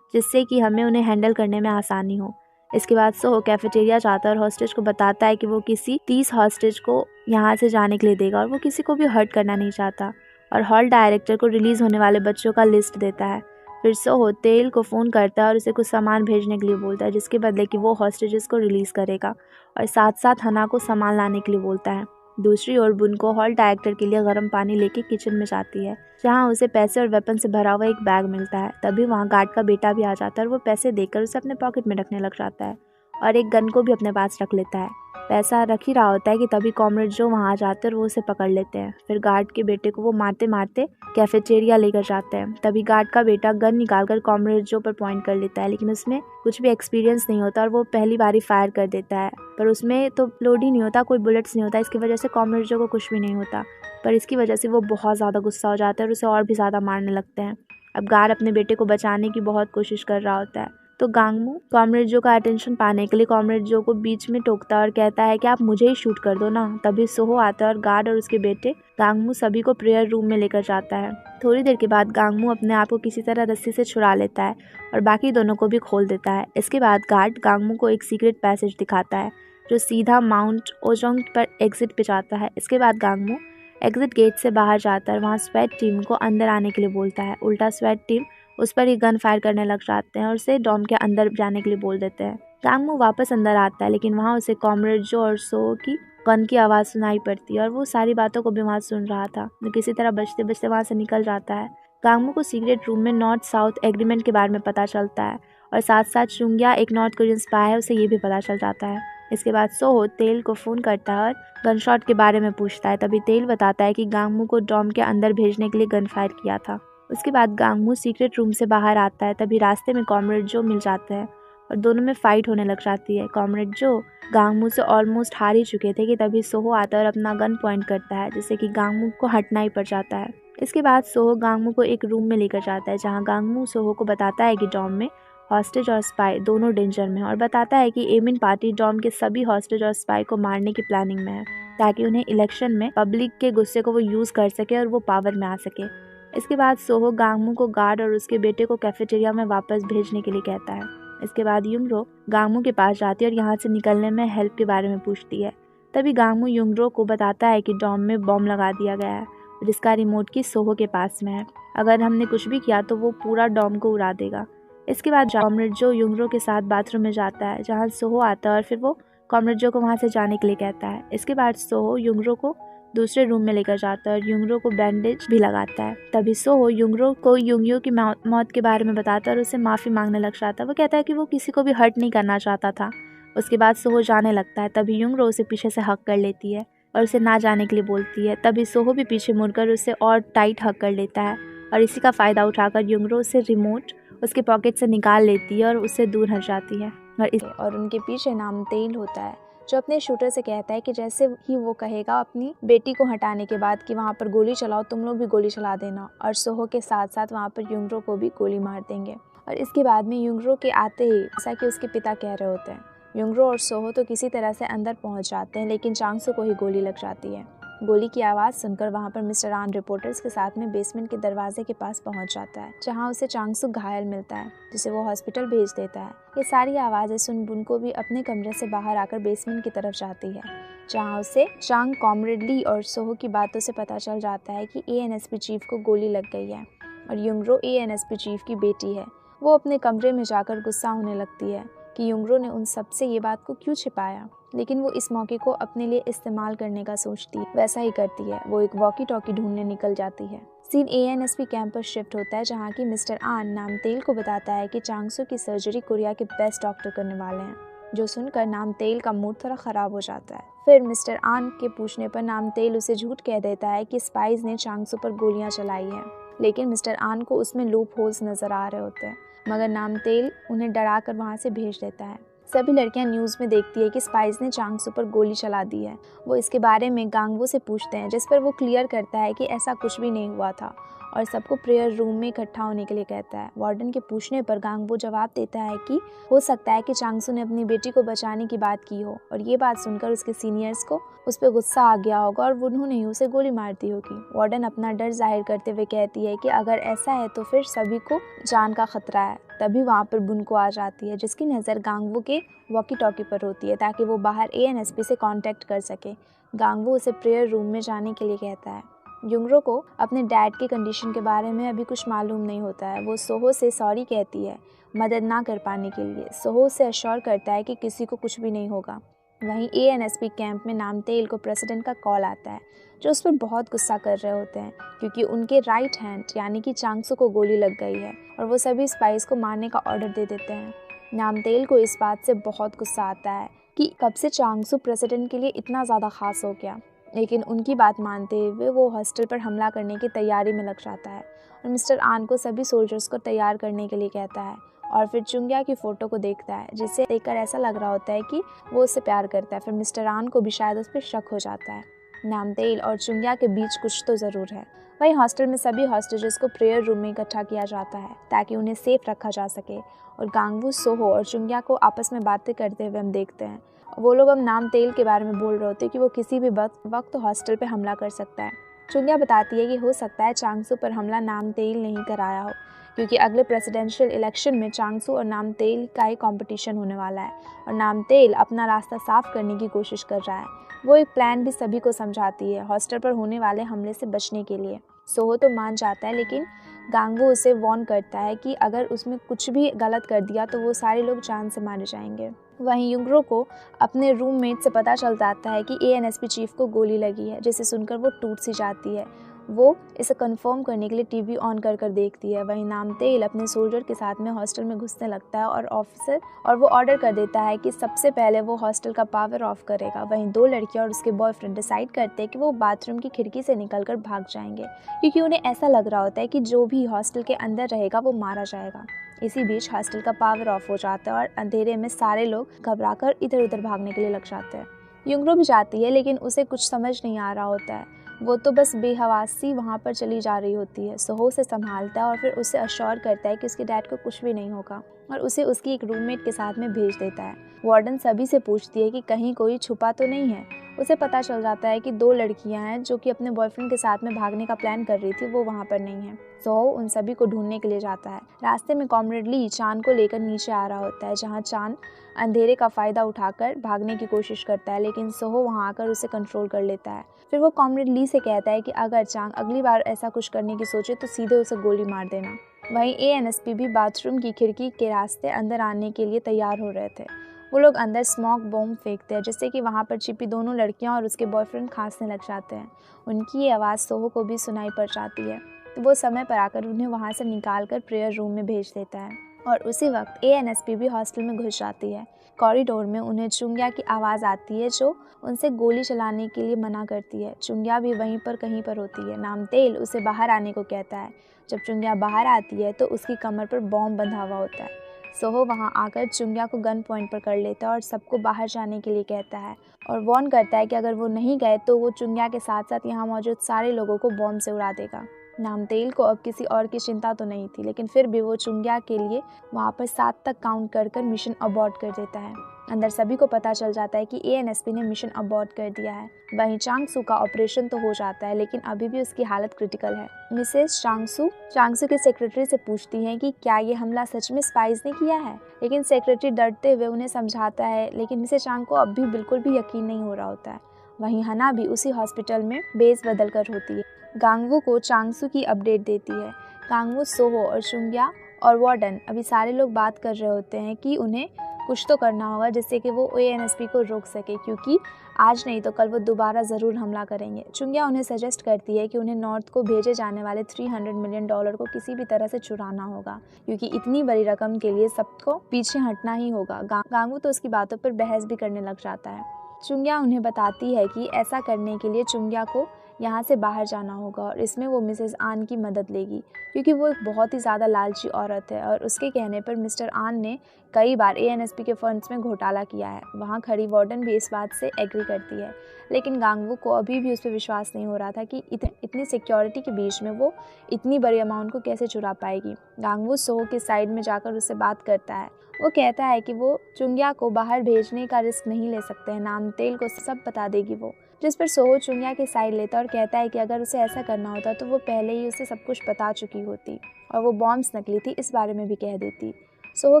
जिससे कि हमें उन्हें हैंडल करने में आसानी हो। इसके बाद सोहो कैफेटेरिया जाता है और हॉस्टेज को बताता है कि वो किसी 30 हॉस्टेज को यहाँ से जाने के लिए देगा और वो किसी को भी हर्ट करना नहीं चाहता, और हॉल डायरेक्टर को रिलीज़ होने वाले बच्चों का लिस्ट देता है। फिर सोहो तेल को फ़ोन करता है और उसे कुछ सामान भेजने के लिए बोलता है, जिसके बदले कि वो हॉस्टेजेस को रिलीज़ करेगा, और साथ साथ हना को सामान लाने के लिए बोलता है। दूसरी ओर बुन को हॉल डायरेक्टर के लिए गर्म पानी लेके किचन में जाती है, जहाँ उसे पैसे और वेपन से भरा हुआ एक बैग मिलता है। तभी वहाँ गार्ड का बेटा भी आ जाता है और वो पैसे देकर उसे अपने पॉकेट में रखने लग जाता है और एक गन को भी अपने पास रख लेता है। पैसा रख ही रहा होता है कि तभी कॉमरेड जो वहाँ आ जाते हैं और वो उसे पकड़ लेते हैं। फिर गार्ड के बेटे को वो मारते मारते कैफेटेरिया लेकर जाते हैं। तभी गार्ड का बेटा गन निकालकर कॉमरेड जो पर पॉइंट कर लेता है, लेकिन उसमें कुछ भी एक्सपीरियंस नहीं होता और वो पहली बार ही फायर कर देता है, पर उसमें तो लोड ही नहीं होता, कोई बुलेट्स नहीं होता। इसकी वजह से कॉमरेड जो को कुछ भी नहीं होता, पर इसकी वजह से वो बहुत ज़्यादा गुस्सा हो जाता है और उसे और भी ज़्यादा मारने लगते हैं। अब गार्ड अपने बेटे को बचाने की बहुत कोशिश कर रहा होता है, तो गांगमू कॉमरेड जो का अटेंशन पाने के लिए कॉमरेड जो को बीच में टोकता है और कहता है कि आप मुझे ही शूट कर दो ना। तभी सोहो आता है और गार्ड और उसके बेटे गांगमू सभी को प्रेयर रूम में लेकर जाता है। थोड़ी देर के बाद गांगमू अपने आप को किसी तरह रस्सी से छुड़ा लेता है और बाकी दोनों को भी खोल देता है। इसके बाद गार्ड गांगमू को एक सीक्रेट पैसेज दिखाता है जो सीधा माउंट ओजोंग पर एग्जिट पे जाता है। इसके बाद गांगमू एग्जिट गेट से बाहर जाता है, वहाँ स्वैट टीम को अंदर आने के लिए बोलता है। उल्टा स्वैट टीम उस पर ही गन फायर करने लग जाते हैं और उसे डॉम के अंदर जाने के लिए बोल देते हैं। गांगमू वापस अंदर आता है, लेकिन वहाँ उसे कॉमरेड जो और सो की गन की आवाज़ सुनाई पड़ती है और वो सारी बातों को भी वहाँ सुन रहा था। वो किसी तरह बचते बचते वहाँ से निकल जाता है। गांगमू को सीक्रेट रूम में नॉर्थ साउथ एग्रीमेंट के बारे में पता चलता है और साथ साथ चुंगिया एक नॉर्थ कोरियन स्पाई है, उसे ये भी पता चल जाता है। इसके बाद सोहो तेल को फ़ोन करता है और गन शॉट के बारे में पूछता है। तभी तेल बताता है कि गांगमू को डॉम के अंदर भेजने के लिए गन फायर किया था। उसके बाद गांगमू सीक्रेट रूम से बाहर आता है। तभी रास्ते में कॉमरेड जो मिल जाते हैं और दोनों में फाइट होने लग जाती है। कॉमरेड जो गांगमू से ऑलमोस्ट हार ही चुके थे कि तभी सोहो आता है और अपना गन पॉइंट करता है, जिससे कि गांगमू को हटना ही पड़ जाता है। इसके बाद सोहो गांगमू को एक रूम में लेकर जाता है, जहाँ गांगमू सोहो को बताता है कि डॉम में हॉस्टेज और स्पाई दोनों डेंजर में है और बताता है कि एमिन पार्टी डॉम के सभी हॉस्टेज और स्पाई को मारने की प्लानिंग में है, ताकि उन्हें इलेक्शन में पब्लिक के गुस्से को वो यूज़ कर सके और वो पावर में आ सके। इसके बाद सोहो गांगमू को गार्ड और उसके बेटे को कैफेटेरिया में वापस भेजने के लिए कहता है। इसके बाद युंगरो गांगमू के पास जाती है और यहाँ से निकलने में हेल्प के बारे में पूछती है। तभी गांगमू युंगरो को बताता है कि डॉम में बॉम्ब लगा दिया गया है, जिसका रिमोट की सोहो के पास में है। अगर हमने कुछ भी किया तो वो पूरा डॉम को उड़ा देगा। इसके बाद कॉमरेड जो युंगरो के साथ बाथरूम में जाता है, जहाँ सोहो आता है और फिर वो कॉमरेड जो को वहाँ से जाने के लिए कहता है। इसके बाद सोहो युंगरो को दूसरे रूम में लेकर जाता है और युंगरो को बैंडेज भी लगाता है। तभी सोहो युंगरो को युंगियो की मौत के बारे में बताता है और उससे माफ़ी मांगने लग जाता है। वो कहता है कि वो किसी को भी हर्ट नहीं करना चाहता था। उसके बाद सोहो जाने लगता है। तभी युंगरो उसे पीछे से हक कर लेती है और उसे ना जाने के लिए बोलती है। तभी सोहो भी पीछे मुड़कर उसे और टाइट हक कर लेता है और इसी का फ़ायदा उठाकर युंगरो उसे रिमोट उसके पॉकेट से निकाल लेती है और उससे दूर हट जाती है। और उनके पीछे नामतेल होता है, जो अपने शूटर से कहता है कि जैसे ही वो कहेगा अपनी बेटी को हटाने के बाद कि वहाँ पर गोली चलाओ, तुम लोग भी गोली चला देना, और सोहो के साथ साथ वहाँ पर युंगरो को भी गोली मार देंगे। और इसके बाद में युंगरो के आते ही, जैसा कि उसके पिता कह रहे होते हैं, युंगरो और सोहो तो किसी तरह से अंदर पहुँच जाते हैं, लेकिन चांगसो को ही गोली लग जाती है। गोली की आवाज़ सुनकर वहाँ पर मिस्टर आन रिपोर्टर्स के साथ में बेसमेंट के दरवाजे के पास पहुँच जाता है, जहाँ उसे चांगसुक घायल मिलता है, जिसे वो हॉस्पिटल भेज देता है। ये सारी आवाज़ें सुन बुन को भी अपने कमरे से बाहर आकर बेसमेंट की तरफ जाती है, जहाँ उसे चांग, कॉमरेड ली और सोहो की बातों से पता चल जाता है कि एएनएसपी चीफ को गोली लग गई है और युंगरो एएनएसपी चीफ की बेटी है। वो अपने कमरे में जाकर गुस्सा होने लगती है कि युंगरो ने उन सबसे ये बात को क्यों छिपाया, लेकिन वो इस मौके को अपने लिए इस्तेमाल करने का सोचती है। वैसा ही करती है, वो एक वॉकी टॉकी ढूंढने निकल जाती है। सीन एएनएसपी कैंप पर शिफ्ट होता है, जहाँ की मिस्टर आन नामतेल को बताता है कि चांगसो की सर्जरी कोरिया के बेस्ट डॉक्टर करने वाले हैं, जो सुनकर नामतेल का मूड थोड़ा ख़राब हो जाता है। फिर मिस्टर आन के पूछने पर नामतेल उसे झूठ कह देता है कि स्पाइस ने चांगसो पर गोलियाँ चलाई हैं, लेकिन मिस्टर आन को उसमें लूप होल्स नज़र आ रहे होते हैं, मगर नामतेल उन्हें डरा कर वहाँ से भेज देता है। सभी लड़कियां न्यूज़ में देखती है कि स्पाइस ने चांगसो पर गोली चला दी है। वो इसके बारे में गांगवो से पूछते हैं, जिस पर वो क्लियर करता है कि ऐसा कुछ भी नहीं हुआ था और सबको प्रेयर रूम में इकट्ठा होने के लिए कहता है। वार्डन के पूछने पर गांगवो जवाब देता है कि हो सकता है कि चांगसो ने अपनी बेटी को बचाने की बात की हो और ये बात सुनकर उसके सीनियर्स को उस पर गुस्सा आ गया होगा और उन्होंने ही उसे गोली मार दी होगी। वार्डन अपना डर जाहिर करते हुए कहती है कि अगर ऐसा है तो फिर सभी को जान का खतरा है। तभी वहाँ पर बुन को आ जाती है, जिसकी नज़र गांगवो के वॉकी टॉकी पर होती है, ताकि वो बाहर एएनएसपी से कांटेक्ट कर सके। गांगवो उसे प्रेयर रूम में जाने के लिए कहता है। युंगरो को अपने डैड के कंडीशन के बारे में अभी कुछ मालूम नहीं होता है। वो सोहो से सॉरी कहती है मदद ना कर पाने के लिए। सोहो उसे अश्योर करता है कि किसी को कुछ भी नहीं होगा। वहीं ANSP कैंप में नामतेल को प्रेसिडेंट का कॉल आता है, जो उस पर बहुत गुस्सा कर रहे होते हैं क्योंकि उनके राइट हैंड यानी कि चांगसू को गोली लग गई है और वो सभी स्पाइस को मारने का ऑर्डर दे देते हैं। नामतेल को इस बात से बहुत गुस्सा आता है कि कब से चांगसू प्रेसिडेंट के लिए इतना ज़्यादा खास हो गया, लेकिन उनकी बात मानते हुए वो हॉस्टल पर हमला करने की तैयारी में लग जाता है और मिस्टर आन को सभी सोल्जर्स को तैयार करने के लिए कहता है और फिर चुंग्या की फ़ोटो को देखता है, जिसे देखकर ऐसा लग रहा होता है कि वो उससे प्यार करता है। फिर मिस्टर आन को भी शायद उस पर शक हो जाता है। नामतेल और चुंग्या के बीच कुछ तो ज़रूर है। वहीं हॉस्टल में सभी हॉस्टेजेस को प्रेयर रूम में इकट्ठा किया जाता है ताकि उन्हें सेफ रखा जा सके और गांगवू, सोहो और चुंग्या को आपस में बातें करते हुए हम देखते हैं। वो लोग अब नामतेल के बारे में बोल रहे होते हैं कि वो किसी भी वक्त हॉस्टल पर हमला कर सकता है। चुंग्या बताती है कि हो सकता है चांगसू पर हमला नामतेल ने ही कराया हो, क्योंकि अगले प्रेसिडेंशियल इलेक्शन में चांगसू और नामतेल का ही कंपटीशन होने वाला है और नामतेल अपना रास्ता साफ करने की कोशिश कर रहा है। वो एक प्लान भी सभी को समझाती है हॉस्टल पर होने वाले हमले से बचने के लिए। सोहो तो मान जाता है, लेकिन गांगवू उसे वार्न करता है कि अगर उसमें कुछ भी गलत कर दिया तो वो सारे लोग जान से मारे जाएंगे। वहीं युंगरो को अपने रूममेट से पता चल जाता है कि ANSP चीफ को गोली लगी है, जिसे सुनकर वो टूट सी जाती है। वो इसे कंफर्म करने के लिए टीवी ऑन कर देखती है। वहीं नामतेल अपने सोल्जर के साथ में हॉस्टल में घुसने लगता है और वो ऑर्डर कर देता है कि सबसे पहले वो हॉस्टल का पावर ऑफ करेगा। वहीं दो लड़कियां और उसके बॉयफ्रेंड डिसाइड करते हैं कि वो बाथरूम की खिड़की से निकलकर भाग जाएंगे, क्योंकि उन्हें ऐसा लग रहा होता है कि जो भी हॉस्टल के अंदर रहेगा वो मारा जाएगा। इसी बीच हॉस्टल का पावर ऑफ हो जाता है और अंधेरे में सारे लोग घबराकर इधर उधर भागने के लिए लग जाते हैं। युंगरो भी जाती है, लेकिन उसे कुछ समझ नहीं आ रहा होता है। वो तो बस बेहवासी वहाँ पर चली जा रही होती है। सोहो उसे संभालता है और फिर उसे अश्योर करता है कि उसके डैड को कुछ भी नहीं होगा और उसे उसकी एक रूममेट के साथ में भेज देता है। वार्डन सभी से पूछती है कि कहीं कोई छुपा तो नहीं है। उसे पता चल जाता है कि दो लड़कियां हैं जो कि अपने बॉयफ्रेंड के साथ में भागने का प्लान कर रही थी, वो वहाँ पर नहीं है। सोहो उन सभी को ढूंढने के लिए जाता है। रास्ते में कॉमरेड ली चांद को लेकर नीचे आ रहा होता है, जहाँ चांद अंधेरे का फ़ायदा उठाकर भागने की कोशिश करता है, लेकिन सोहो वहाँ आकर उसे कंट्रोल कर लेता है। फिर वो कॉमरेड ली से कहता है कि अगर चांद अगली बार ऐसा कुछ करने की सोचे तो सीधे उसे गोली मार देना। वहीं ANSP भी बाथरूम की खिड़की के रास्ते अंदर आने के लिए तैयार हो रहे थे। वो लोग अंदर स्मोक बॉम्ब फेंकते हैं, जिससे कि वहाँ पर छिपी दोनों लड़कियाँ और उसके बॉयफ्रेंड खांसने लग जाते हैं। उनकी ये आवाज़ सोहो को भी सुनाई पड़ जाती है, तो वो समय पर आकर उन्हें वहाँ से निकाल कर प्रेयर रूम में भेज देता है और उसी वक्त ANSP भी हॉस्टल में घुस जाती है। कॉरिडोर में उन्हें चुंग्या की आवाज़ आती है, जो उनसे गोली चलाने के लिए मना करती है। चुंग्या भी वहीं पर कहीं पर होती है। नामतेल उसे बाहर आने को कहता है। जब चुंग्या बाहर आती है तो उसकी कमर पर बॉम्ब बंधा हुआ होता है। सोहो वहां आकर चुंग्या को गन पॉइंट पर कर लेता है और सबको बाहर जाने के लिए कहता है और वार्न करता है कि अगर वो नहीं गए तो वो चुंग्या के साथ साथ यहाँ मौजूद सारे लोगों को बॉम्ब से उड़ा देगा। नामतेल को अब किसी और की चिंता तो नहीं थी, लेकिन फिर भी वो चुंग्या के लिए वहाँ पर 7 तक काउंट कर मिशन अबॉर्ट कर देता है। अंदर सभी को पता चल जाता है कि ANSP ने मिशन अबॉर्ट कर दिया है। वहीं चांगसू का ऑपरेशन तो हो जाता है, लेकिन अभी भी उसकी हालत क्रिटिकल है। मिसेस चांगसू के सेक्रेटरी से पूछती हैं कि क्या ये हमला सच में स्पाइस ने किया है, लेकिन सेक्रेटरी डरते हुए उन्हें समझाता है, लेकिन मिसेस चांग को अब भी बिल्कुल भी यकीन नहीं हो रहा होता है। वहीं हना भी उसी हॉस्पिटल में बेस बदल कर होती है। गांगवू को चांगसू की अपडेट देती है। गांगवू, सोहो और चुंग्या और वार्डन अभी सारे लोग बात कर रहे होते हैं कि उन्हें कुछ तो करना होगा जिससे कि वो ANSP को रोक सके, क्योंकि आज नहीं तो कल वो दोबारा ज़रूर हमला करेंगे। चुंग्या उन्हें सजेस्ट करती है कि उन्हें नॉर्थ को भेजे जाने वाले $300 मिलियन को किसी भी तरह से चुराना होगा, क्योंकि इतनी बड़ी रकम के लिए सबको पीछे हटना ही होगा। गांगवू तो उसकी बातों पर बहस भी करने लग जाता है। चुंग्या उन्हें बताती है कि ऐसा करने के लिए चुंग्या को यहाँ से बाहर जाना होगा और इसमें वो मिसेस आन की मदद लेगी, क्योंकि वो एक बहुत ही ज़्यादा लालची औरत है और उसके कहने पर मिस्टर आन ने कई बार ANSP के फंड्स में घोटाला किया है। वहाँ खड़ी वार्डन भी इस बात से एग्री करती है, लेकिन गांगवू को अभी भी उस पर विश्वास नहीं हो रहा था कि इतनी सिक्योरिटी के बीच में वो इतनी बड़ी अमाउंट को कैसे चुरा पाएगी। गांगवू सोहो के साइड में जाकर उससे बात करता है। वो कहता है कि वो चुंग्या को बाहर भेजने का रिस्क नहीं ले सकते हैं, नामतेल को सब बता देगी वो। जिस पर सोहो चुंग्या की साइड लेता और कहता है कि अगर उसे ऐसा करना होता तो वो पहले ही उसे सब कुछ बता चुकी होती और वो बॉम्ब्स नकली थी इस बारे में भी कह देती। सोहो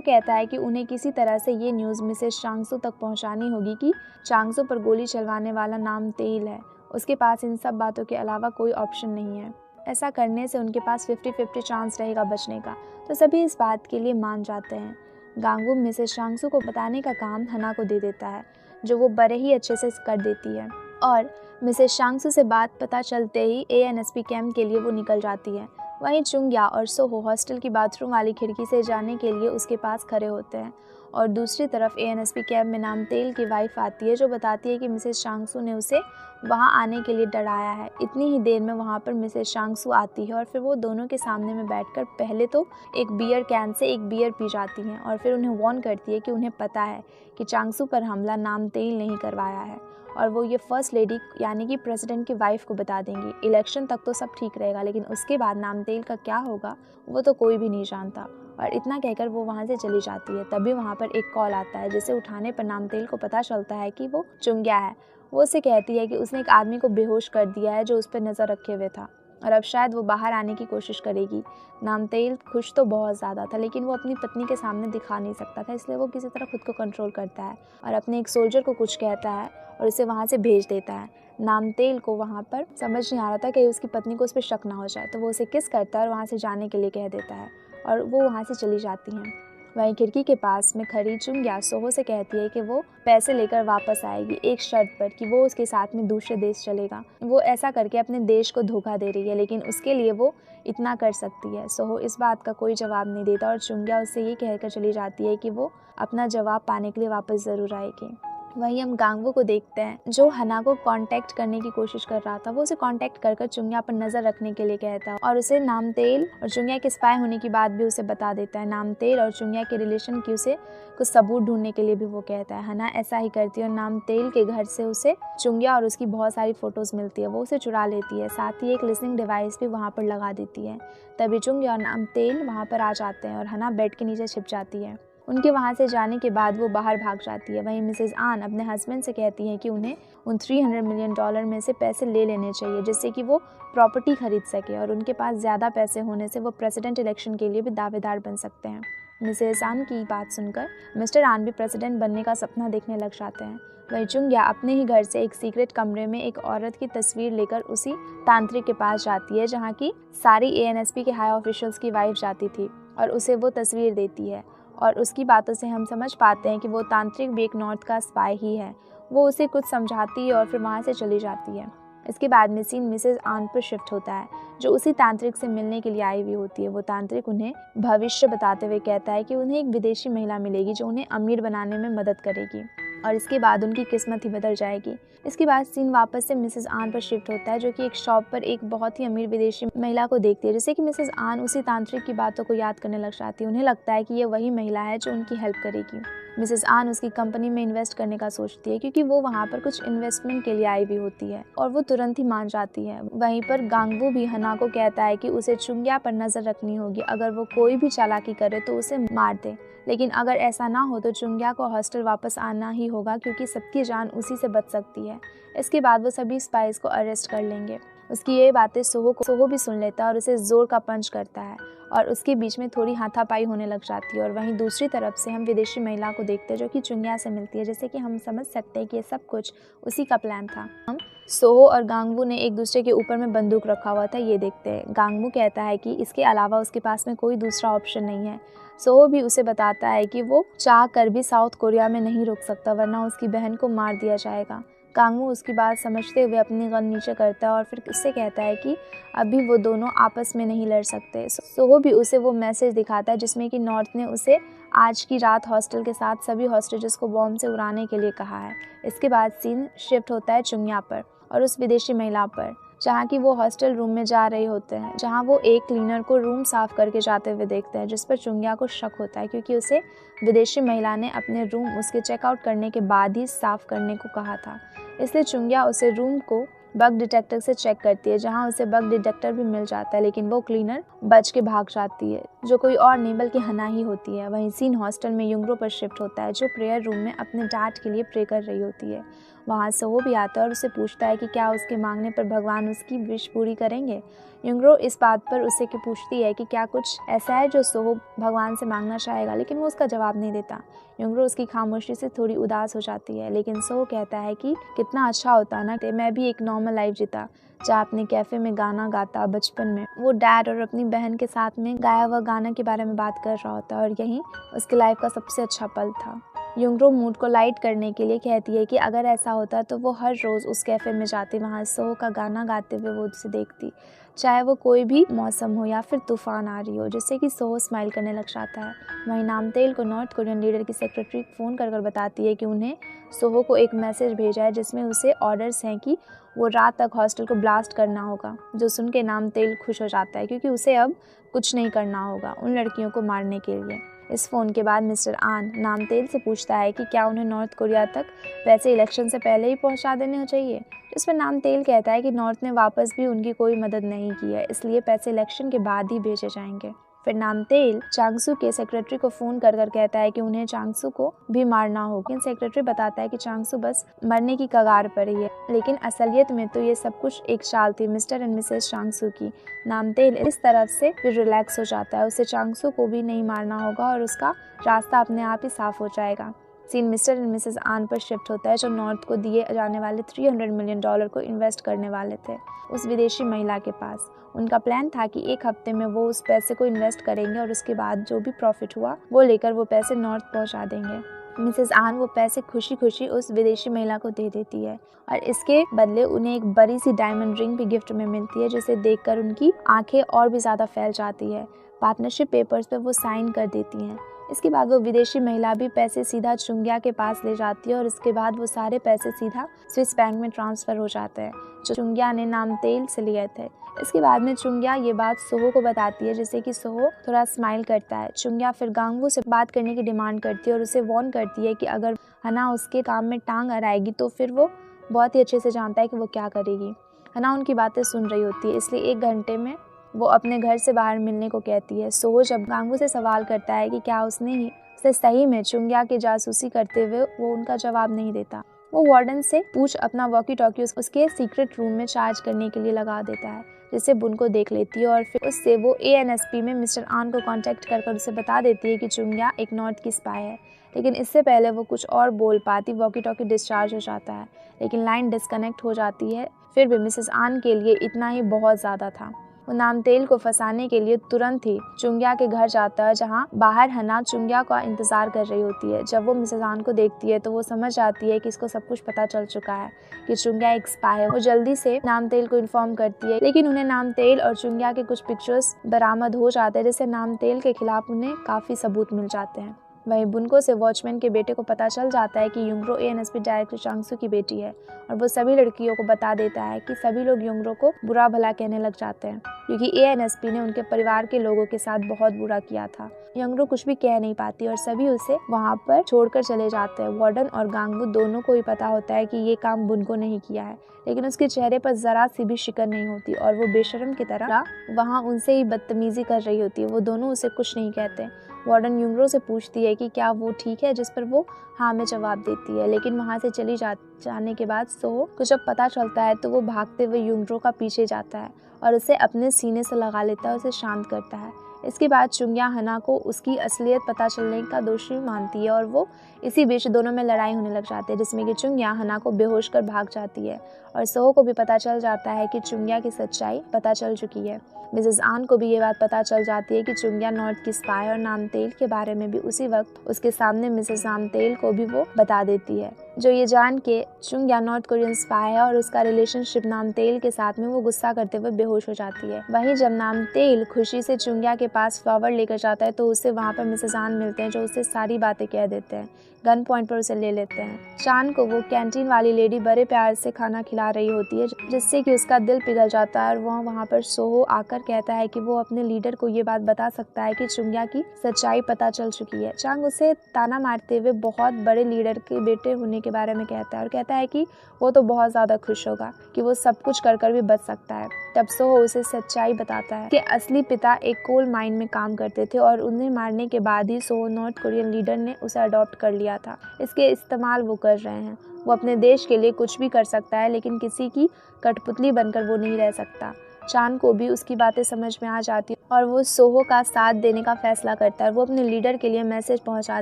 कहता है कि उन्हें किसी तरह से ये न्यूज़ मिसेस चांगसू तक पहुंचानी होगी कि चांगसू पर गोली चलवाने वाला नामतेल है। उसके पास इन सब बातों के अलावा कोई ऑप्शन नहीं है। ऐसा करने से उनके पास 50-50 चांस रहेगा बचने का। तो सभी इस बात के लिए मान जाते हैं। गांगवू मिसेस शांगसू को बताने का काम हना को दे देता है, जो वो बड़े ही अच्छे से कर देती है। और मिसेस शांगसू से बात पता चलते ही एएनएसपी कैंप के लिए वो निकल जाती है। वहीं चुंग्या और सोहो हॉस्टल की बाथरूम वाली खिड़की से जाने के लिए उसके पास खड़े होते हैं। और दूसरी तरफ एएनएसपी कैंप में नामतेल की वाइफ आती है, जो बताती है कि मिसेस शांगसू ने उसे वहां आने के लिए डराया है। इतनी ही देर में वहां पर मिसेस शांगसू आती है और फिर वो दोनों के सामने में बैठकर पहले तो एक बियर कैन से एक बियर पी जाती हैं और फिर उन्हें वार्न करती है कि उन्हें पता है कि चांगसू पर हमला नामतेल नहीं करवाया है और वो ये फर्स्ट लेडी यानी कि प्रेसिडेंट की वाइफ को बता देंगी। इलेक्शन तक तो सब ठीक रहेगा, लेकिन उसके बाद नामतेल का क्या होगा वो तो कोई भी नहीं जानता। और इतना कहकर वो वहाँ से चली जाती है। तभी वहाँ पर एक कॉल आता है, जिसे उठाने पर नामतेल को पता चलता है कि वो चुंग्या है। वो उसे कहती है कि उसने एक आदमी को बेहोश कर दिया है जो उस पर नज़र रखे हुए था और अब शायद वो बाहर आने की कोशिश करेगी। नामतेल खुश तो बहुत ज़्यादा था, लेकिन वो अपनी पत्नी के सामने दिखा नहीं सकता था, इसलिए वो किसी तरह खुद को कंट्रोल करता है और अपने एक सोल्जर को कुछ कहता है और उसे वहाँ से भेज देता है। नामतेल को वहाँ पर समझ नहीं आ रहा था कि उसकी पत्नी को उस पर शक ना हो जाए, तो वो उसे किस करता है और वहाँ से जाने के लिए कह देता है और वो वहाँ से चली जाती हैं। वहीं खिड़की के पास में खड़ी चुंग्या सोहो से कहती है कि वो पैसे लेकर वापस आएगी, एक शर्त पर कि वो उसके साथ में दूसरे देश चलेगा। वो ऐसा करके अपने देश को धोखा दे रही है, लेकिन उसके लिए वो इतना कर सकती है। सोहो इस बात का कोई जवाब नहीं देता और चुंग्या उससे ये कहकर चली जाती है कि वो अपना जवाब पाने के लिए वापस ज़रूर आएगी। वहीं हम गांगवू को देखते हैं, जो हना को कांटेक्ट करने की कोशिश कर रहा था। वो उसे कांटेक्ट कर चुंग्या पर नजर रखने के लिए कहता है और उसे नामतेल और चुंग्या के स्पाई होने की बात भी उसे बता देता है। नामतेल और चुंग्या के रिलेशन की उसे कुछ सबूत ढूंढने के लिए भी वो कहता है। हना ऐसा ही करती है और नामतेल के घर से उसे चुंग्या और उसकी बहुत सारी फोटोज मिलती है। वो उसे चुरा लेती है, साथ ही एक लिसनिंग डिवाइस भी वहाँ पर लगा देती है। तभी चुंग्या और नामतेल वहाँ पर आ जाते हैं और हना बेड के नीचे छिप जाती है। उनके वहाँ से जाने के बाद वो बाहर भाग जाती है। वहीं मिसेस आन अपने हस्बैंड से कहती हैं कि उन्हें उन $300 मिलियन में से पैसे ले लेने चाहिए, जिससे कि वो प्रॉपर्टी खरीद सके और उनके पास ज़्यादा पैसे होने से वो प्रेसिडेंट इलेक्शन के लिए भी दावेदार बन सकते हैं। मिसेस आन की बात सुनकर मिस्टर आन भी प्रेसिडेंट बनने का सपना देखने लग जाते हैं। वहीं चुंग्या अपने ही घर से एक सीक्रेट कमरे में एक औरत की तस्वीर लेकर उसी तांत्रिक के पास जाती है, जहाँ की सारी एएनएसपी के हाई ऑफिशियल्स की वाइफ जाती थी और उसे वो तस्वीर देती है। और उसकी बातों से हम समझ पाते हैं कि वो तांत्रिक भी एक नॉर्थ का स्पाई ही है। वो उसे कुछ समझाती है और फिर वहाँ से चली जाती है। इसके बाद में सीन मिसेस आन पर शिफ्ट होता है, जो उसी तांत्रिक से मिलने के लिए आई हुई होती है। वो तांत्रिक उन्हें भविष्य बताते हुए कहता है कि उन्हें एक विदेशी महिला मिलेगी जो उन्हें अमीर बनाने में मदद करेगी और इसके बाद उनकी किस्मत ही बदल जाएगी। इसके बाद सीन वापस से मिसेस आन पर शिफ्ट होता है, जो कि एक शॉप पर एक बहुत ही अमीर विदेशी महिला को देखती है, जिससे कि मिसेस आन उसी तांत्रिक की बातों को याद करने लग जाती है। उन्हें लगता है कि ये वही महिला है जो उनकी हेल्प करेगी। मिसेस आन उसकी कंपनी में इन्वेस्ट करने का सोचती है, क्योंकि वो वहाँ पर कुछ इन्वेस्टमेंट के लिए आई हुई होती है और वो तुरंत ही मान जाती है। वहीं पर गांगवू भी हना को कहता है कि उसे चुंग्या पर नजर रखनी होगी, अगर वो कोई भी चालाकी करे तो उसे मार दे, लेकिन अगर ऐसा ना हो तो चुंग्या को हॉस्टल वापस आना ही होगा, क्योंकि सबकी जान उसी से बच सकती है। इसके बाद वो सभी स्पाइस को अरेस्ट कर लेंगे। उसकी ये बातें सोहो भी सुन लेता है और उसे जोर का पंच करता है और उसके बीच में थोड़ी हाथापाई होने लग जाती है। और वहीं दूसरी तरफ से हम विदेशी महिला को देखते हैं, जो कि चुंग्या से मिलती है, जैसे कि हम समझ सकते हैं कि ये सब कुछ उसी का प्लान था। हम सोहो और गांगवू ने एक दूसरे के ऊपर में बंदूक रखा हुआ था, ये देखते हैं। गांगवू कहता है कि इसके अलावा उसके पास में कोई दूसरा ऑप्शन नहीं है। सोहो भी उसे बताता है कि वो चाह कर भी साउथ कोरिया में नहीं रुक सकता, वरना उसकी बहन को मार दिया जाएगा। गांगवू उसकी बात समझते हुए अपनी गन नीचे करता है और फिर उससे कहता है कि अभी वो दोनों आपस में नहीं लड़ सकते। सोहो भी उसे वो मैसेज दिखाता है जिसमें कि नॉर्थ ने उसे आज की रात हॉस्टल के साथ सभी हॉस्टेजेस को बॉम्ब से उड़ाने के लिए कहा है। इसके बाद सीन शिफ्ट होता है चुंग्या पर और उस विदेशी महिला पर, जहाँ की वो हॉस्टल रूम में जा रहे होते हैं, जहाँ वो एक क्लीनर को रूम साफ करके जाते हुए देखते हैं, जिस पर चुंग्या को शक होता है, क्योंकि उसे विदेशी महिला ने अपने रूम उसके चेकआउट करने के बाद ही साफ करने को कहा था। इसलिए चुंग्या उसे रूम को बग डिटेक्टर से चेक करती है, जहां उसे बग डिटेक्टर भी मिल जाता है, लेकिन वो क्लीनर बच के भाग जाती है, जो कोई और नहीं बल्कि हना ही होती है। वहीं सीन हॉस्टल में युंगरो पर शिफ्ट होता है, जो प्रेयर रूम में अपने डैड के लिए प्रे कर रही होती है। वहाँ से वो भी आता है और उससे पूछता है कि क्या उसके मांगने पर भगवान उसकी विश पूरी करेंगे। युंगरो इस बात पर उससे पूछती है कि क्या कुछ ऐसा है जो सोहो भगवान से मांगना चाहेगा, लेकिन वो उसका जवाब नहीं देता। युंगरो उसकी खामोशी से थोड़ी उदास हो जाती है, लेकिन सोहो कहता है कि कितना अच्छा होता ना, मैं भी एक नॉर्मल नॉर्मल लाइफ जीता, जहाँ अपने कैफ़े में गाना गाता। बचपन में वो डैड और अपनी बहन के साथ में गाया हुआ गाना के बारे में बात कर रहा होता है और यही उसकी लाइफ का सबसे अच्छा पल था। युंगरो मूड को लाइट करने के लिए कहती है कि अगर ऐसा होता तो वो हर रोज़ उस कैफ़े में जाती, वहाँ सोहो का गाना गाते हुए वो उसे देखती, चाहे वो कोई भी मौसम हो या फिर तूफान आ रही हो, जिससे कि सोहो स्माइल करने लग जाता है। वहीं नामतेल को नॉर्थ कोरियन लीडर की सेक्रेटरी फ़ोन कर बताती है कि उन्हें सोहो को एक मैसेज भेजा है जिसमें उसे ऑर्डर्स हैं कि वो रात तक हॉस्टल को ब्लास्ट करना होगा। जो सुन के नामतेल खुश हो जाता है क्योंकि उसे अब कुछ नहीं करना होगा उन लड़कियों को मारने के लिए। इस फ़ोन के बाद मिस्टर आन नामतेल से पूछता है कि क्या उन्हें नॉर्थ कोरिया तक वैसे इलेक्शन से पहले ही पहुंचा देने चाहिए, जिस पर नामतेल कहता है कि नॉर्थ ने वापस भी उनकी कोई मदद नहीं की है, इसलिए पैसे इलेक्शन के बाद ही भेजे जाएंगे। फिर नामतेल चांगसू के सेक्रेटरी को फ़ोन कर कहता है कि उन्हें चांगसू को भी मारना होगा, लेकिन सेक्रेटरी बताता है कि चांगसू बस मरने की कगार पर ही है, लेकिन असलियत में तो ये सब कुछ एक चाल थी मिस्टर एंड मिसेस चांगसू की। नामतेल इस तरफ से फिर रिलैक्स हो जाता है, उसे चांगसू को भी नहीं मारना होगा और उसका रास्ता अपने आप ही साफ हो जाएगा। सीन मिस्टर एंड मिसेस आन पर शिफ्ट होता है, जो नॉर्थ को दिए जाने वाले $300 मिलियन को इन्वेस्ट करने वाले थे उस विदेशी महिला के पास। उनका प्लान था कि एक हफ्ते में वो उस पैसे को इन्वेस्ट करेंगे और उसके बाद जो भी प्रॉफिट हुआ वो लेकर वो पैसे नॉर्थ पहुंचा देंगे। मिसेस आन वो पैसे खुशी खुशी उस विदेशी महिला को दे देती है और इसके बदले उन्हें एक बड़ी सी डायमंड रिंग भी गिफ्ट में मिलती है, जिसे देखकर उनकी आंखें और भी ज़्यादा फैल जाती है। पार्टनरशिप पेपर्स पे वो साइन कर देती हैं। इसके बाद वो विदेशी महिला भी पैसे सीधा चुंग्या के पास ले जाती है और इसके बाद वो सारे पैसे सीधा स्विस बैंक में ट्रांसफ़र हो जाते हैं जो चुंग्या ने नामतेल से लिए थे। इसके बाद में चुंग्या ये बात सोहो को बताती है, जिससे कि सोहो थोड़ा स्माइल करता है। चुंग्या फिर गांगवू से बात करने की डिमांड करती है और उसे वार्न करती है कि अगर हना उसके काम में टांग अड़ाएगी तो फिर वो बहुत ही अच्छे से जानता है कि वो क्या करेगी। हना उनकी बातें सुन रही होती है, इसलिए 1 घंटे में वो अपने घर से बाहर मिलने को कहती है। सोहो जब गांगवू से सवाल करता है कि क्या उसने सही में चुंग्या की जासूसी करते हुए, वो उनका जवाब नहीं देता। वो वार्डन से पूछ अपना वॉकी टॉकी उसके सीक्रेट रूम में चार्ज करने के लिए लगा देता है, जिससे बुन को देख लेती है और फिर उससे वो ANSP में मिस्टर आन को कांटेक्ट कर उसे बता देती है कि चुंग्या एक नॉर्थ की स्पाई है। लेकिन इससे पहले वो कुछ और बोल पाती, वॉकी टॉकी डिस्चार्ज हो जाता है, लेकिन लाइन डिस्कनेक्ट हो जाती है। फिर भी मिसेस आन के लिए इतना ही बहुत ज़्यादा था। वो नामतेल को फंसाने के लिए तुरंत ही चुंग्या के घर जाता है, जहाँ बाहर हना चुंग्या का इंतजार कर रही होती है। जब वो मिसेस आन को देखती है तो वो समझ जाती है कि इसको सब कुछ पता चल चुका है कि चुंग्या एक स्पाई है। वो जल्दी से नामतेल को इन्फॉर्म करती है, लेकिन उन्हें नामतेल और चुंग्या के कुछ पिक्चर्स बरामद हो जाते हैं, जिससे नामतेल के खिलाफ उन्हें काफ़ी सबूत मिल जाते हैं। वहीं बुनको से वॉचमैन के बेटे को पता चल जाता है कि युंगरो ANSP डायरेक्टर चांगसू की बेटी है और वो सभी लड़कियों को बता देता है कि सभी लोग युंगरो को बुरा भला कहने लग जाते हैं क्योंकि ANSP ने उनके परिवार के लोगों के साथ बहुत बुरा किया था। युंगरो कुछ भी कह नहीं पाती और सभी उसे वहाँ पर छोड़कर चले जाते हैं। वार्डन और गांगवू दोनों को ही पता होता है कि ये काम बुनको नहीं किया है, लेकिन उसके चेहरे पर जरा सी भी शिकन नहीं होती और वो बेशर्म की तरह वहाँ उनसे ही बदतमीजी कर रही होती है। वो दोनों उसे कुछ नहीं कहते। वार्डन युंगरो से पूछती है कि क्या वो ठीक है, जिस पर वो हाँ में जवाब देती है, लेकिन वहाँ से चली जाने के बाद सोहो को जब पता चलता है तो वो भागते हुए युंगरो का पीछे जाता है और उसे अपने सीने से लगा लेता है, उसे शांत करता है। इसके बाद चुंग्या हना को उसकी असलियत पता चलने का दोषी मानती है और वो इसी बीच दोनों में लड़ाई होने लग जाती है, जिसमें कि चुंग्या हना को बेहोश कर भाग जाती है और सोहो को भी पता चल जाता है कि चुंग्या की सच्चाई पता चल चुकी है। मिसेस आन को भी ये बात पता चल जाती है कि चुंग्या नॉर्थ की स्पाई और नामतेल के बारे में भी उसी वक्त उसके सामने मिसेस नामतेल को भी वो बता देती है। जो ये जान के चुंग्या नॉर्थ कोरियन स्पाई है और उसका रिलेशनशिप नामतेल के साथ में वो गुस्सा करते हुए बेहोश हो जाती है। वहीं जब नामतेल खुशी से चुंग्या के पास फ्लावर लेकर जाता है तो उसे वहाँ पर मिसेस आन मिलते हैं, जो उसे सारी बातें कह देते हैं। गन पॉइंट पर उसे ले लेते हैं। शान को वो कैंटीन वाली लेडी बड़े प्यार से खाना खिला रही होती है, जिससे कि उसका दिल पिघल जाता है और वहाँ पर सोहो आकर कहता है कि वो अपने लीडर को ये बात बता सकता है कि चुंग्या की सच्चाई पता चल चुकी है। चांग उसे ताना मारते हुए बहुत बड़े लीडर के बेटे होने के बारे में कहता है और कहता है कि वो तो बहुत ज़्यादा खुश होगा कि वो सब कुछ कर भी बच सकता है। तब सोहो उसे सच्चाई बताता है कि असली पिता एक कोल माइन में काम करते थे और उन्हें मारने के बाद ही सोहो नॉर्थ कोरियन लीडर ने उसे अडॉप्ट कर लिया था। इसके इस्तेमाल वो कर रहे हैं। वो अपने देश के लिए कुछ भी कर सकता है, लेकिन किसी की कठपुतली बनकर वो नहीं रह सकता। चान को भी उसकी बातें समझ में आ जाती है और वो सोहो का साथ देने का फैसला करता है। वो अपने लीडर के लिए मैसेज पहुंचा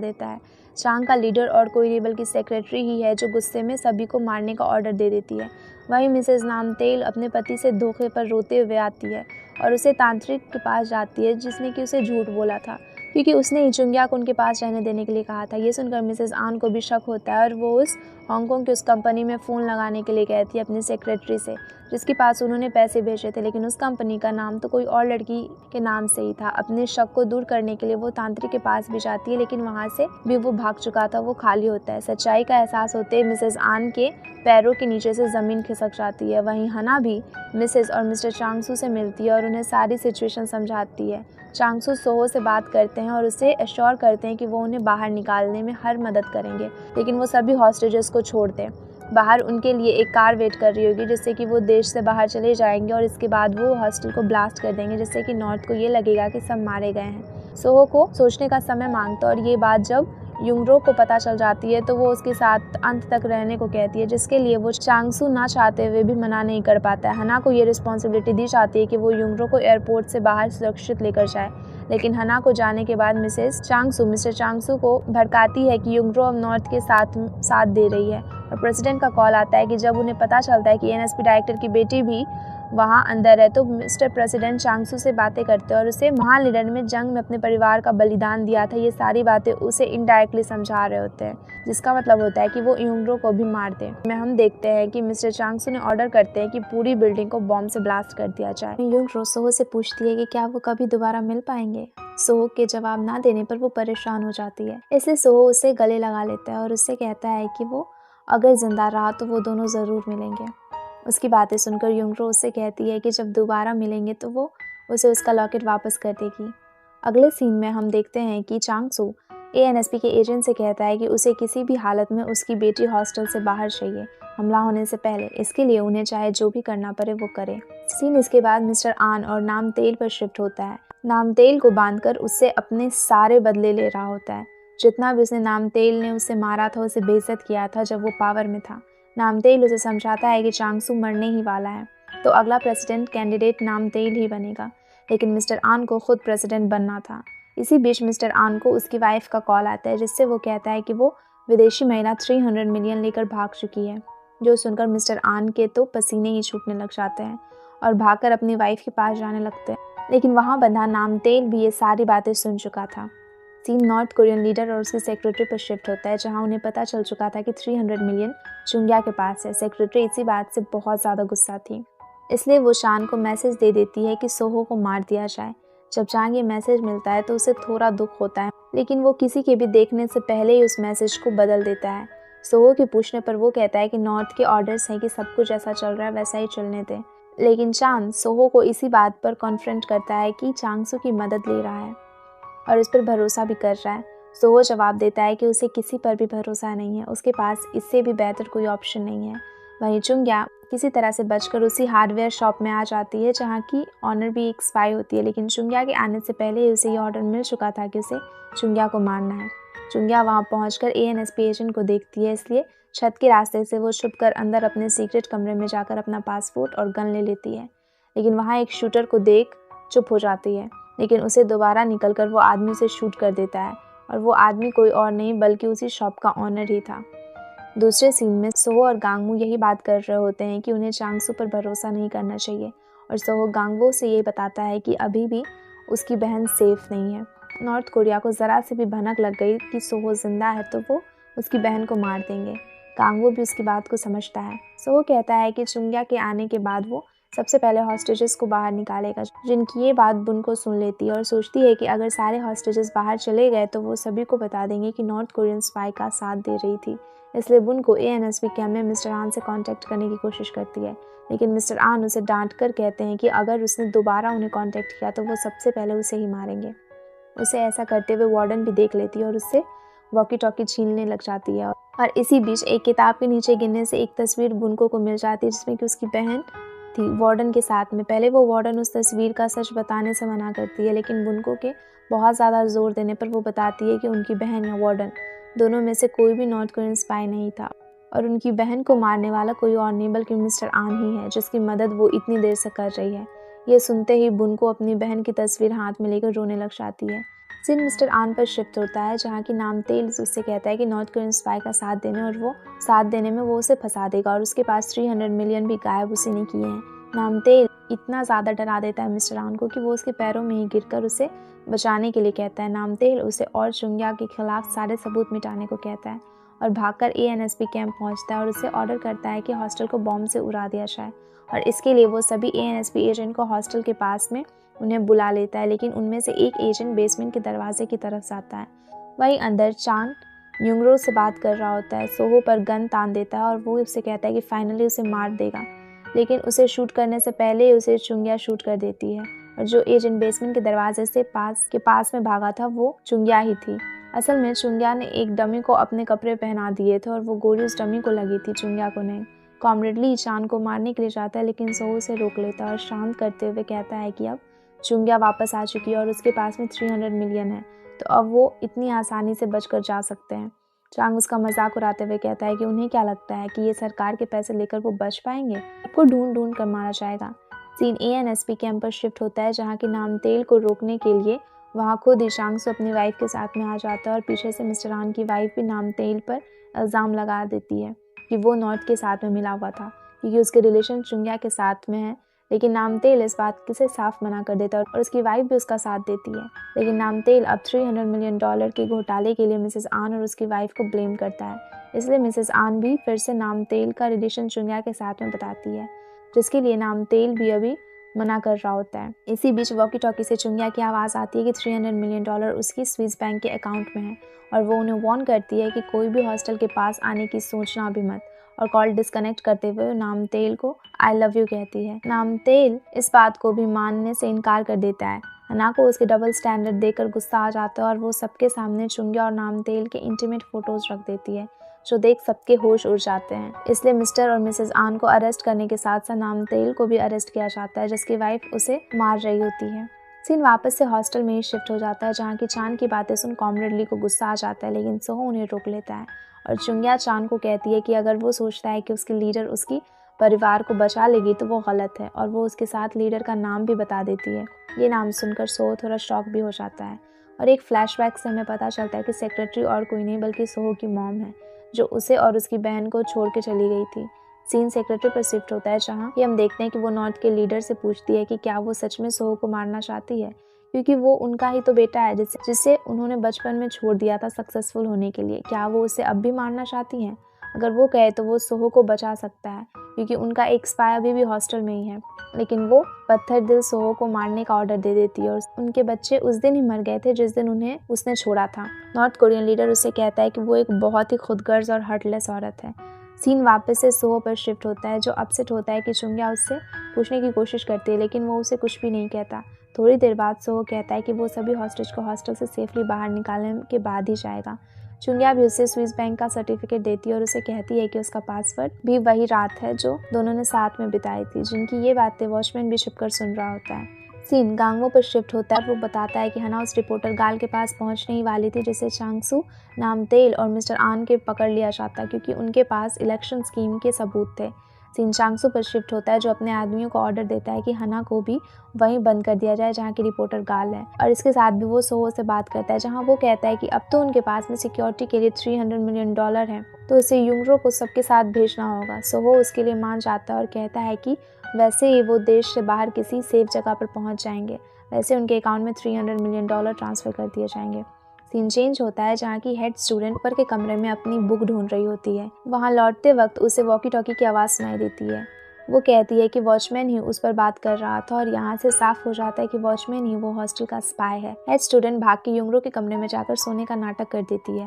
देता है। चांग का लीडर और कोई नहीं बल्कि सेक्रेटरी ही है जो गुस्से में सभी को मारने का ऑर्डर दे देती है। वहीं मिसेस नामतेल अपने पति से धोखे पर रोते हुए आती है और उसे तांत्रिक के पास जाती है जिसने कि उसे झूठ बोला था, क्योंकि उसने इचुंग्या को उनके पास रहने देने के लिए कहा था। ये सुनकर मिसेस आन को भी शक होता है और वो उस हांगकांग की उस कंपनी में फ़ोन लगाने के लिए कहती है अपनी सेक्रेटरी से, जिसके पास उन्होंने पैसे भेजे थे, लेकिन उस कंपनी का नाम तो कोई और लड़की के नाम से ही था। अपने शक को दूर करने के लिए वो तांत्रिक के पास भी जाती है, लेकिन वहाँ से भी वो भाग चुका था, वो खाली होता है। सच्चाई का एहसास होते ही मिसेस आन के पैरों के नीचे से ज़मीन खिसक जाती है। वहीं हना भी मिसेस और मिस्टर चांगसू से मिलती है और उन्हें सारी सिचुएशन समझाती है। चांगसू सोहो से बात करते हैं और उसे एश्योर करते हैं कि वो उन्हें बाहर निकालने में हर मदद करेंगे, लेकिन वो सभी हॉस्टेजेस को छोड़ दें। बाहर उनके लिए एक कार वेट कर रही होगी जिससे कि वो देश से बाहर चले जाएंगे और इसके बाद वो हॉस्टल को ब्लास्ट कर देंगे, जिससे कि नॉर्थ को ये लगेगा कि सब मारे गए हैं। सोहो को सोचने का समय मांगता है और ये बात जब युंगरो को पता चल जाती है तो वो उसके साथ अंत तक रहने को कहती है, जिसके लिए वो चांगसू ना चाहते हुए भी मना नहीं कर पाता है। हना को ये रिस्पॉन्सिबिलिटी दी जाती है कि वो युंगरो को एयरपोर्ट से बाहर सुरक्षित लेकर जाए, लेकिन हना को जाने के बाद मिसेस चांगसू मिस्टर चांगसू को भड़काती है कि युंगरो अब नॉर्थ के साथ दे रही है। और प्रेसिडेंट का कॉल आता है कि जब उन्हें पता चलता है कि एनएसपी डायरेक्टर की बेटी भी वहाँ अंदर है, तो मिस्टर प्रेसिडेंट चांगसू से बातें करते हैं और उसे महान लीडर में जंग में अपने परिवार का बलिदान दिया था, ये सारी बातें उसे इनडायरेक्टली समझा रहे होते हैं, जिसका मतलब होता है कि वो युंगरो को भी मार दे। में हम देखते हैं कि मिस्टर चांगसू ने ऑर्डर करते हैं कि पूरी बिल्डिंग को बॉम्ब से ब्लास्ट कर दिया जाए। युंगरो सोहो से पूछती है कि क्या वो कभी दोबारा मिल पाएंगे। सोहो के जवाब ना देने पर वो परेशान हो जाती है, इसलिए सोहो उसे गले लगा लेता है और उससे कहता है कि वो अगर जिंदा रहा तो वो दोनों ज़रूर मिलेंगे। उसकी बातें सुनकर युंगरो उससे कहती है कि जब दोबारा मिलेंगे तो वो उसे उसका लॉकेट वापस कर देगी। अगले सीन में हम देखते हैं कि चांगसू एएनएसपी के एजेंट से कहता है कि उसे किसी भी हालत में उसकी बेटी हॉस्टल से बाहर चाहिए, हमला होने से पहले। इसके लिए उन्हें चाहे जो भी करना पड़े वो करे। सीन इसके बाद मिस्टर आन और नामतेल पर शिफ्ट होता है। नामतेल को बांधकर उससे अपने सारे बदले ले रहा होता है। जितना भी उसने नामतेल ने उसे मारा था, उसे बेइज्जत किया था जब वो पावर में था। नामतेल उसे समझाता है कि चांगसू मरने ही वाला है, तो अगला प्रेसिडेंट कैंडिडेट नामतेल ही बनेगा, लेकिन मिस्टर आन को खुद प्रेसिडेंट बनना था। इसी बीच मिस्टर आन को उसकी वाइफ का कॉल आता है, जिससे वो कहता है कि वो विदेशी महिला 300 मिलियन लेकर भाग चुकी है। जो सुनकर मिस्टर आन के तो पसीने ही छूटने लग जाते हैं और भागकर अपनी वाइफ के पास जाने लगते हैं, लेकिन वहाँ बंधा नामतेल भी ये सारी बातें सुन चुका था। सीन नॉर्थ कोरियन लीडर और उसकी सेक्रेटरी पर शिफ्ट होता है, जहां उन्हें पता चल चुका था कि 300 मिलियन चुंग्या के पास है। सेक्रेटरी इसी बात से बहुत ज़्यादा गुस्सा थी, इसलिए वो शान को मैसेज दे देती है कि सोहो को मार दिया जाए। जब चांग ये मैसेज मिलता है तो उसे थोड़ा दुख होता है, लेकिन वो किसी के भी देखने से पहले ही उस मैसेज को बदल देता है। सोहो के पूछने पर वो कहता है कि नॉर्थ के ऑर्डर्स हैं कि सब कुछ जैसा चल रहा है वैसा ही चलने दें, लेकिन चांग सोहो को इसी बात पर कॉन्फ्रंट करता है कि चांगसू की मदद ले रहा है और उस पर भरोसा भी कर रहा है। सोहो जवाब देता है कि उसे किसी पर भी भरोसा नहीं है, उसके पास इससे भी बेहतर कोई ऑप्शन नहीं है। वहीं चुंग्या किसी तरह से बचकर उसी हार्डवेयर शॉप में आ जाती है जहाँ की ऑनर भी एक स्पाई होती है, लेकिन चुंग्या के आने से पहले ही उसे ये ऑर्डर मिल चुका था कि उसे चुंग्या को मारना है। चुंग्या वहाँ पहुँचकर एएनएसपी एजेंट को देखती है, इसलिए छत के रास्ते से वो छुपकर अंदर अपने सीक्रेट कमरे में जाकर अपना पासपोर्ट और गन ले लेती है, लेकिन वहाँ एक शूटर को देख चुप हो जाती है, लेकिन उसे दोबारा निकलकर वो आदमी उसे शूट कर देता है और वो आदमी कोई और नहीं बल्कि उसी शॉप का ऑनर ही था। दूसरे सीन में सोहो और गांगमू यही बात कर रहे होते हैं कि उन्हें चांगसू पर भरोसा नहीं करना चाहिए, और सोहो गांगवो से ये बताता है कि अभी भी उसकी बहन सेफ नहीं है। नॉर्थ कोरिया को ज़रा से भी भनक लग गई कि सोहो जिंदा है तो वो उसकी बहन को मार देंगे। गांगवो भी उसकी बात को समझता है। सोहो कहता है कि चुंग्या के आने के बाद वो सबसे पहले हॉस्टेजेस को बाहर निकालेगा, जिनकी ये बात बुन को सुन लेती है और सोचती है कि अगर सारे हॉस्टेजेस बाहर चले गए तो वो सभी को बता देंगे कि नॉर्थ कोरियन स्पाई का साथ दे रही थी। इसलिए बुन को एएनएसपी कैम्प में मिस्टर आन से कांटेक्ट करने की कोशिश करती है, लेकिन मिस्टर आन उसे डांट कर कहते हैं कि अगर उसने दोबारा उन्हें कांटेक्ट किया तो वो सबसे पहले उसे ही मारेंगे। उसे ऐसा करते हुए वार्डन भी देख लेती है और उससे वॉकी टॉकी छीनने लग जाती है। और इसी बीच एक किताब के नीचे गिरने से एक तस्वीर बुनको को मिल जाती है, जिसमें कि उसकी बहन थी वार्डन के साथ में। पहले वो वार्डन उस तस्वीर का सच बताने से मना करती है, लेकिन बुनको के बहुत ज़्यादा जोर देने पर वो बताती है कि उनकी बहन या वार्डन दोनों में से कोई भी नॉर्थ कोरियन स्पाई नहीं था और उनकी बहन को मारने वाला कोई और नहीं बल्कि मिस्टर आन ही है, जिसकी मदद वो इतनी देर से कर रही है। ये सुनते ही बुनको अपनी बहन की तस्वीर हाथ में लेकर रोने लग जाती है। सीन मिस्टर आन पर शिफ्ट होता है, जहाँ की नामतेल उससे कहता है कि नॉर्थ कोरियन स्पाई का साथ देने में वो उसे फंसा देगा और उसके पास 300 मिलियन भी गायब उसी ने किए हैं। नामतेल इतना ज़्यादा डरा देता है मिस्टर आन को कि वो उसके पैरों में ही गिरकर उसे बचाने के लिए कहता है। नामतेल उसे और चुंग्या के खिलाफ सारे सबूत मिटाने को कहता है और भागकर ANSP कैंप पहुंचता है और उसे ऑर्डर करता है कि हॉस्टल को बॉम्ब से उड़ा दिया जाए और इसके लिए वो सभी ANSP एजेंट को हॉस्टल के पास में उन्हें बुला लेता है, लेकिन उनमें से एक एजेंट बेसमेंट के दरवाजे की तरफ जाता है। वहीं अंदर चांग युंगरो से बात कर रहा होता है। सोहो पर गन तान देता है और वो उससे कहता है कि फाइनली उसे मार देगा, लेकिन उसे शूट करने से पहले उसे चुंग्या शूट कर देती है और जो एजेंट बेसमेंट के दरवाजे से पास में भागा था वो चुंग्या ही थी। असल में चुंग्या ने एक डमी को अपने कपड़े पहना दिए थे और वो गोली उस डमी को लगी थी, चुंग्या को नहीं। कॉमरेड चांद को मारने के लिए जाता है, लेकिन सोहो उसे रोक लेता है और शांत करते हुए कहता है कि अब चुंग्या वापस आ चुकी है और उसके पास में 300 मिलियन है, तो अब वो इतनी आसानी से बचकर जा सकते हैं। चांग उसका मजाक उड़ाते हुए कहता है कि उन्हें क्या लगता है कि ये सरकार के पैसे लेकर वो बच पाएंगे, आपको ढूंढ ढूंढ कर मारा जाएगा। सीन ANSP कैंप पर शिफ्ट होता है, जहाँ की नामतेल को रोकने के लिए वहाँ खुद ही चांगसू अपनी वाइफ के साथ में आ जाता है और पीछे से मिस्टर आन की वाइफ भी नामतेल पर इल्ज़ाम लगा देती है कि वो नॉर्थ के साथ में मिला हुआ था, क्योंकि उसके रिलेशन चुंग्या के साथ में है। लेकिन नामतेल इस बात से साफ मना कर देता है और उसकी वाइफ भी उसका साथ देती है। लेकिन नामतेल अब $300 मिलियन के घोटाले के लिए मिसेस आन और उसकी वाइफ को ब्लेम करता है, इसलिए मिसेस आन भी फिर से नामतेल का रिलेशन चुंग्या के साथ में बताती है, जिसके लिए नामतेल भी अभी मना कर रहा होता है। इसी बीच वॉकी टॉकी से चुंग्या की आवाज़ आती है कि $300 मिलियन उसकी स्विस बैंक के अकाउंट में है और वो उन्हें वार्न करती है कि कोई भी हॉस्टल के पास आने की सोचना भी मत, और कॉल डिस्कनेक्ट करते हुए नामतेल को आई लव यू कहती है। नामतेल इस बात को भी मानने से इनकार कर देता है। हना को उसके डबल स्टैंडर्ड देकर गुस्सा आ जाता है और वो सबके सामने चुंग्या और नामतेल के इंटीमेट फोटोज रख देती है, जो देख सबके होश उड़ जाते हैं। इसलिए मिस्टर और मिसेस आन को अरेस्ट करने के साथ साथ नामतेल को भी अरेस्ट किया जाता है, जिसकी वाइफ उसे मार रही होती है। सीन वापस से हॉस्टल में ही शिफ्ट हो जाता है, जहाँ की चांद की बातें सुन कॉमरेड ली को गुस्सा आ जाता है, लेकिन सोहो उन्हें रोक लेता है और चुंग्या चांद को कहती है कि अगर वो सोचता है कि उसकी लीडर उसकी परिवार को बचा लेगी तो वो गलत है, और वो उसके साथ लीडर का नाम भी बता देती है। ये नाम सुनकर सोहो थोड़ा शॉक भी हो जाता है और एक फ्लैशबैक से हमें पता चलता है कि सेक्रेटरी और कोई नहीं बल्कि सोहो की मॉम है, जो उसे और उसकी बहन को छोड़ के चली गई थी। सीन सेक्रेटरी पर शिफ्ट होता है, जहाँ ये हम देखते हैं कि वो नॉर्थ के लीडर से पूछती है कि क्या वो सच में सोहो को मारना चाहती है, क्योंकि वो उनका ही तो बेटा है जिसे उन्होंने बचपन में छोड़ दिया था सक्सेसफुल होने के लिए। क्या वो उसे अब भी मारना चाहती हैं? अगर वो कहे तो वो सोहो को बचा सकता है, क्योंकि उनका एक स्पाई अभी भी हॉस्टल में ही है। लेकिन वो पत्थर दिल सोहो को मारने का ऑर्डर दे देती है और उनके बच्चे उस दिन ही मर गए थे जिस दिन उन्हें उसने छोड़ा था। नॉर्थ कोरियन लीडर उसे कहता है कि वो एक बहुत ही खुदगर्ज और हार्टलेस औरत है। सीन वापस से सोहो पर शिफ्ट होता है, जो अपसेट होता है कि चुंग्या उससे पूछने की कोशिश करती है, लेकिन वो उसे कुछ भी नहीं कहता। थोड़ी देर बाद सोहो कहता है कि वो सभी हॉस्टेज को हॉस्टल से सेफली बाहर निकालने के बाद ही जाएगा। चुंग्या भी उसे स्विस बैंक का सर्टिफिकेट देती है और उसे कहती है कि उसका पासवर्ड भी वही रात है जो दोनों ने साथ में बिताई थी, जिनकी ये बातें वॉचमैन भी छिपकर सुन रहा होता है। सीन गांगो पर शिफ्ट होता है। वो बताता है कि हना उस रिपोर्टर गाल के पास पहुंचने ही वाली थी, जिसे चांगसू, नामतेल और मिस्टर आन के पकड़ लिया जाता, क्योंकि उनके पास इलेक्शन स्कीम के सबूत थे। सीन चांगसू पर शिफ्ट होता है, जो अपने आदमियों को ऑर्डर देता है कि हना को भी वहीं बंद कर दिया जाए जहाँ की रिपोर्टर गाल है, और इसके साथ भी वो सोहो से बात करता है, जहाँ वो कहता है कि अब तो उनके पास में सिक्योरिटी के लिए $300 मिलियन है, तो उसे युंगरो को सबके साथ भेजना होगा। सोहो उसके लिए मान जाता है और कहता है कि वैसे ही वो देश से बाहर किसी सेफ जगह पर पहुंच जाएंगे, वैसे उनके अकाउंट में $300 मिलियन ट्रांसफ़र कर दिए जाएंगे। सीन चेंज होता है, जहाँ की हेड स्टूडेंट ऊपर के कमरे में अपनी बुक ढूंढ रही होती है। वहाँ लौटते वक्त उसे वॉकी टॉकी की आवाज़ सुनाई देती है। वो कहती है कि वॉचमैन ही उस पर बात कर रहा था, और यहाँ से साफ हो जाता है कि वॉचमैन ही वो हॉस्टल का स्पाई है। हेड स्टूडेंट भाग के युंगरो के कमरे में जाकर सोने का नाटक कर देती है।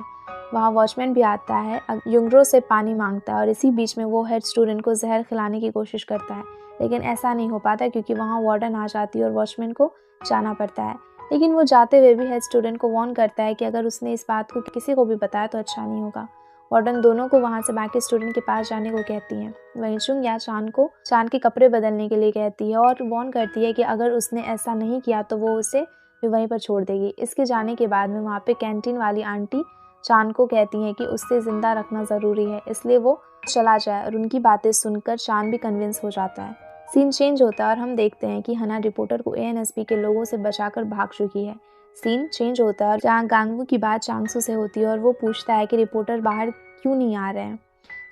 वहाँ वॉचमैन भी आता है, युंगरो से पानी मांगता है, और इसी बीच में वो हेड स्टूडेंट को जहर खिलाने की कोशिश करता है, लेकिन ऐसा नहीं हो पाता क्योंकि वहाँ वार्डन आ जाती है और वॉचमैन को जाना पड़ता है। लेकिन वो जाते हुए भी हेड स्टूडेंट को वार्न करता है कि अगर उसने इस बात को किसी को भी बताया तो अच्छा नहीं होगा। वार्डन दोनों को वहाँ से बाकी स्टूडेंट के पास जाने को कहती है। वहीं चुंग्या चांद को चांद के कपड़े बदलने के लिए कहती है और वार्न करती है कि अगर उसने ऐसा नहीं किया तो वो उसे भी वहीं पर छोड़ देगी। इसके जाने के बाद में वहाँ पे कैंटीन वाली आंटी चांद को कहती हैं कि उससे जिंदा रखना ज़रूरी है, इसलिए वो चला जाए, और उनकी बातें सुनकर चांद भी कन्विंस हो जाता है। सीन चेंज होता है और हम देखते हैं कि हना रिपोर्टर को एएनएसपी के लोगों से बचाकर भाग चुकी है। सीन चेंज होता है जहाँ गांगवू की बात चांगसू से होती है और वो पूछता है कि रिपोर्टर बाहर क्यों नहीं आ रहे हैं।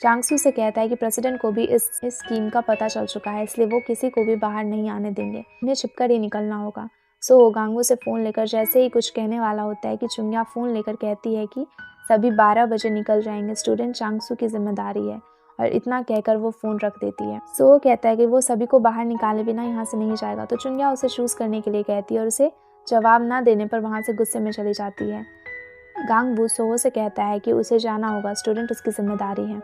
चांगसू से कहता है कि प्रेसिडेंट को भी इस स्कीम का पता चल चुका है, इसलिए वो किसी को भी बाहर नहीं आने देंगे, उन्हें छिपकर ही निकलना होगा। सो गांगवू से फ़ोन लेकर जैसे ही कुछ कहने वाला होता है कि चुंग्या फ़ोन लेकर कहती है कि सभी 12 बजे निकल जाएंगे, स्टूडेंट चांगसू की जिम्मेदारी है, और इतना कहकर वो फ़ोन रख देती है। सो कहता है कि वो सभी को बाहर निकाले बिना यहाँ से नहीं जाएगा, तो चुंग्या उसे चूज़ करने के लिए कहती है और उसे जवाब ना देने पर वहाँ से गुस्से में चली जाती है। गांगवू सोहो से कहता है कि उसे जाना होगा, स्टूडेंट उसकी जिम्मेदारी है।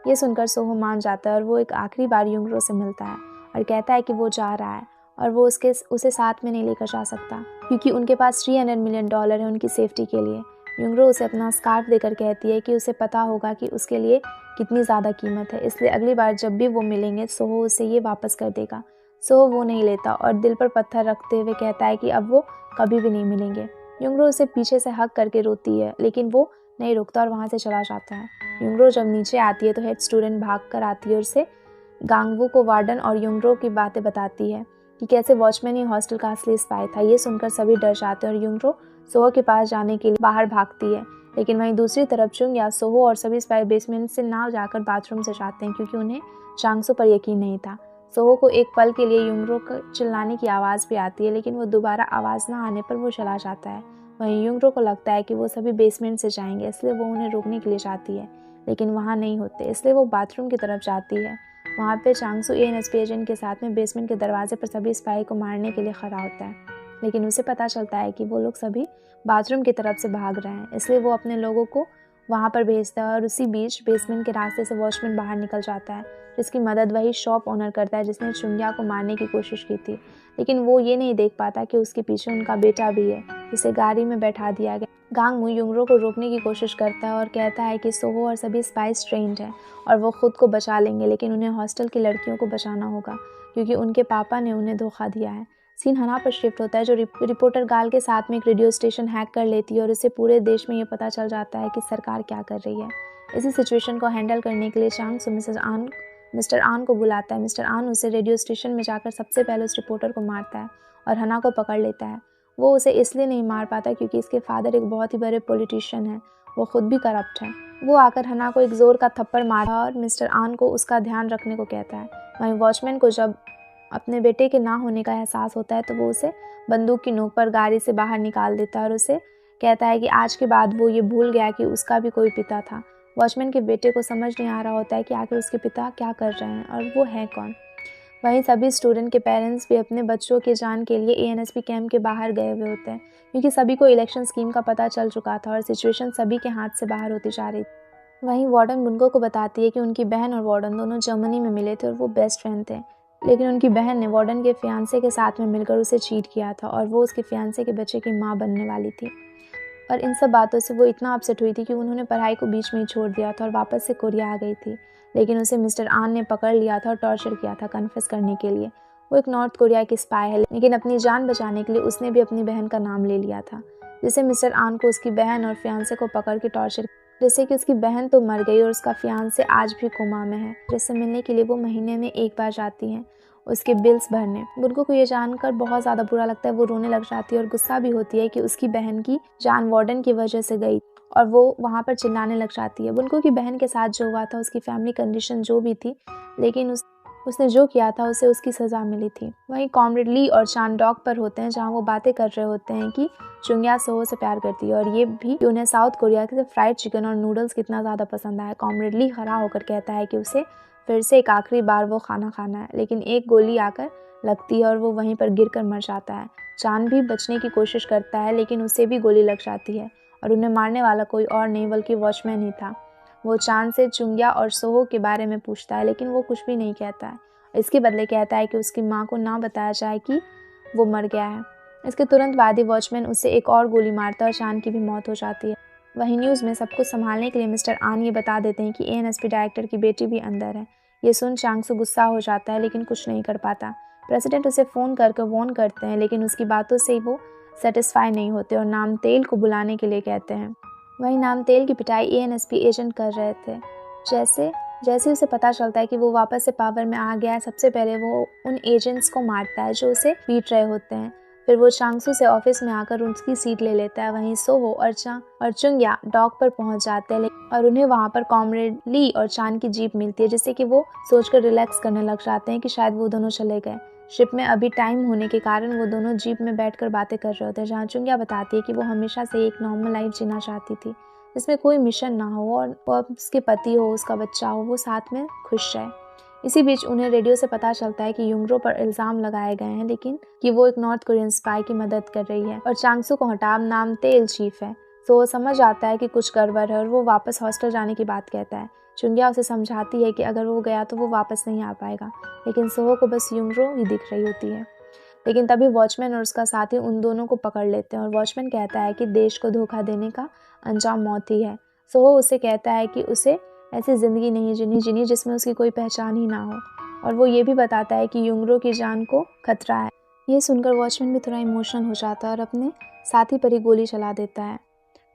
ये सुनकर सोहो मान जाता है और वो एक आखिरी बार युंगरो से मिलता है और कहता है कि वो जा रहा है और वो उसे साथ में नहीं लेकर जा सकता क्योंकि उनके पास $300 मिलियन है उनकी सेफ्टी के लिए। युंगरो उसे अपना स्कार्फ देकर कहती है कि उसे पता होगा कि उसके लिए कितनी ज़्यादा कीमत है, इसलिए अगली बार जब भी वो मिलेंगे सोहो उसे ये वापस कर देगा। सोहो वो नहीं लेता और दिल पर पत्थर रखते हुए कहता है कि अब वो कभी भी नहीं मिलेंगे। युंगरो उसे पीछे से हक करके रोती है, लेकिन वो नहीं रुकता और वहाँ से चला जाता है। युंगरो जब नीचे आती है तो हेड स्टूडेंट भाग कर आती है और उसे गांगवू को वार्डन और युंगरो की बातें बताती है कि कैसे वॉचमैन ही हॉस्टल का असली स्पाई था। ये सुनकर सभी डर जाते हैं और युंगरो सोहो के पास जाने के लिए बाहर भागती है, लेकिन वहीं दूसरी तरफ चुंग्या सोहो और सभी स्पाई बेसमेंट से ना जाकर बाथरूम से जाते हैं क्योंकि उन्हें चांगसू पर यकीन नहीं था। सोहो को एक पल के लिए युंगरो को चिल्लाने की आवाज़ भी आती है, लेकिन वो दोबारा आवाज़ ना आने पर वो चला जाता है। वहीं युंगरो को लगता है कि वो सभी बेसमेंट से जाएंगे, इसलिए वो उन्हें रोकने के लिए जाती है, लेकिन वहाँ नहीं होते, इसलिए वो बाथरूम की तरफ जाती है। वहाँ पे चांगसू एएनएसपी एजेंट के साथ में बेसमेंट के दरवाजे पर सभी स्पाई को मारने के लिए खड़ा होता है, लेकिन उसे पता चलता है कि वो लोग सभी बाथरूम की तरफ से भाग रहे हैं, इसलिए वो अपने लोगों को वहाँ पर भेजता है और उसी बीच बेसमेंट के रास्ते से वॉचमैन बाहर निकल जाता है, जिसकी मदद वही शॉप ओनर करता है जिसने चुंग्या को मारने की कोशिश की थी, लेकिन वो ये नहीं देख पाता कि उसके पीछे उनका बेटा भी है जिसे गाड़ी में बैठा दिया गया। गांगवू युंगरो को रोकने की कोशिश करता है और कहता है कि सोहो और सभी स्पाइस ट्रेंड हैं और वो खुद को बचा लेंगे, लेकिन उन्हें हॉस्टल की लड़कियों को बचाना होगा क्योंकि उनके पापा ने उन्हें धोखा दिया है। सीन हना पर शिफ्ट होता है जो रिपोर्टर गाल के साथ में एक रेडियो स्टेशन हैक कर लेती है और इससे पूरे देश में ये पता चल जाता है कि सरकार क्या कर रही है। इसी सिचुएशन को हैंडल करने के लिए चांगसू मिस्टर आन को बुलाता है। मिस्टर आन उसे रेडियो स्टेशन में जाकर सबसे पहले उस रिपोर्टर को मारता है और हना को पकड़ लेता है। वो उसे इसलिए नहीं मार पाता क्योंकि इसके फादर एक बहुत ही बड़े पॉलिटिशियन हैं, वो खुद भी करप्ट हैं। वो आकर हना को एक जोर का थप्पड़ मारता और मिस्टर आन को उसका ध्यान रखने को कहता है। वहीं वॉचमैन को जब अपने बेटे के ना होने का एहसास होता है तो वो उसे बंदूक की नोक पर गाड़ी से बाहर निकाल देता है और उसे कहता है कि आज के बाद वो ये भूल गया कि उसका भी कोई पिता था। वॉचमैन के बेटे को समझ नहीं आ रहा होता है कि आखिर उसके पिता क्या कर रहे हैं और वो है कौन। वहीं सभी स्टूडेंट के पेरेंट्स भी अपने बच्चों के जान के लिए एएनएसपी कैंप के बाहर गए हुए होते हैं क्योंकि सभी को इलेक्शन स्कीम का पता चल चुका था और सिचुएशन सभी के हाथ से बाहर होती जा रही थी। वहीं वार्डन बुनको को बताती है कि उनकी बहन और वार्डन दोनों जर्मनी में मिले थे और वो बेस्ट फ्रेंड थे, लेकिन उनकी बहन ने वार्डन के फियांसे के साथ में मिलकर उसे चीट किया था और वो उसके फियांसे के बच्चे की माँ बनने वाली थी। और इन सब बातों से वो इतना अपसेट हुई थी कि उन्होंने पढ़ाई को बीच में ही छोड़ दिया था और वापस से कोरिया आ गई थी, लेकिन उसे मिस्टर आन ने पकड़ लिया था और टॉर्चर किया था कन्फेस करने के लिए। वो एक नॉर्थ कोरिया की स्पाई है, लेकिन अपनी जान बचाने के लिए उसने भी अपनी बहन का नाम ले लिया था, जिससे मिस्टर आन को उसकी बहन और फियांसे को पकड़ के टॉर्चर, जैसे कि उसकी बहन तो मर गई और उसका फियांसे आज भी कोमा में है, जिससे मिलने के लिए वो महीने में एक बार जाती हैं उसके बिल्स भरने। बुनको को ये जानकर बहुत ज़्यादा बुरा लगता है, वो रोने लग जाती है और गुस्सा भी होती है कि उसकी बहन की जान वार्डन की वजह से गई और वो वहाँ पर चिल्लाने लग जाती है। बुनको की बहन के साथ जो हुआ था, उसकी फैमिली कंडीशन जो भी थी, लेकिन उसने जो किया था उसे उसकी सज़ा मिली थी। वहीं कॉमरेड ली और चान डॉक पर होते हैं जहाँ वो बातें कर रहे होते हैं कि चुंग्या सोहो से प्यार करती है और ये भी कि उन्हें साउथ कोरिया के फ्राइड चिकन और नूडल्स कितना ज़्यादा पसंद आया। कॉमरेड ली खड़ा होकर कहता है कि उसे फिर से एक आखिरी बार वो खाना खाना है, लेकिन एक गोली आकर लगती है और वो वहीं पर गिरकर मर जाता है। चान भी बचने की कोशिश करता है, लेकिन उसे भी गोली लग जाती है और उन्हें मारने वाला कोई और नहीं बल्कि वॉचमैन ही था। वो चान से चुंग्या और सोहो के बारे में पूछता है, लेकिन वो कुछ भी नहीं कहता है। इसके बदले कहता है कि उसकी माँ को ना बताया जाए कि वो मर गया है। इसके तुरंत बाद ही वॉचमैन उसे एक और गोली मारता है और चान की भी मौत हो जाती है। वहीं न्यूज़ में सब कुछ संभालने के लिए मिस्टर आन ये बता देते हैं कि एएनएसपी डायरेक्टर की बेटी भी अंदर है। ये सुन चांगसू गुस्सा हो जाता है, लेकिन कुछ नहीं कर पाता। प्रेसिडेंट उसे फ़ोन करके वार्न करते हैं, लेकिन उसकी बातों से वो सेटिस्फाई नहीं होते और नामतेल को बुलाने के लिए कहते हैं। वहीं नामतेल की पिटाई एएनएसपी एजेंट कर रहे थे, जैसे जैसे ही उसे पता चलता है कि वो वापस से पावर में आ गया है, सबसे पहले वो उन एजेंट्स को मारता है जो उसे पीट रहे होते हैं। फिर वो चांगसू से ऑफिस में आकर उसकी सीट ले लेता है। वहीं सोहो और चुंग्या डॉक पर पहुंच जाते हैं और उन्हें वहां पर कॉमरेड ली और चान की जीप मिलती है, जिससे कि वो सोचकर रिलैक्स करने लग जाते हैं कि शायद वो दोनों चले गए। शिप में अभी टाइम होने के कारण वो दोनों जीप में बैठकर बातें कर रहे होते हैं, जहाँ चुंग्या बताती है कि वो हमेशा से एक नॉर्मल लाइफ जीना चाहती थी, जिसमें कोई मिशन ना हो और वो उसके पति हो, उसका बच्चा हो, वो साथ में खुश रहे। इसी बीच उन्हें रेडियो से पता चलता है कि युंगरो पर इल्जाम लगाए गए हैं, लेकिन कि वो एक नॉर्थ कोरियन स्पाई की मदद कर रही है और चांगसू को हटाव नाम तेल चीफ है। तो वो समझ आता है कि कुछ गड़बड़ है और वो वापस हॉस्टल जाने की बात कहता है। चुंग्या उसे समझाती है कि अगर वो गया तो वो वापस नहीं आ पाएगा, लेकिन सोहो को बस युंगरो ही दिख रही होती है। लेकिन तभी वॉचमैन और उसका साथी उन दोनों को पकड़ लेते हैं और वॉचमैन कहता है कि देश को धोखा देने का अंजाम मौत ही है। सोहो उसे कहता है कि उसे ऐसी ज़िंदगी नहीं जीनी जिसमें उसकी कोई पहचान ही ना हो, और वो ये भी बताता है कि युंगरो की जान को खतरा है। ये सुनकर वॉचमैन भी थोड़ा इमोशनल हो जाता है और अपने साथी पर ही गोली चला देता है,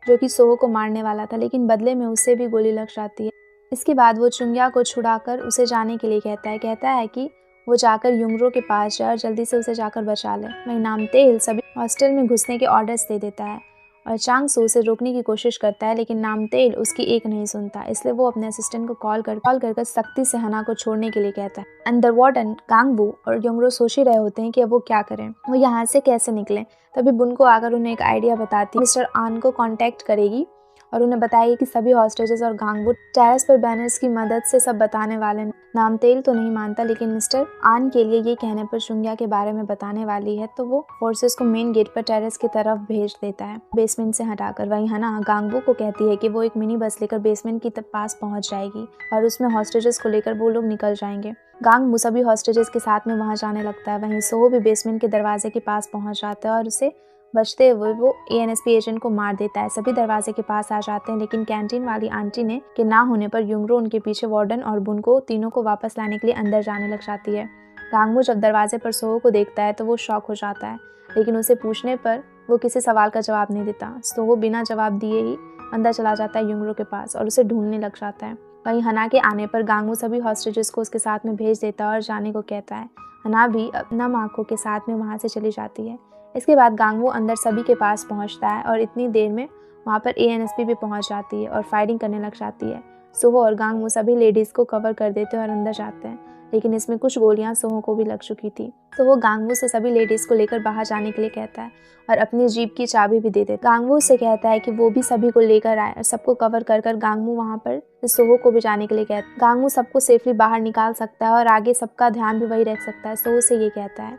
जो कि सोहो को मारने वाला था, लेकिन बदले में उसे भी गोली लग जाती है। इसके बाद वो चुंग्या को छुड़ाकर उसे जाने के लिए कहता है कि वो जाकर युंगरो के पास जाए और जल्दी से उसे जाकर बचा ले। वहीं नामतेल सभी हॉस्टल में घुसने के ऑर्डर्स दे देता है और चांगसू उसे रोकने की कोशिश करता है, लेकिन नामतेल उसकी एक नहीं सुनता। इसलिए वो अपने असिस्टेंट को कॉल कर सख्ती से हना को छोड़ने के लिए कहता है। अंदर वार्डन, गांगबू और युंगरो सोच ही रहे होते हैं कि अब वो क्या करें, वो यहाँ से कैसे निकलें। तभी बुनको आकर उन्हें एक आइडिया बताती है। मिस्टर आन को कांटेक्ट करेगी और उन्हें बताएगी कि सभी हॉस्टेजेस और गांगबू टेरेस पर बैनर्स की मदद से सब बताने वाले हैं। नामतेल तो नहीं मानता, लेकिन मिस्टर आन के लिए ये कहने पर चुंग्या के बारे में बताने वाली है, तो वो फोर्सेस को मेन गेट पर टेरेस की तरफ भेज देता है, बेसमेंट से हटाकर। वहीं हना गांगबू को कहती है कि वो एक मिनी बस लेकर बेसमेंट की पास पहुंच जाएगी और उसमें हॉस्टेजेस को लेकर वो लोग निकल जाएंगे। गांगबू सभी हॉस्टेजेस के साथ में वहां जाने लगता है। वहीं सोहो भी बेसमेंट के दरवाजे के पास पहुंच जाता है और उसे बचते हुए वो ANSP एजेंट को मार देता है। सभी दरवाजे के पास आ जाते हैं, लेकिन कैंटीन वाली आंटी ने के ना होने पर युंगरो उनके पीछे वार्डन और बुनको तीनों को वापस लाने के लिए अंदर जाने लग जाती है। गांगबू जब दरवाजे पर सोहो को देखता है तो वो शॉक हो जाता है, लेकिन उसे पूछने पर वो किसी सवाल का जवाब नहीं देता। सोहो बिना जवाब दिए ही अंदर चला जाता है युंगरो के पास और उसे ढूंढने लग जाता है। वहीं हना के आने पर गांगबू सभी हॉस्टेजेस को उसके साथ में भेज देता है और जाने को कहता है। हना भी नम आंखों के साथ में वहां से चली जाती है। इसके बाद गांगबू अंदर सभी के पास पहुंचता है और इतनी देर में वहां पर ANSP भी पहुंच जाती है और फायरिंग करने लग जाती है। सोहो और गांगबू सभी लेडीज को कवर कर देते हैं और अंदर जाते हैं, लेकिन इसमें कुछ गोलियां सोहो को भी लग चुकी थी। तो वो गांगबू से सभी लेडीज को लेकर बाहर जाने के लिए कहता है और अपनी जीप की चाबी भी दे देता है। गांगबू से कहता है कि वो भी सभी को लेकर आए और सबको कवर कर गांगबू वहां पर सोहो को भी जाने के लिए कहता है। गांगबू सबको सेफली बाहर निकाल सकता है और आगे सबका ध्यान भी वही रख सकता है। सोहो से ये कहता है।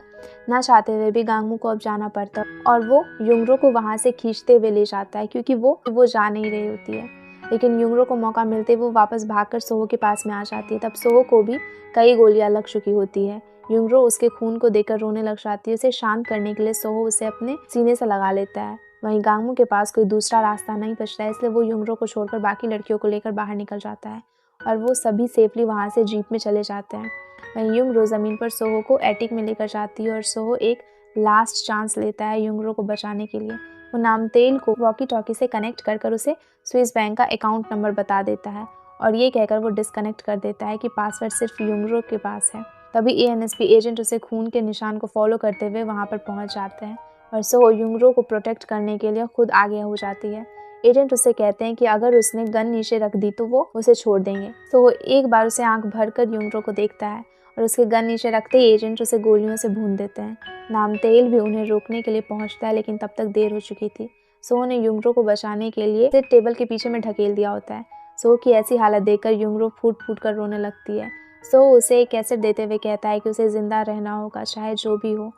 ना चाहते हुए भी गांगबू को अब जाना पड़ता है और वो युंगरो को वहां से खींचते हुए ले जाता है, क्योंकि वो जा नहीं रही होती है। लेकिन युंगरो को मौका मिलते वो वापस भागकर सोहो के पास में आ जाती है। तब सोहो को भी कई गोलियां लग चुकी होती है। युंगरो उसके खून को देखकर रोने लग जाती है। उसे शांत करने के लिए सोहो उसे अपने सीने से लगा लेता है। वहीं गांगबू के पास कोई दूसरा रास्ता नहीं बचता है, इसलिए वो युंगरो को छोड़कर बाकी लड़कियों को लेकर बाहर निकल जाता है और वो सभी सेफली वहां से जीप में चले जाते हैं। वहीं युंगरो जमीन पर सोहो को एटिक में लेकर जाती है और सोहो एक लास्ट चांस लेता है युंगरो को बचाने के लिए। वो नामतेल को वॉकी टॉकी से कनेक्ट कर उसे स्विस बैंक का अकाउंट नंबर बता देता है और ये कहकर वो डिस्कनेक्ट कर देता है कि पासवर्ड सिर्फ युंगरो के पास है। तभी ANSP एजेंट उसे खून के निशान को फॉलो करते हुए वहां पर पहुंच जाते हैं और सोहो युंगरो को प्रोटेक्ट करने के लिए खुद आगे हो जाती है। एजेंट उसे कहते हैं कि अगर उसने गन नीचे रख दी तो वो उसे छोड़ देंगे। तो वो एक बार उसे आंख भरकर युंगरो को देखता है और उसके गन नीचे रखते ही एजेंट उसे गोलियों से भून देते हैं। नामतेल भी उन्हें रोकने के लिए पहुंचता है, लेकिन तब तक देर हो चुकी थी। सोहो ने युंगरो को बचाने के लिए टेबल के पीछे में ढकेल दिया होता है। सोहो की ऐसी हालत देखकर युंगरो फूट फूट कर रोने लगती है। सोहो उसे एक कैसेट देते हुए कहता है कि उसे जिंदा रहना होगा, चाहे जो भी हो।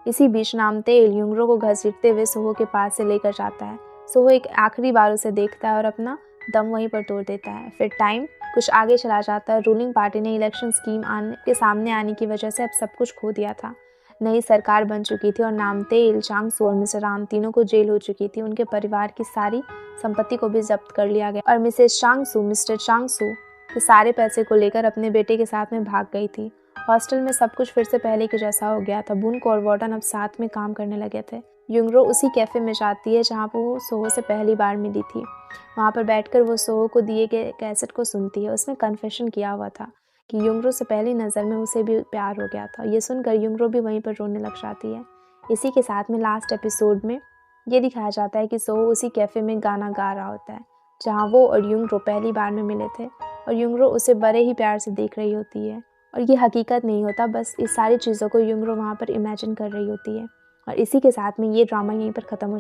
इसी बीच नामतेल युंगरो को घसीटते हुए सोहो के पास से लेकर जाता है। सोहो एक आखिरी बार उसे देखता है और अपना दम वहीं पर तोड़ देता है। फिर टाइम कुछ आगे चला जाता है। रूलिंग पार्टी ने इलेक्शन स्कीम के सामने आने की वजह से अब सब कुछ खो दिया था। नई सरकार बन चुकी थी और नामतेल, चांगसू और मिस्टर राम तीनों को जेल हो चुकी थी। उनके परिवार की सारी संपत्ति को भी जब्त कर लिया गया और मिसेस चांगसू मिस्टर चांगसू के सारे पैसे को लेकर अपने बेटे के साथ में भाग गई थी। हॉस्टल में सब कुछ फिर से पहले के जैसा हो गया था। बुनको और वार्डन अब साथ में काम करने लगे थे। युंगरो उसी कैफ़े में जाती है जहाँ पर वो सोहो से पहली बार मिली थी। वहाँ पर बैठकर वो सोहो को दिए गए कैसेट को सुनती है। उसमें कन्फेशन किया हुआ था कि युंगरो से पहली नज़र में उसे भी प्यार हो गया था। ये सुनकर युंगरो भी वहीं पर रोने लग जाती है। इसी के साथ में लास्ट एपिसोड में ये दिखाया जाता है कि सोहो उसी कैफ़े में गाना गा रहा होता है जहाँ वो और युंगरो पहली बार में मिले थे, और युंगरो उसे बड़े ही प्यार से देख रही होती है और ये हकीकत नहीं होता, बस इस सारी चीज़ों को युंगरो वहाँ पर इमेजिन कर रही होती है। और इसी के साथ में ये ड्रामा यहीं पर ख़त्म हो